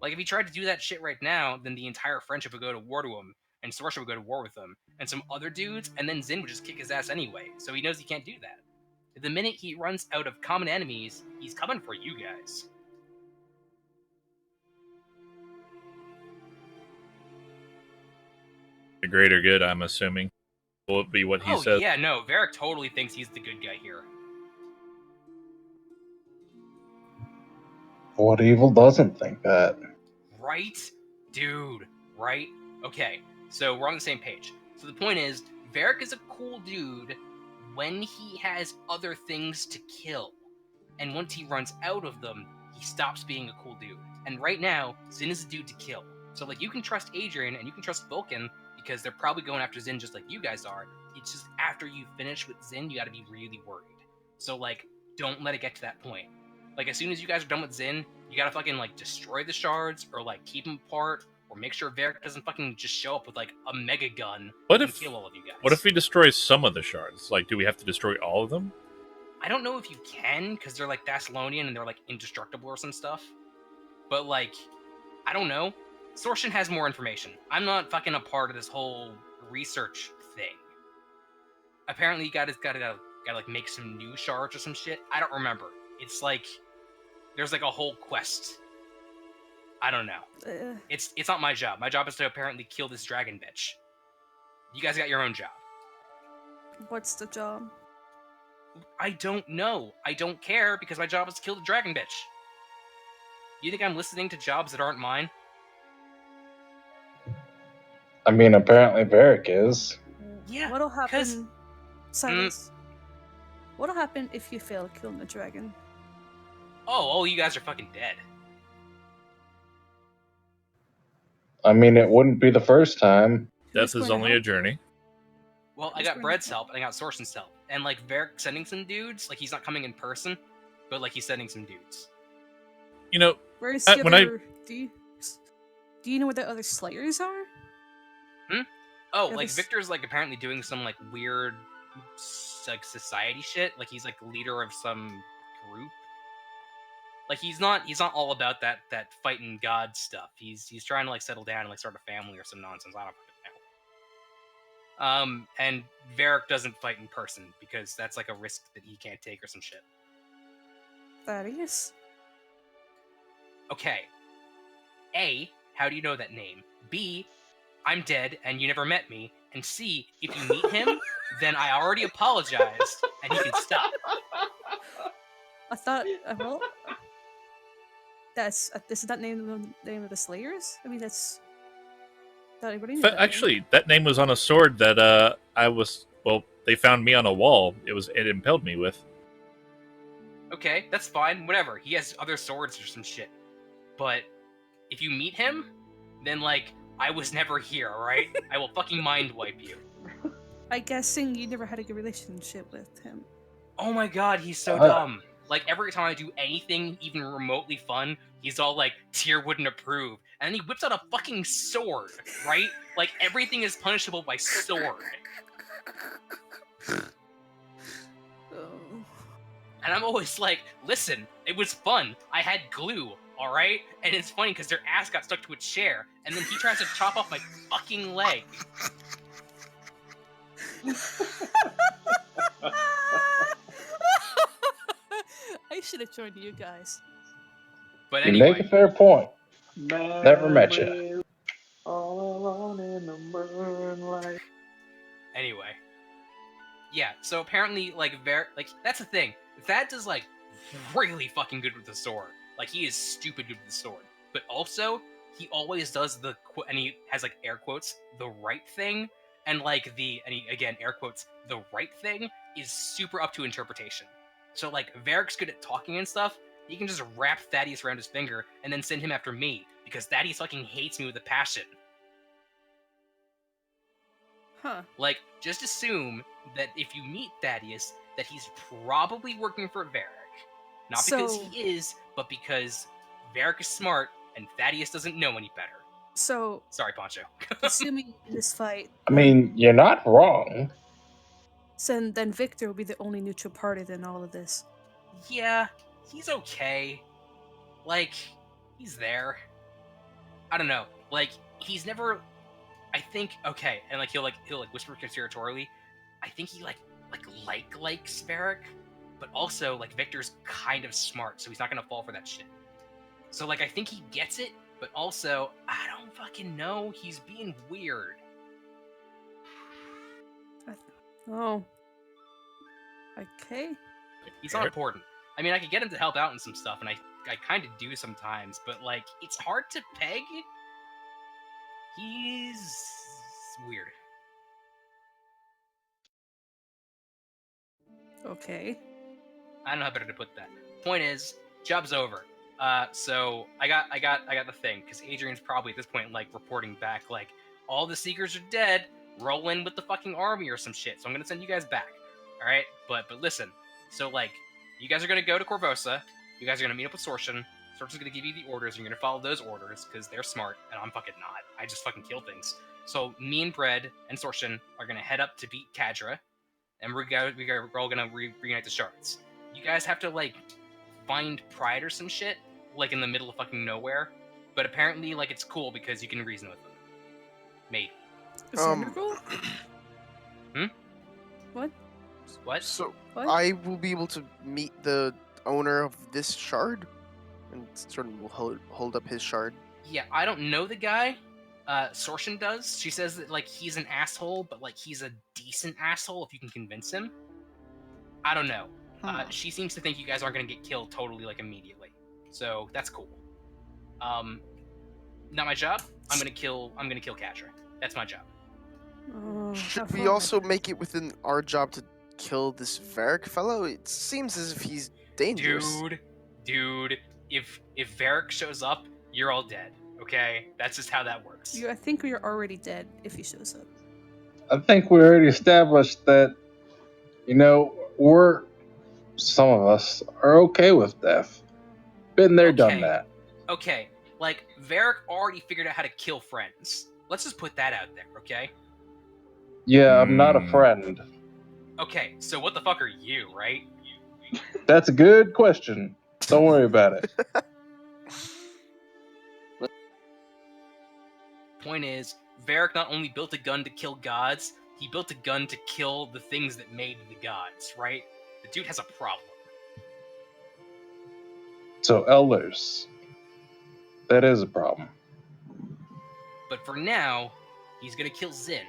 Like if he tried to do that shit right now, then the entire friendship would go to war to him, and Sorsha would go to war with him, and some other dudes, and then Zin would just kick his ass anyway. So he knows he can't do that. The minute he runs out of common enemies, he's coming for you guys. The greater good, I'm assuming. Will it be what he says? Yeah, no, Varric totally thinks he's the good guy here. What evil doesn't think that? Right? Dude, right? Okay, so we're on the same page. So the point is, Varric is a cool dude when he has other things to kill. And once he runs out of them, he stops being a cool dude. And right now, Zin is a dude to kill. So like you can trust Adrian and you can trust Vulcan because they're probably going after Zin just like you guys are. It's just after you finish with Zin, you gotta be really worried. So like, don't let it get to that point. Like as soon as you guys are done with Zin, you gotta fucking like destroy the shards or like keep them apart or make sure Varric doesn't fucking just show up with like a mega gun and kill all of you guys. What if we destroy some of the shards? Like, do we have to destroy all of them? I don't know if you can because they're like Thessalonian and they're like indestructible or some stuff. But like, I don't know. Sorshin has more information. I'm not fucking a part of this whole research thing. Apparently, you gotta like make some new shards or some shit. I don't remember. It's like there's like a whole quest. I don't know. It's not my job. My job is to apparently kill this dragon bitch. You guys got your own job. What's the job? I don't know. I don't care because my job is to kill the dragon bitch. You think I'm listening to jobs that aren't mine? I mean, apparently Varric is. Yeah. What'll happen, Silas? What'll happen if you fail killing the dragon? Oh, you guys are fucking dead. I mean, it wouldn't be the first time. Death is only a journey. Well, I got Bread's help, and I got Sorshin's help. And, like, Varric sending some dudes, like, he's not coming in person, but, like, he's sending some dudes. You know, Where's the other... Do you know where the other Slayers are? Oh, Yeah, like, this- Victor's, like, apparently doing some, like, weird, like, society shit. Like, he's, like, leader of some group. Like, he's not all about that fighting God stuff. He's trying to, like, settle down and, like, start a family or some nonsense. I don't fucking know. And Varric doesn't fight in person because that's like a risk that he can't take or some shit. Thaddeus? Okay. A, how do you know that name? B, I'm dead and you never met me. And C, if you meet him, then I already apologized and he can stop. I thought, well... Is that name of the Slayers? I mean, that's... Not anybody knew that name. Actually, that name was on a sword that they found me on a wall. It impelled me with. Okay, that's fine, whatever. He has other swords or some shit. But if you meet him, then, like, I was never here, alright? I will fucking mind wipe you. I'm guessing you never had a good relationship with him. Oh my god, he's so dumb. Like, every time I do anything even remotely fun, he's all like, Tyr wouldn't approve. And then he whips out a fucking sword, right? Like, everything is punishable by sword. And I'm always like, listen, it was fun. I had glue, alright? And it's funny because their ass got stuck to a chair, and then he tries to chop off my fucking leg. I should have joined you guys. But You anyway. make a fair point. Never met you. All alone in the moonlight. Anyway. Yeah, so apparently, like, that's the thing. Thad does, like, really fucking good with the sword. Like, he is stupid good with the sword. But also, he always does and he has, like, air quotes, the right thing. And, like, and he, again, air quotes, the right thing is super up to interpretation. So, like, Varric's good at talking and stuff. He can just wrap Thaddeus around his finger and then send him after me, because Thaddeus fucking hates me with a passion. Huh. Like, just assume that if you meet Thaddeus, that he's probably working for Varric. Not because So- he is, but because Varric is smart and Thaddeus doesn't know any better. So, Sorry, Poncho. assuming in this fight, I mean, you're not wrong. then Victor will be the only neutral party in all of this. Yeah, he's okay. Like, he's there. I don't know. Like, he's never. I think okay, and like he'll whisper conspiratorially. I think he likes Varric, but also like Victor's kind of smart, so he's not gonna fall for that shit. So like I think he gets it, but also I don't fucking know. He's being weird. Oh. Okay. He's not important. I mean, I could get him to help out in some stuff, and I kind of do sometimes, but like it's hard to peg. He's weird. Okay. I don't know how better to put that. Point is, job's over. So I got the thing, because Adrian's probably at this point like reporting back like all the Seekers are dead. Roll in with the fucking army or some shit. So I'm gonna send you guys back. All right, but listen. So like, you guys are gonna go to Corvosa. You guys are gonna meet up with Sortian. Sortian's gonna give you the orders, and you're gonna follow those orders because they're smart, and I'm fucking not. I just fucking kill things. So me and Bread and Sortian are gonna head up to beat Kadra, and we're all gonna reunite the shards. You guys have to like find Pride or some shit, like in the middle of fucking nowhere. But apparently, like it's cool because you can reason with them. Maybe. Is that your goal? What? What? So What? I will be able to meet the owner of this shard, and sort of will hold up his shard. Yeah, I don't know the guy. Sortian does. She says that like he's an asshole, but like he's a decent asshole if you can convince him. I don't know. She seems to think you guys aren't gonna get killed totally like immediately, so that's cool. Not my job. I'm gonna kill Kadra. That's my job. Should we also make it within our job to kill this Varric fellow? It seems as if he's dangerous. Dude, if Varric shows up, you're all dead. Okay, that's just how that works. I think you're already dead if he shows up. I think we already established that, some of us are okay with death. Been there, done that. Okay, like Varric already figured out how to kill friends. Let's just put that out there, okay? Yeah, I'm not a friend. Okay, so what the fuck are you, right? That's a good question. Don't worry about it. Point is, Varric not only built a gun to kill gods, he built a gun to kill the things that made the gods, right? The dude has a problem. So, elders. That is a problem. But for now, he's gonna kill Zin,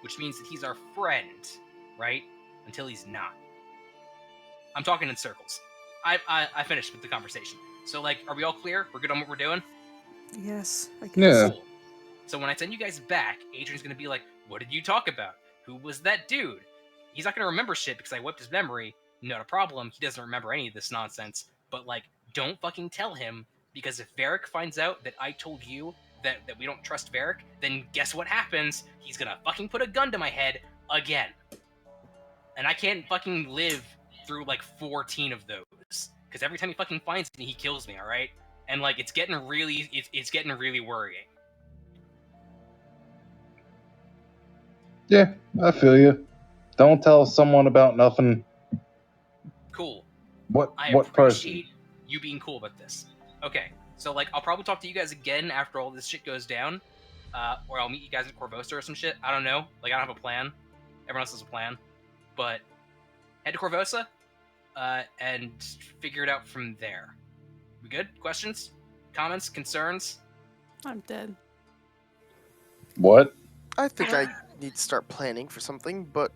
which means that he's our friend, right? Until he's not. I'm talking in circles. I finished with the conversation. So, like, are we all clear? We're good on what we're doing? Yes, I guess. Yeah. Cool. So when I send you guys back, Adrian's gonna be like, what did you talk about? Who was that dude? He's not gonna remember shit because I wiped his memory. Not a problem. He doesn't remember any of this nonsense. But, like, don't fucking tell him, because if Varric finds out that I told you that we don't trust Varric, then guess what happens? He's gonna fucking put a gun to my head again. And I can't fucking live through, like, 14 of those. because every time he fucking finds me, he kills me. All right, and like it's getting really worrying. Yeah, I feel you. Don't tell someone about nothing. Cool. What I person? appreciate you being cool about this. Okay, so like I'll probably talk to you guys again after all this shit goes down, or I'll meet you guys at Corvosa or some shit. I don't know. Like I don't have a plan. Everyone else has a plan, but head to Corvosa, and figure it out from there. We good? Questions? Comments? Concerns? I'm dead. What? I think I need to start planning for something, but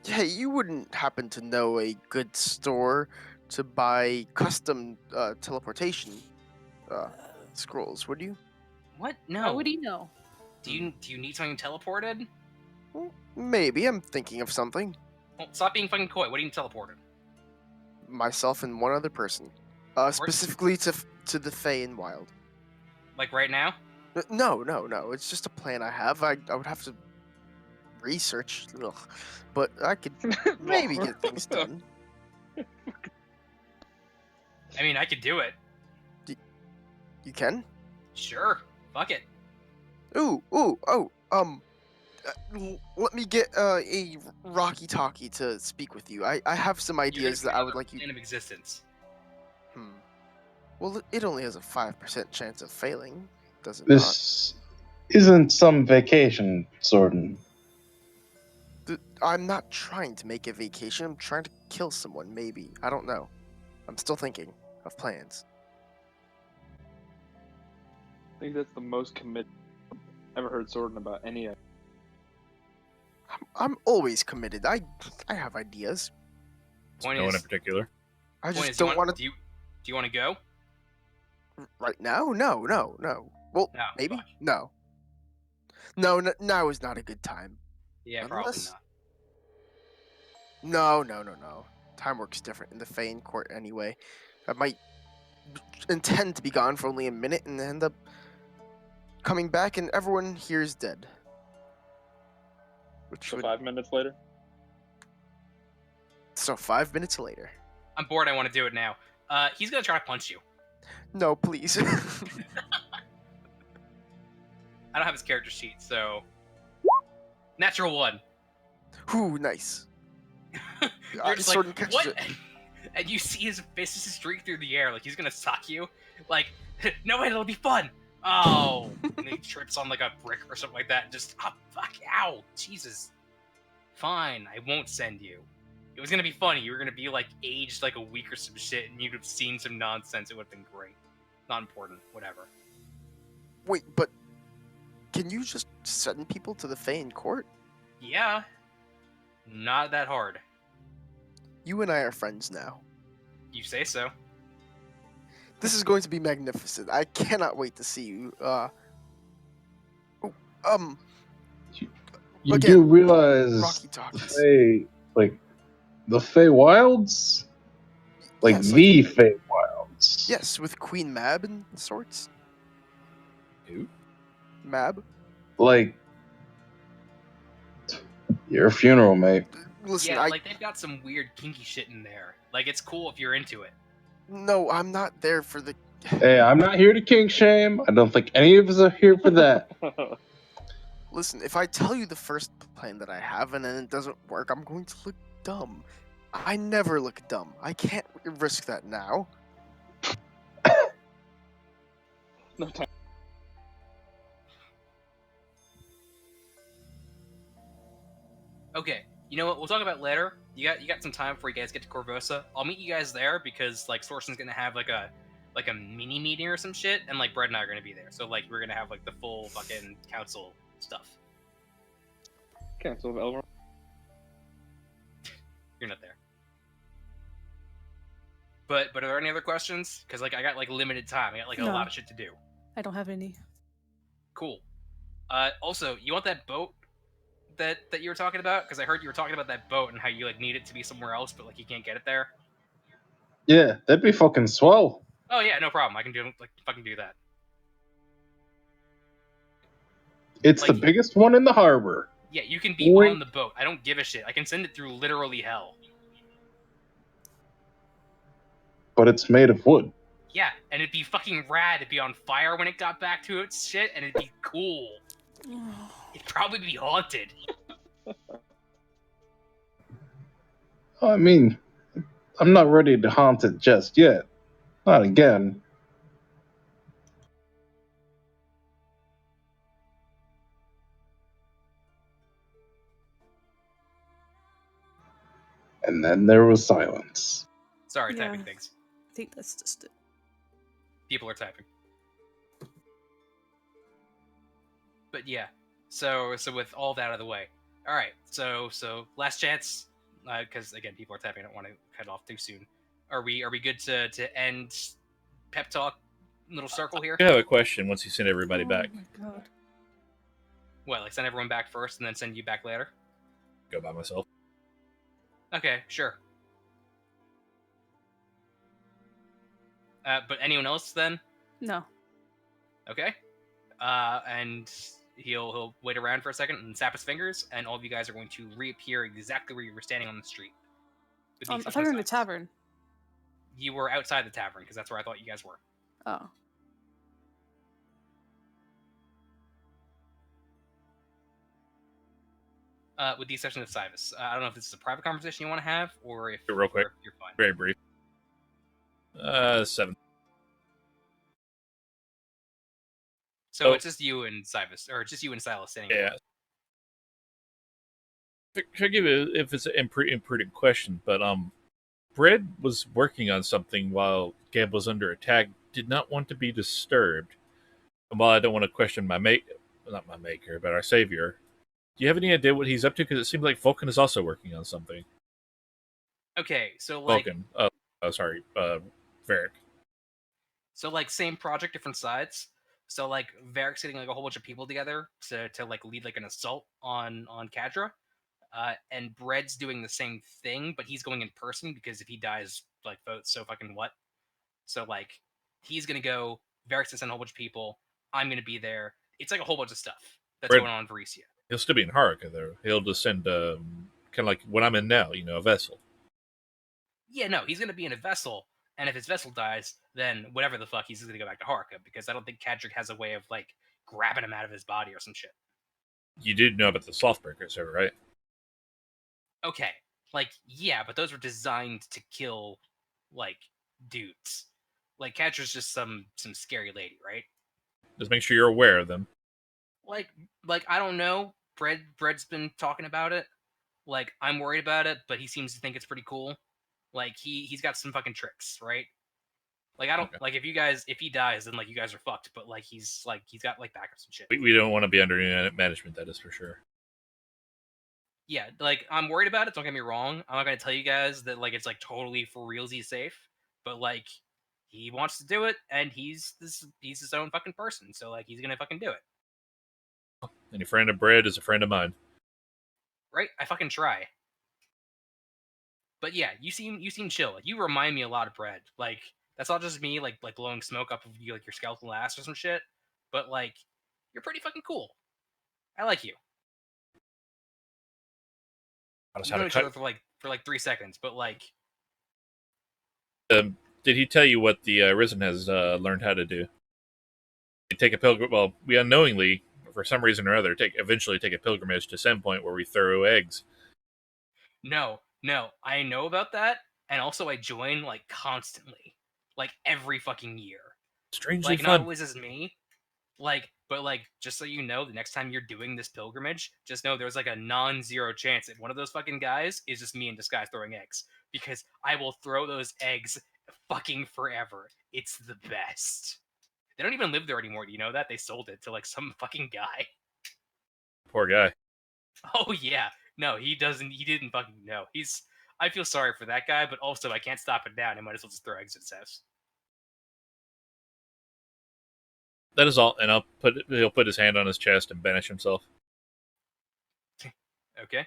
hey, you wouldn't happen to know a good store to buy custom teleportation scrolls, would you? What? How No. would he know? Do you need something teleported? Well, maybe. I'm thinking of something. Well, stop being fucking coy. What do you need teleported? Myself and one other person. Specifically to the Fey Wild. Like right now? No. It's just a plan I have. I would have to research, but I could maybe get things done. I mean, I could do it. You can? Sure. Fuck it. Let me get a Rocky Talkie to speak with you. I have some ideas that I would like you. Plane of existence. Well, it only has a 5% chance of failing, does it This isn't some vacation, Zordon. not? I'm not trying to make a vacation. I'm trying to kill someone, maybe. I don't know. I'm still thinking of plans. I think that's the most committed I've ever heard Zordon about any. I'm always committed. I have ideas. Point No one in is, particular. I point just is, don't want to. Do you want to go? Right now? No. Well, No. maybe? Fuck. No. No, now is not a good time. Yeah, Unless- probably not. No. Time works different in the Fane Court anyway. I might intend to be gone for only a minute and end up coming back and everyone here is dead. Which So would... 5 minutes later? So 5 minutes later. I'm bored. I want to do it now. He's gonna try to punch you. No, please. I don't have his character sheet, so natural 1. Ooh, nice. You're just Zordon like, catches what? it. And you see his fist just streak through the air, like he's gonna sock you. Like, no, it'll be fun. Oh, and he trips on like a brick or something like that. Just, oh, fuck, ow, Jesus. Fine, I won't send you. It was gonna be funny. You were gonna be like aged like a week or some shit, and you'd have seen some nonsense. It would have been great. Not important. Whatever. Wait, but can you just send people to the Fane Court? Yeah. Not that hard. You and I are friends now. You say so. This is going to be magnificent. I cannot wait to see you. You Again, do realize Rocky Talkies. the Feywilds? Like Yes, the Feywilds. Yes, with Queen Mab and sorts. Who? Mab? Like your funeral, mate. Listen, Yeah, like they've got some weird kinky shit in there. Like it's cool if you're into it. No, I'm not there for the... Hey, I'm not here to kink shame. I don't think any of us are here for that. Listen, if I tell you the first plan that I have and then it doesn't work, I'm going to look dumb. I never look dumb. I can't risk that now. No time. Okay, you know what? We'll talk about it later. You got some time before you guys get to Corvosa. I'll meet you guys there because like Sorson's gonna have like a mini meeting or some shit, and like Brett and I are gonna be there. So like we're gonna have like the full fucking council stuff. Council of Elrond. You're not there. But are there any other questions? Because like I got like limited time. I got like a No. lot of shit to do. I don't have any. Cool. Also, you want that boat that you were talking about? Because I heard you were talking about that boat and how you like need it to be somewhere else, but like you can't get it there. Yeah, that'd be fucking swell. Oh yeah, no problem. I can fucking do that. It's the Like- biggest one in the harbor. Yeah, you can be Wait. on the boat. I don't give a shit. I can send it through literally hell. but it's made of wood. Yeah, and it'd be fucking rad. It'd be on fire when it got back to its shit, and it'd be cool. It'd probably be haunted. I mean, I'm not ready to haunt it just yet. Not again. And then there was silence. Sorry, Yeah. typing things. I think that's just it. People are typing. But yeah, so with all that out of the way, all right. So last chance, because again, people are typing. I don't want to cut off too soon. Are we good to end pep talk little circle here? I have a question once you send everybody back. Oh my god. What, like send everyone back first and then send you back later? Go by myself. Okay, sure. But anyone else then? No. Okay. And he'll wait around for a second and snap his fingers, and all of you guys are going to reappear exactly where you were standing on the street. With the I exception thought you of were in the Silas. tavern. You were outside the tavern, because that's where I thought you guys were. Oh. With the exception of Cybus. I don't know if this is a private conversation you want to have, or if Real quick. or if you're fine. Very brief. 7. So Oh. it's just you and Cybus, or just you and Silas standing Yeah. Forgive me if it's an imprudent question, but Bread was working on something while Gab was under attack. Did not want to be disturbed. And while I don't want to question not my maker, but our savior, do you have any idea what he's up to? Because it seems like Vulcan is also working on something. Okay, so like Vulcan. Varric. So like same project, different sides. So like Varric's getting like a whole bunch of people together to like lead like an assault on Kadra. And Bread's doing the same thing, but he's going in person because if he dies, like votes, so fucking what? So like he's gonna go, Varric's gonna send a whole bunch of people, I'm gonna be there. It's like a whole bunch of stuff that's Bread- going on in Varesia. He'll still be in Haruka, though. He'll just send, kind of like what I'm in now, a vessel. Yeah, no, he's gonna be in a vessel, and if his vessel dies, then whatever the fuck, he's just gonna go back to Haruka, because I don't think Kadric has a way of like grabbing him out of his body or some shit. You did know about the Slothbreakers, though, right? Okay, like yeah, but those were designed to kill like dudes. Like Kadric's just some scary lady, right? Just make sure you're aware of them. Like I don't know. Bread's been talking about it. Like I'm worried about it, but he seems to think it's pretty cool. Like he's got some fucking tricks, right? Like I don't Okay. like if he dies, then like you guys are fucked. But like he's got like backups and shit. We don't want to be under any management, that is for sure. Yeah, like I'm worried about it. Don't get me wrong. I'm not gonna tell you guys that like it's like totally for realsy safe, but like he wants to do it, and he's his own fucking person. So like he's gonna fucking do it, Any friend of Bread is a friend of mine. right? I fucking try. But yeah, you seem chill. Like, you remind me a lot of Bread. Like that's not just me like blowing smoke up of you like your skeletal ass or some shit. But like you're pretty fucking cool. I like you. Taught us We've how known to each other cut. for like 3 seconds, but like Did he tell you what the Risen has learned how to do? They take a pilgrim. Well, we unknowingly, for some reason or other, eventually take a pilgrimage to Sandpoint where we throw eggs. No, I know about that, and also I join like constantly, like every fucking year. Strangely Like fun. not always as me, but just so you know, the next time you're doing this pilgrimage, just know there's like a non-zero chance that one of those fucking guys is just me in disguise throwing eggs, because I will throw those eggs fucking forever. It's the best. They don't even live there anymore. Do you know that? They sold it to like some fucking guy. Poor guy. Oh yeah. No, he didn't fucking know. I feel sorry for that guy, but also I can't stop it now, and I might as well just throw eggs at his house. That is all, and he'll put his hand on his chest and banish himself. Okay.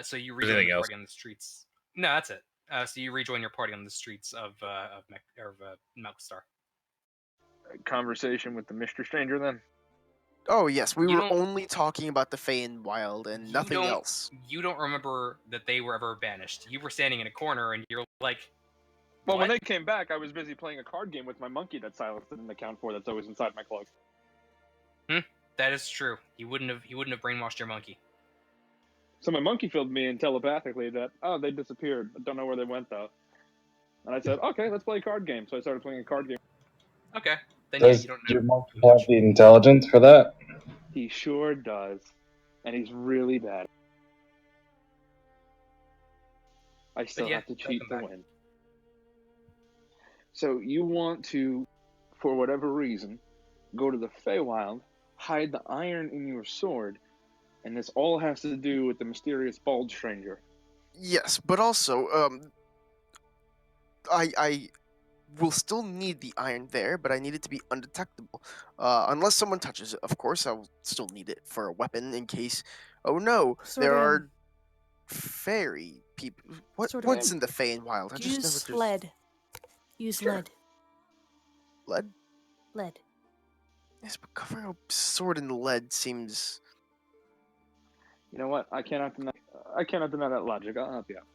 So you Is rejoin anything your else? party on the streets. No, that's it. So you rejoin your party on the streets of Malkstar. Conversation with the Mr. Stranger then. Oh yes, we You were don't- only talking about the Feywild and You nothing don't- else. You don't remember that they were ever banished. You were standing in a corner, and you're like, Well, when What? they came back, I was busy playing a card game with my monkey that Silas didn't account for. That's always inside my cloak. That is true. He wouldn't have brainwashed your monkey. So my monkey filled me in telepathically that they disappeared. I don't know where they went though. And I said, okay, let's play a card game. So I started playing a card game. Okay. Then yeah, Does you don't know. your monkey have the intelligence for that? He sure does, and he's really bad. I still yeah, have to they'll cheat come to back. win. So you want to, for whatever reason, go to the Feywild, hide the iron in your sword, and this all has to do with the mysterious bald stranger. Yes, but also, I will still need the iron there, but I need it to be undetectable. Unless someone touches it, of course, I will still need it for a weapon in case. Oh no, there Sordan. are fairy people. What's in the Feywild? I just know Use that there's lead. Use Sure. lead. lead. Lead. Yes, but covering a sword in lead seems. You know what? I cannot deny that logic. I'll help you out.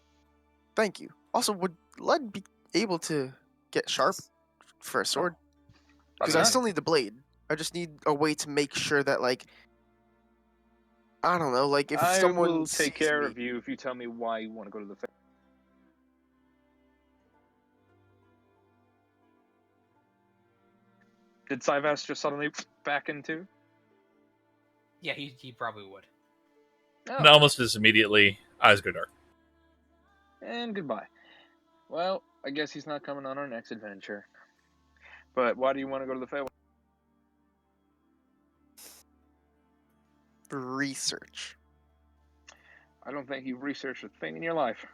Thank you. Also, would lead be able to get sharp for a sword? Because I not. still need the blade. I just need a way to make sure that, like, I don't know, like if I someone will take sees care me- of you if you tell me why you want to go to the Fey. Did Syvas just suddenly back into? Yeah, he probably would. Oh, And almost as immediately, eyes go dark. and goodbye. Well, I guess he's not coming on our next adventure. But why do you want to go to the Feywild? research. I don't think you've researched a thing in your life.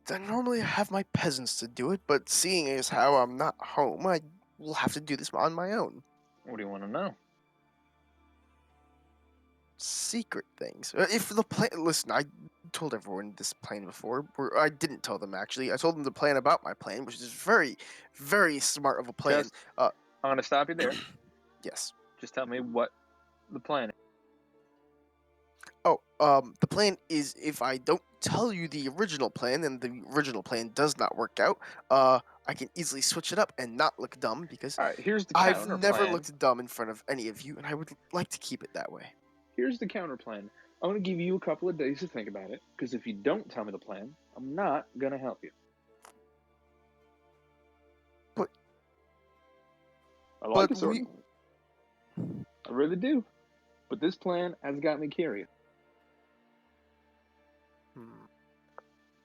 Then normally I have my peasants to do it, but seeing as how I'm not home, I will have to do this on my own. What do you want to know? Secret things. If the plan, listen, I told everyone this plan before. Or I didn't tell them actually. I told them the plan about my plan, which is very, very smart of a plan. Just- I'm going to stop you there. Yes. Just tell me what the plan is. Oh, the plan is if I don't tell you the original plan and the original plan does not work out, I can easily switch it up and not look dumb because All right, here's the I've counter never plan. looked dumb in front of any of you, and I would like to keep it that way. Here's the counter plan. I'm going to give you a couple of days to think about it, because if you don't tell me the plan, I'm not going to help you. But- I like but it, Sword. I really do. But this plan has got me curious,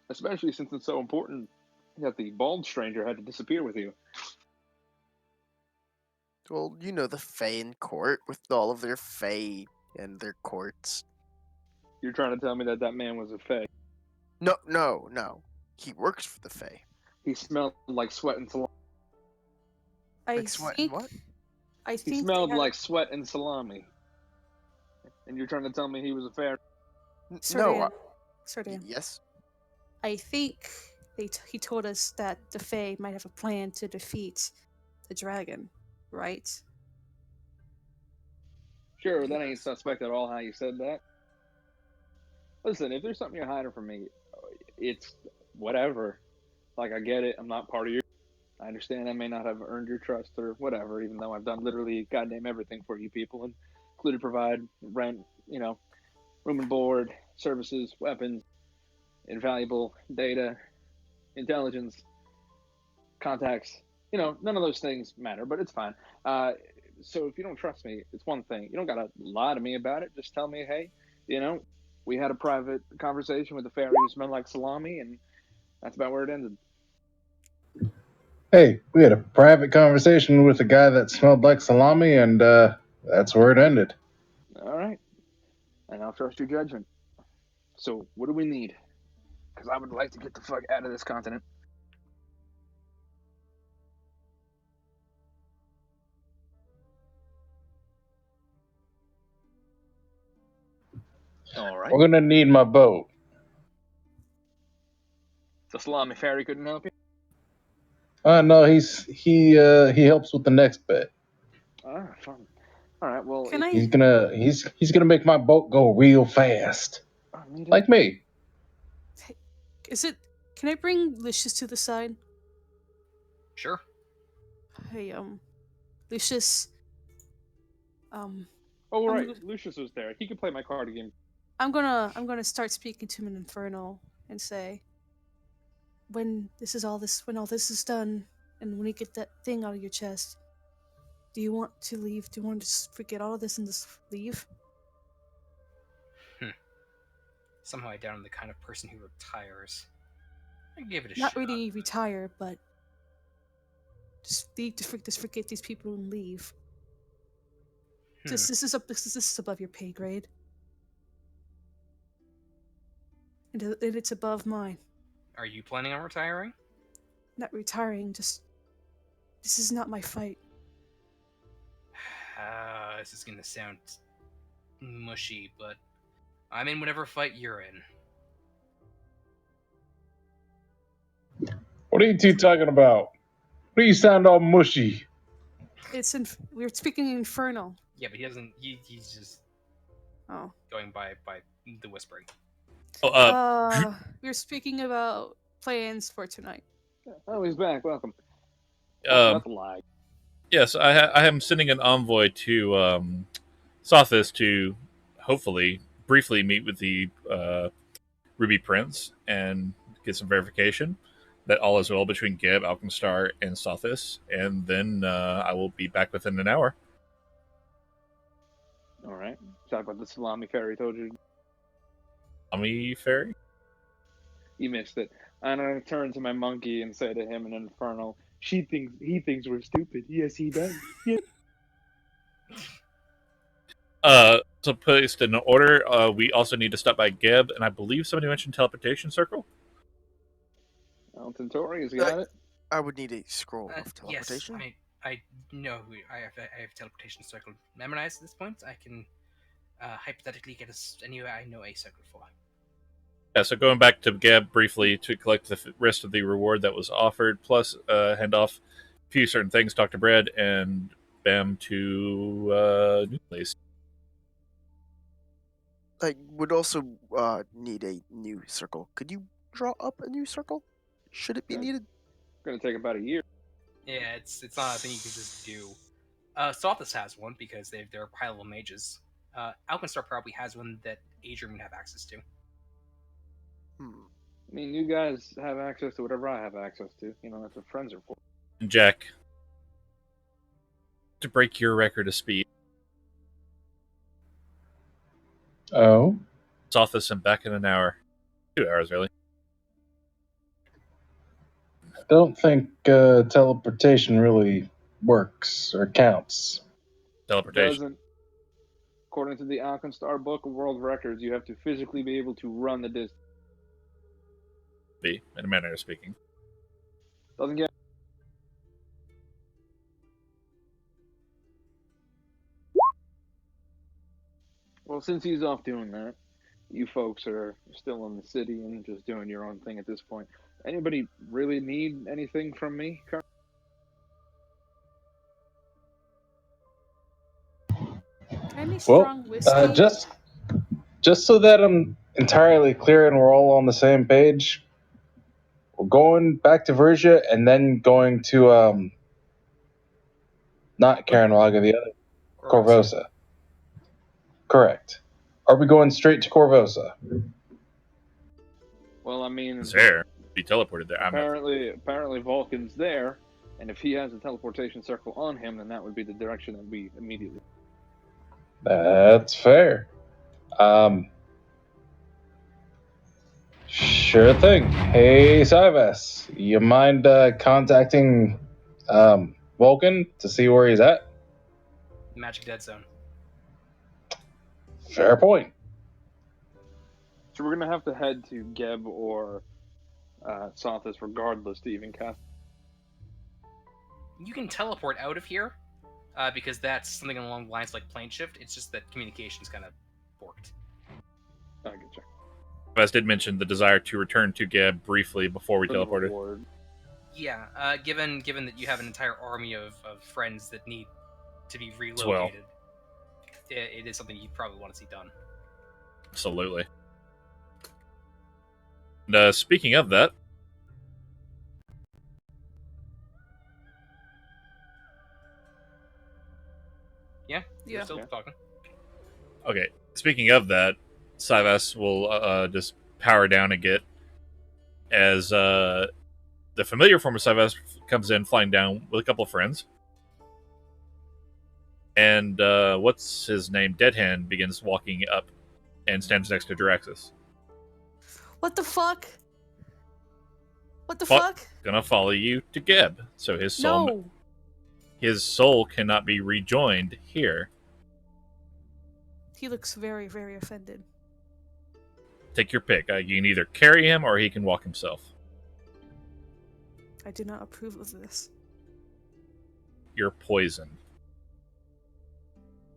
especially since it's so important that the bald stranger had to disappear with you. Well, you know the Fae in court with all of their Fae and their courts. You're trying to tell me that that man was a Fae. No. He works for the Fae. He smelled like sweat and salami. I Like sweat and think. what? I He think they smelled had- like sweat and salami. And you're trying to tell me he was a Fae? No. Sordan. Sordan. Yes. I think he told us that the Fae might have a plan to defeat the dragon, right? Sure, that ain't suspect at all how you said that. Listen, if there's something you're hiding from me, it's whatever. Like, I get it. I'm not part of your... I understand I may not have earned your trust or whatever, even though I've done literally goddamn everything for you people, included provide rent, room and board, services, weapons, invaluable data, intelligence, contacts. None of those things matter, but it's fine. So if you don't trust me, it's one thing. You don't gotta lie to me about it. Just tell me, hey, we had a private conversation with the fairy who smelled like salami, and that's about where it ended. Hey, we had a private conversation with a guy that smelled like salami, and that's where it ended. All right. And I'll trust your judgment. So, what do we need? Because I would like to get the fuck out of this continent. All right. We're gonna need my boat. The salami fairy couldn't help you? No, he helps with the next bit. Ah, fun. All right, well... Can I? He's gonna make my boat go real fast, like me. Is it? Can I bring Lucius to the side? Sure. Hey, Lucius. Oh I'm right, go- Lucius was there. He could play my card game. I'm gonna start speaking to him in Infernal and say, when all this is done, and when you get that thing out of your chest, do you want to leave? Do you want to just forget all of this and just leave? Somehow I doubt I'm the kind of person who retires. I give it a Not shot. really retire, but just leave. Just forget these people and leave. This is above your pay grade, and it's above mine. Are you planning on retiring? Not retiring. Just this is not my fight. This is gonna sound mushy, but I'm in whatever fight you're in. What are you two talking about? What do you sound all mushy? We're speaking Infernal. Yeah, but he doesn't. He's just going by the whispering. We're speaking about plans for tonight. Oh, he's back. Welcome. Um, That's a lie. Yes, I am sending an envoy to Sothis to hopefully briefly meet with the Ruby Prince and get some verification that all is well between Geb, Alchemstar, and Sothis, and then I will be back within an hour. All right. Talk about the salami fairy told you. Salami fairy? You missed it. And I turn to my monkey and say to him in Infernal, he thinks we're stupid. Yes, he does. Yeah. So placed in order, we also need to stop by Geb, and I believe somebody mentioned teleportation circle? Alton Tori's got it. I would need a scroll of Yes, teleportation. I know who I have teleportation circle memorized at this point. I can hypothetically get us anywhere I know a circle for. Yeah, so going back to Geb briefly to collect the rest of the reward that was offered, plus hand off a few certain things, Dr. Bread, and Bam to New Place. I would also need a new circle. Could you draw up a new circle? Should it be needed? Gonna take about a year. Yeah, it's not a thing you can just do. Sothis has one because they're high level mages. Alkenstar probably has one that Adrian would have access to. I mean, you guys have access to whatever I have access to. You know, that's what friends are for. Jack, to break your record of speed. Oh? Sothis and back in an hour. 2 hours, really. I don't think teleportation really works or counts. Teleportation. Doesn't. According to the Alkenstar Book of World Records, you have to physically be able to run the distance. Be, in a manner of speaking. Doesn't get. Well, since he's off doing that, you folks are still in the city and just doing your own thing at this point. Anybody really need anything from me? Any Well, strong whiskey? just so that I'm entirely clear and we're all on the same page, we're going back to Vergia and then going to not Karenwaga, the other Corvosa. Correct. Are we going straight to Corvosa? Well, I mean, It's there. Be teleported there. apparently Vulcan's there, and if he has a teleportation circle on him, then that would be the direction that we immediately. That's fair. Sure thing. Hey, Sivas, you mind contacting Vulcan to see where he's at? Magic Dead Zone. Fair point. So we're gonna have to head to Geb or Sothis regardless to even cast. You can teleport out of here, because that's something along the lines like plane shift. It's just that communication's kind of forked. I get you. Vaz did mention the desire to return to Geb briefly before we teleported. Yeah, given that you have an entire army of friends that need to be relocated, Well. it is something you probably want to see done. Absolutely. And speaking of that, Yeah, you're Yeah. still talking. Okay, speaking of that, Sivas will just power down and get as the familiar form of Sivas comes in flying down with a couple of friends. And what's his name? Deadhand begins walking up and stands next to Draxus. What the fuck? What the Fu- fuck? Gonna follow you to Geb, so No. his soul cannot be rejoined here. He looks very, very offended. Take your pick. You can either carry him or he can walk himself. I do not approve of this. You're poisoned.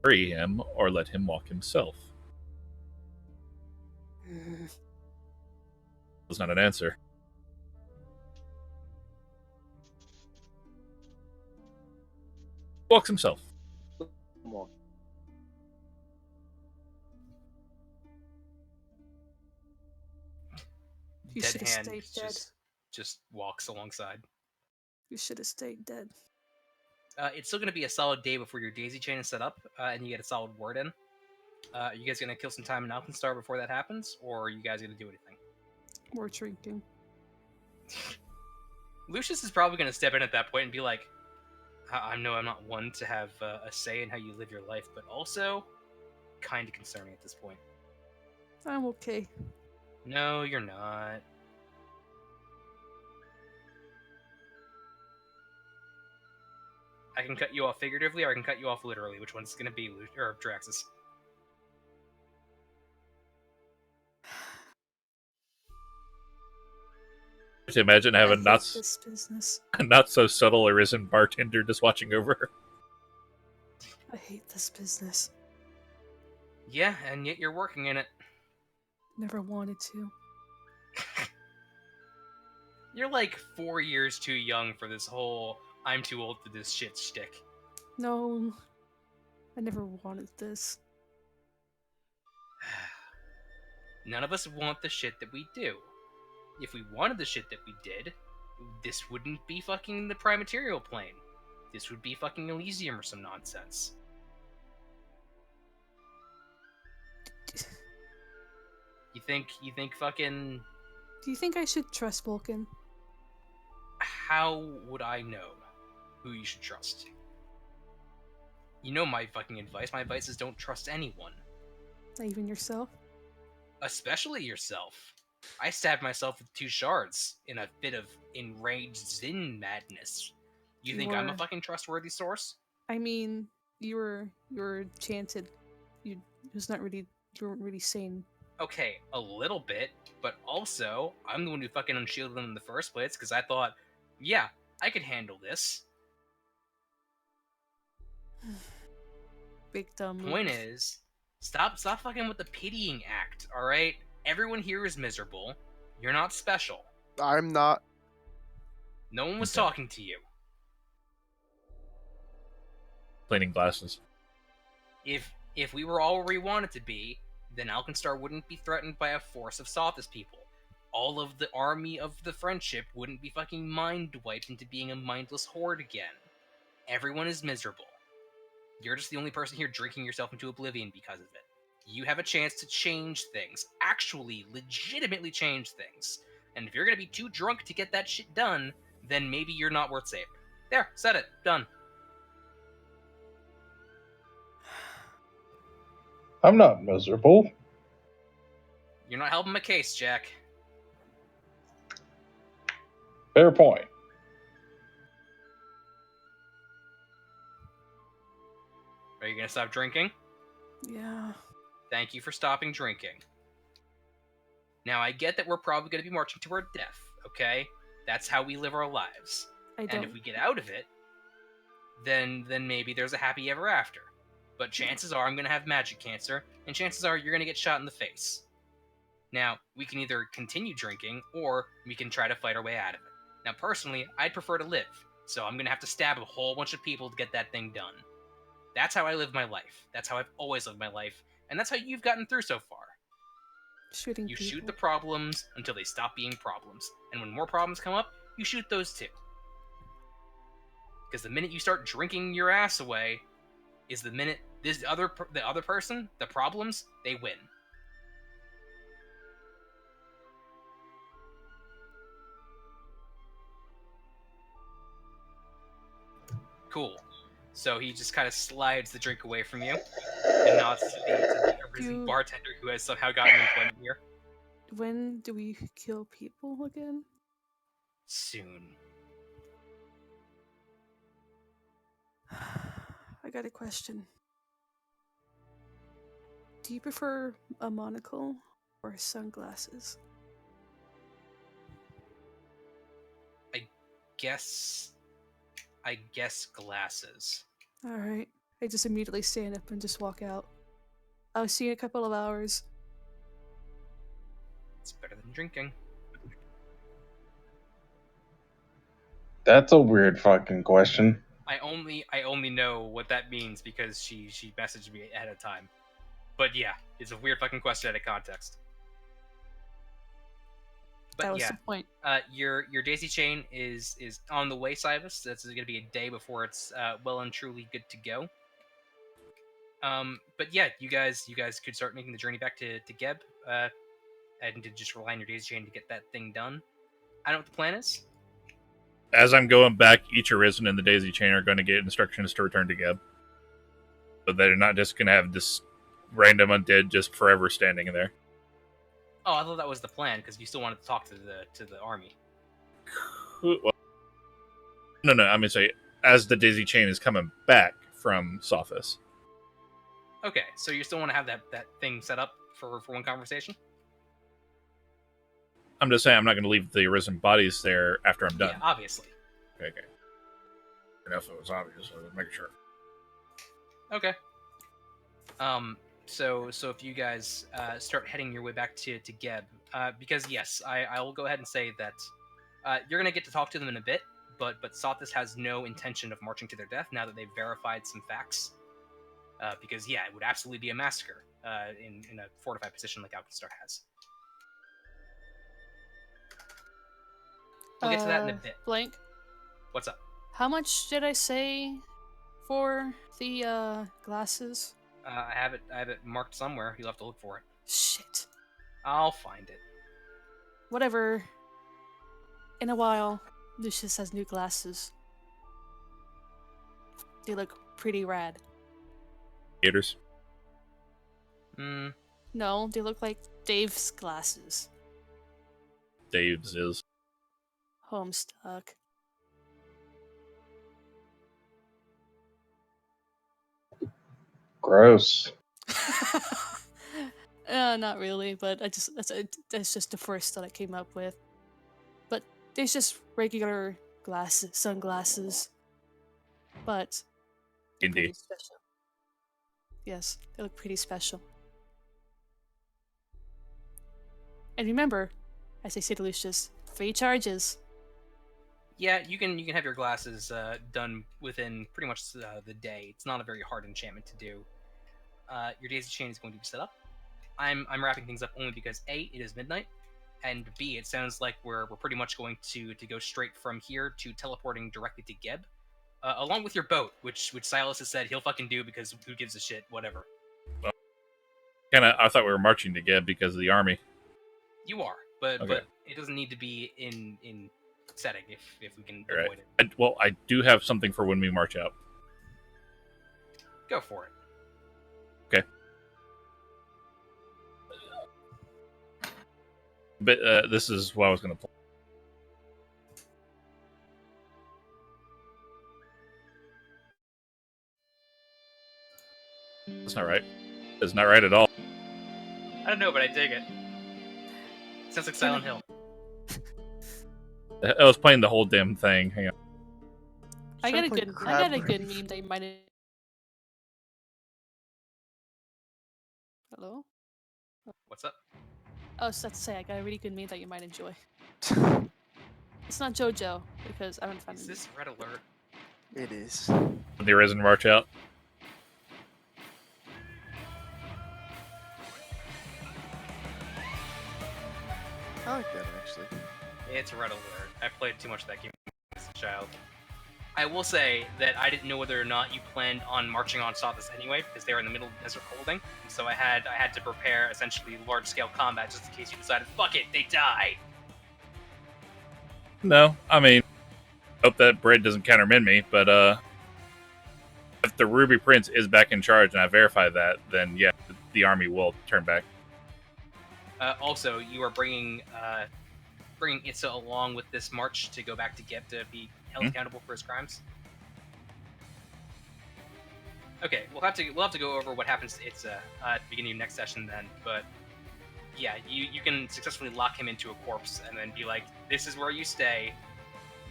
Free him or let him walk himself. That's not an answer. Walks himself. Come on. You Dead should have hand stayed dead. just walks alongside. You should have stayed dead. It's still going to be a solid day before your daisy chain is set up, and you get a solid word in. Are you guys going to kill some time in Alkenstar before that happens, or are you guys going to do anything? We're drinking. Lucius is probably going to step in at that point and be like, I know I'm not one to have a say in how you live your life, but also kind of concerning at this point. I'm okay. No, you're not. I can cut you off figuratively, or I can cut you off literally. Which one's going to be or Draxus? Just imagine having I not hate this business. not so subtle arisen bartender just watching over her. I hate this business. Yeah, and yet you're working in it. Never wanted to. You're like 4 years too young for this whole I'm too old for this shit shtick. No. I never wanted this. None of us want the shit that we do. If we wanted the shit that we did, this wouldn't be fucking the Prime Material Plane. This would be fucking Elysium or some nonsense. You think fucking... Do you think I should trust Vulcan? How would I know who you should trust? You know my fucking advice. My advice is don't trust anyone. Not even yourself? Especially yourself. I stabbed myself with 2 shards in a bit of enraged Zin madness. You think I'm a fucking trustworthy source? I mean, you were chanted. You weren't really sane. Okay, a little bit, but also, I'm the one who fucking unshielded them in the first place, because I thought, yeah, I could handle this. Big dumb move. Point is, stop fucking with the pitying act, alright? Everyone here is miserable. You're not special. I'm not. No one was talking to you. Cleaning glasses. If we were all where we wanted to be, then Alkenstar wouldn't be threatened by a force of Sothis people. All of the army of the Friendship wouldn't be fucking mind-wiped into being a mindless horde again. Everyone is miserable. You're just the only person here drinking yourself into oblivion because of it. You have a chance to change things. Actually, legitimately change things. And if you're gonna be too drunk to get that shit done, then maybe you're not worth saving. There, said it. Done. I'm not miserable. You're not helping my case, Jack. Fair point. Are you gonna stop drinking? Yeah. Thank you for stopping drinking. Now, I get that we're probably going to be marching toward death, okay? That's how we live our lives. And if we get out of it, then maybe there's a happy ever after. But chances are I'm going to have magic cancer, and chances are you're going to get shot in the face. Now, we can either continue drinking, or we can try to fight our way out of it. Now, personally, I'd prefer to live, so I'm going to have to stab a whole bunch of people to get that thing done. That's how I live my life. That's how I've always lived my life. And that's how you've gotten through so far. Shooting You people. shoot the problems until they stop being problems. And when more problems come up, you shoot those too. Because the minute you start drinking your ass away, is the minute the other person, the problems, they win. Cool. So he just kind of slides the drink away from you and nods to the arisen bartender who has somehow gotten employment here. When do we kill people again? Soon. I got a question. Do you prefer a monocle or sunglasses? I guess glasses. Alright. I just immediately stand up and just walk out. I'll see you in a couple of hours. It's better than drinking. That's a weird fucking question. I only know what that means because she messaged me ahead of time. But yeah, it's a weird fucking question out of context. But that was yeah, the point. Your daisy chain is on the way, Cybus. That's going to be a day before it's well and truly good to go. But yeah, you guys could start making the journey back to Geb, and to just rely on your daisy chain to get that thing done. I don't know what the plan is. As I'm going back, each Arisen and the daisy chain are going to get instructions to return to Geb. So they're not just going to have this random undead just forever standing in there. Oh, I thought that was the plan because you still wanted to talk to the army. Well, no. I'm gonna say as the daisy chain is coming back from Sophis. Okay, so you still want to have that thing set up for one conversation? I'm just saying I'm not going to leave the Arisen bodies there after I'm done. Yeah, obviously. Okay. Enough of it was obvious. So make sure. Okay. So if you guys start heading your way back to Geb, because yes, I will go ahead and say that you're gonna get to talk to them in a bit, but Sothis has no intention of marching to their death now that they've verified some facts. Because yeah, it would absolutely be a massacre in a fortified position like Alkenstar has. We'll get to that in a bit. Blank. What's up? How much did I say for the glasses? I have it marked somewhere. You'll have to look for it. Shit. I'll find it. Whatever. In a while, Lucius has new glasses. They look pretty rad. Gators. No, they look like Dave's glasses. Dave's is. Homestuck. Gross. Not really, but that's just the first that I came up with. But there's just regular sunglasses. But they're Indeed. pretty special. Yes, they look pretty special. And remember, as I say to Lucius, free charges. Yeah, you can have your glasses done within pretty much the day. It's not a very hard enchantment to do. Your daisy chain is going to be set up. I'm wrapping things up only because A, it is midnight, and B, it sounds like we're pretty much going to go straight from here to teleporting directly to Geb, along with your boat, which Silas has said he'll fucking do because who gives a shit, whatever. Well, I thought we were marching to Geb because of the army. You are, but Okay. but it doesn't need to be in setting if we can avoid it. I do have something for when we march out. Go for it. Okay. But this is what I was going to play. That's not right. That's not right at all. I don't know, but I dig it. Sounds like Silent Hill. I was playing the whole damn thing. Hang on. I got a good meme that you might. Hello? What's up? Oh, so that's to say, I got a really good meme that you might enjoy. It's not JoJo because I don't find Is this Red Alert? It is. When the Arisen march out. I like that actually. It's Red Alert. I played too much of that game as a child. I will say that I didn't know whether or not you planned on marching on Sothis anyway, because they were in the middle of the desert holding. So I had to prepare essentially large-scale combat just in case you decided, fuck it, they die. No, I mean, hope that bread doesn't countermand me, but if the Ruby Prince is back in charge and I verify that, then yeah, the army will turn back. Also, you are bringing Itza along with this march to go back to Geb to be held accountable for his crimes. Okay, we'll have to go over what happens to Itza at the beginning of next session then. But yeah, you can successfully lock him into a corpse and then be like, "This is where you stay.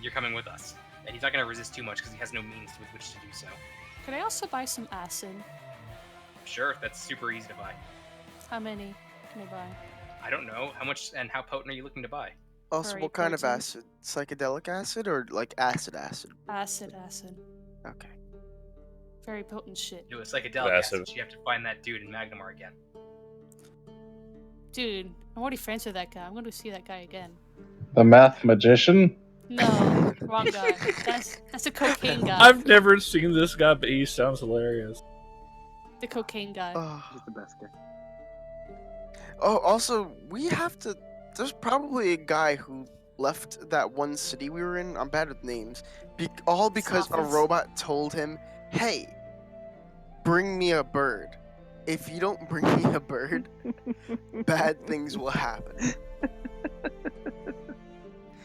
You're coming with us." And he's not going to resist too much because he has no means with which to do so. Could I also buy some acid? Sure, that's super easy to buy. How many can I buy? I don't know how much and how potent are you looking to buy. Also, Very what kind of potent. acid? Psychedelic acid or like acid? Acid. Okay. Very potent shit. Do a psychedelic Acid. acid. You have to find that dude in Magnamar again. Dude, I'm already friends with that guy. I'm going to see that guy again. The math magician? No, wrong guy. That's the cocaine guy. I've never seen this guy, but he sounds hilarious. The cocaine guy. Oh, He's the best guy. also, we have to. There's probably a guy who left that one city we were in. I'm bad with names. All because a Sophos. robot told him, "Hey, bring me a bird. If you don't bring me a bird, bad things will happen."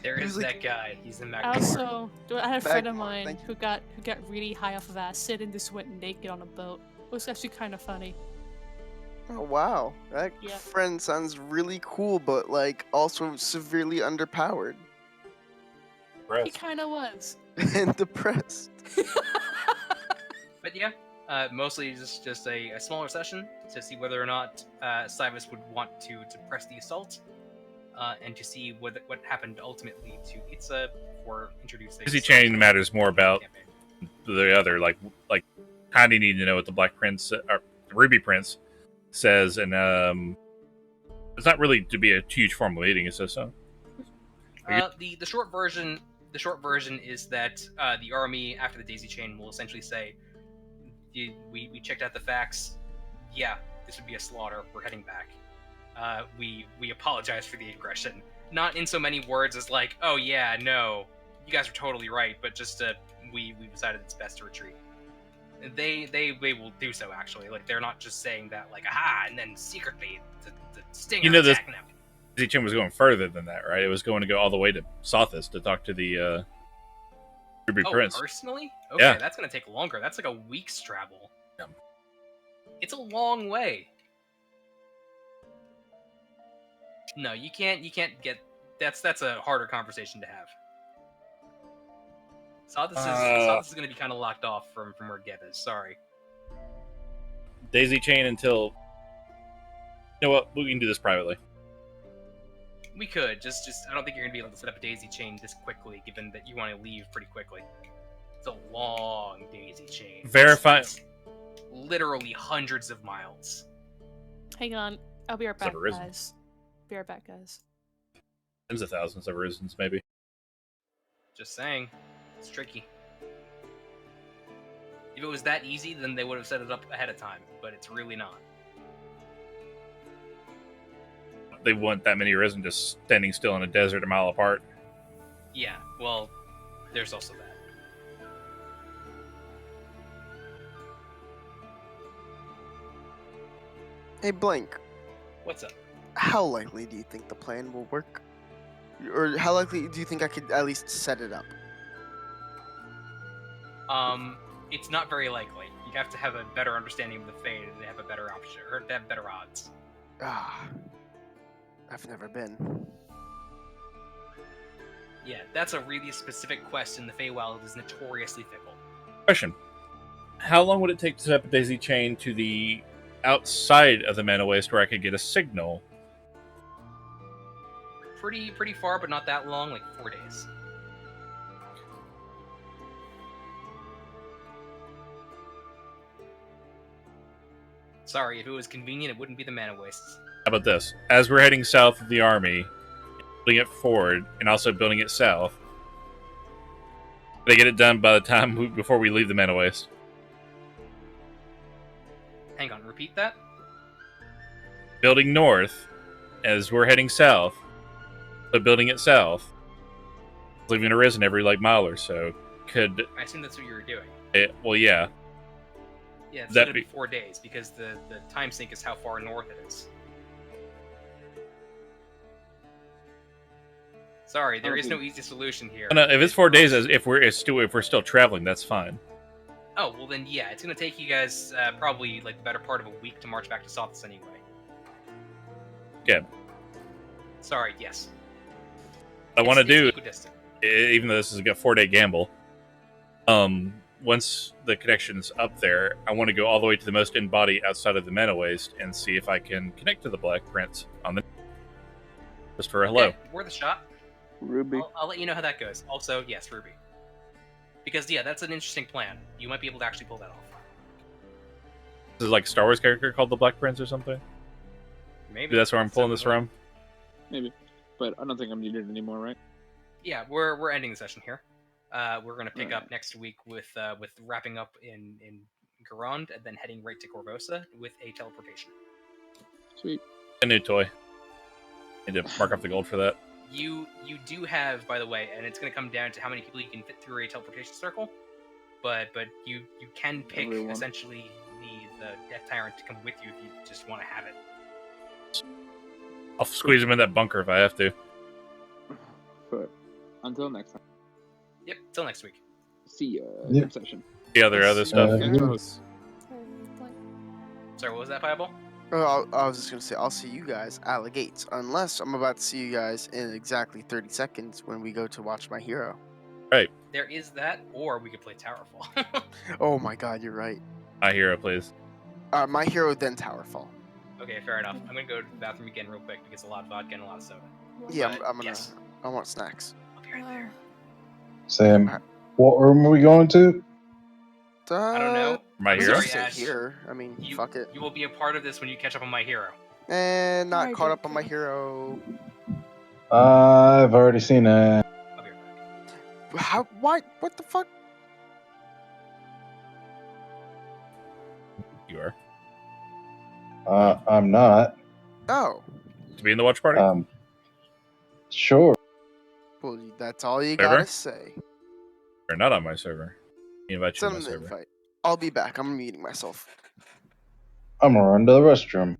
There He is was like- that guy. He's in I Magnamar. also I had a friend of Back- mine thank you. who got really high off of acid and just went naked on a boat. It was actually kind of funny. Oh wow, that Yeah. friend sounds really cool, but like also severely underpowered He kind of was. and depressed. But yeah, mostly just a smaller session to see whether or not Cybus would want to press the assault, and to see what happened ultimately to Itza before introducing. Daisy Chain matters more about the other, like kind of need to know what the Black Prince or the Ruby Prince says, and it's not really to be a huge formal meeting. It's just The short version is that the army after the Daisy Chain will essentially say, we checked out the facts. Yeah, this would be a slaughter. We're heading back. We apologize for the aggression. Not in so many words as like, oh yeah, no, you guys are totally right, but just we decided it's best to retreat. They will do so actually. Like they're not just saying that like aha, and then secretly the Stinger You know, this- attacking them. Daisy Chain was going further than that, right? It was going to go all the way to Sothis to talk to the Ruby Oh, Prince. personally? Okay, Yeah. that's gonna take longer. That's like a week's travel. Yeah. It's a long way. No, you can't get. That's a harder conversation to have. Sothis is gonna be kind of locked off from where Geb is. Sorry. Daisy Chain until. You know what? We can do this privately. We could just. I don't think you're gonna be able to set up a daisy chain this quickly, given that you want to leave pretty quickly. It's a long daisy chain. Verify- It's literally hundreds of miles. Hang on, I'll be right It's back, never risen. guys. Be right back, guys. Tens of thousands of reasons, maybe. Just saying, it's tricky. If it was that easy, then they would have set it up ahead of time, but it's really not. They want that many risen just standing still in a desert a mile apart. Yeah, well, there's also that. Hey, Blank, What's up? how likely do you think the plan will work? Or how likely do you think I could at least set it up? It's not very likely. You have to have a better understanding of the fate and have a better option, or have better odds. Ah, I've never been. Yeah, that's a really specific question. The Feywild is notoriously fickle. Question: how long would it take to set up a daisy chain to the outside of the Mana Waste where I could get a signal? Pretty far, but not that long, like 4 days. Sorry, if it was convenient, it wouldn't be the mana wastes. How about this? As we're heading south of the army, building it forward, and also building it south, They get it done by the time before we leave the Mana Waste. Hang on, repeat that. Building north as we're heading south, but building it south, leaving a risen every mile or so. Could I assume that's what you were doing. well, yeah. Yeah, it's That'd gonna be be- 4 days because the time sync is how far north it is. Sorry, there is no easy solution here. No, if it's 4 days, if we're still traveling, that's fine. Oh, well then, yeah, it's gonna take you guys probably the better part of a week to march back to Sothis anyway. Yeah. Sorry, yes. I want to It's do, equidistant. even though this is a 4-day gamble. Once the connection's up there, I want to go all the way to the most in body outside of the Mana Waste and see if I can connect to the Black Prince on the just for a hello. Okay, worth a shot. Ruby. I'll let you know how that goes. Also, yes, Ruby. Because yeah, that's an interesting plan. You might be able to actually pull that off. This is like a Star Wars character called the Black Prince or something. Maybe Maybe that's where I'm pulling this from. Maybe, but I don't think I'm needed anymore, right? Yeah, we're ending the session here. We're gonna pick up next week with wrapping up in Garand and then heading right to Corvosa with a teleportation. Sweet. A new toy. Need to mark up the gold for that. You do have, by the way, and it's gonna come down to how many people you can fit through a teleportation circle. But you can pick Everyone. essentially the Death Tyrant to come with you if you just want to have it. I'll squeeze him in that bunker if I have to. But until next time, Yep. Till next week. see ya. Yep. Next session. The other stuff. yes. Sorry, what was that, Fireball? I was just gonna say I'll see you guys at the gates, unless I'm about to see you guys in exactly 30 seconds when we go to watch My Hero. There is that, or we could play Towerfall. Oh my God, you're right. My hero, please. My Hero, then Towerfall. Okay, fair enough. I'm gonna go to the bathroom again real quick because a lot of vodka and a lot of soda. Yeah, But, I'm gonna. yes. I want snacks. I'll be right there. Sam, what room are we going to? I don't know. My I'm hero. sorry, Stay Ash. here. I mean, You, fuck it. you will be a part of this when you catch up on My Hero. And not Alright, caught dude. up on My Hero. I've already seen it. I'll be right back. How? Why? What the fuck? You are. I'm not. Oh, To be in the watch party? Sure. well, that's all you Server? gotta say. Or not on my server. You invite you Send to my them the server. invite. I'll be back. I'm muting myself. I'm gonna run to the restroom.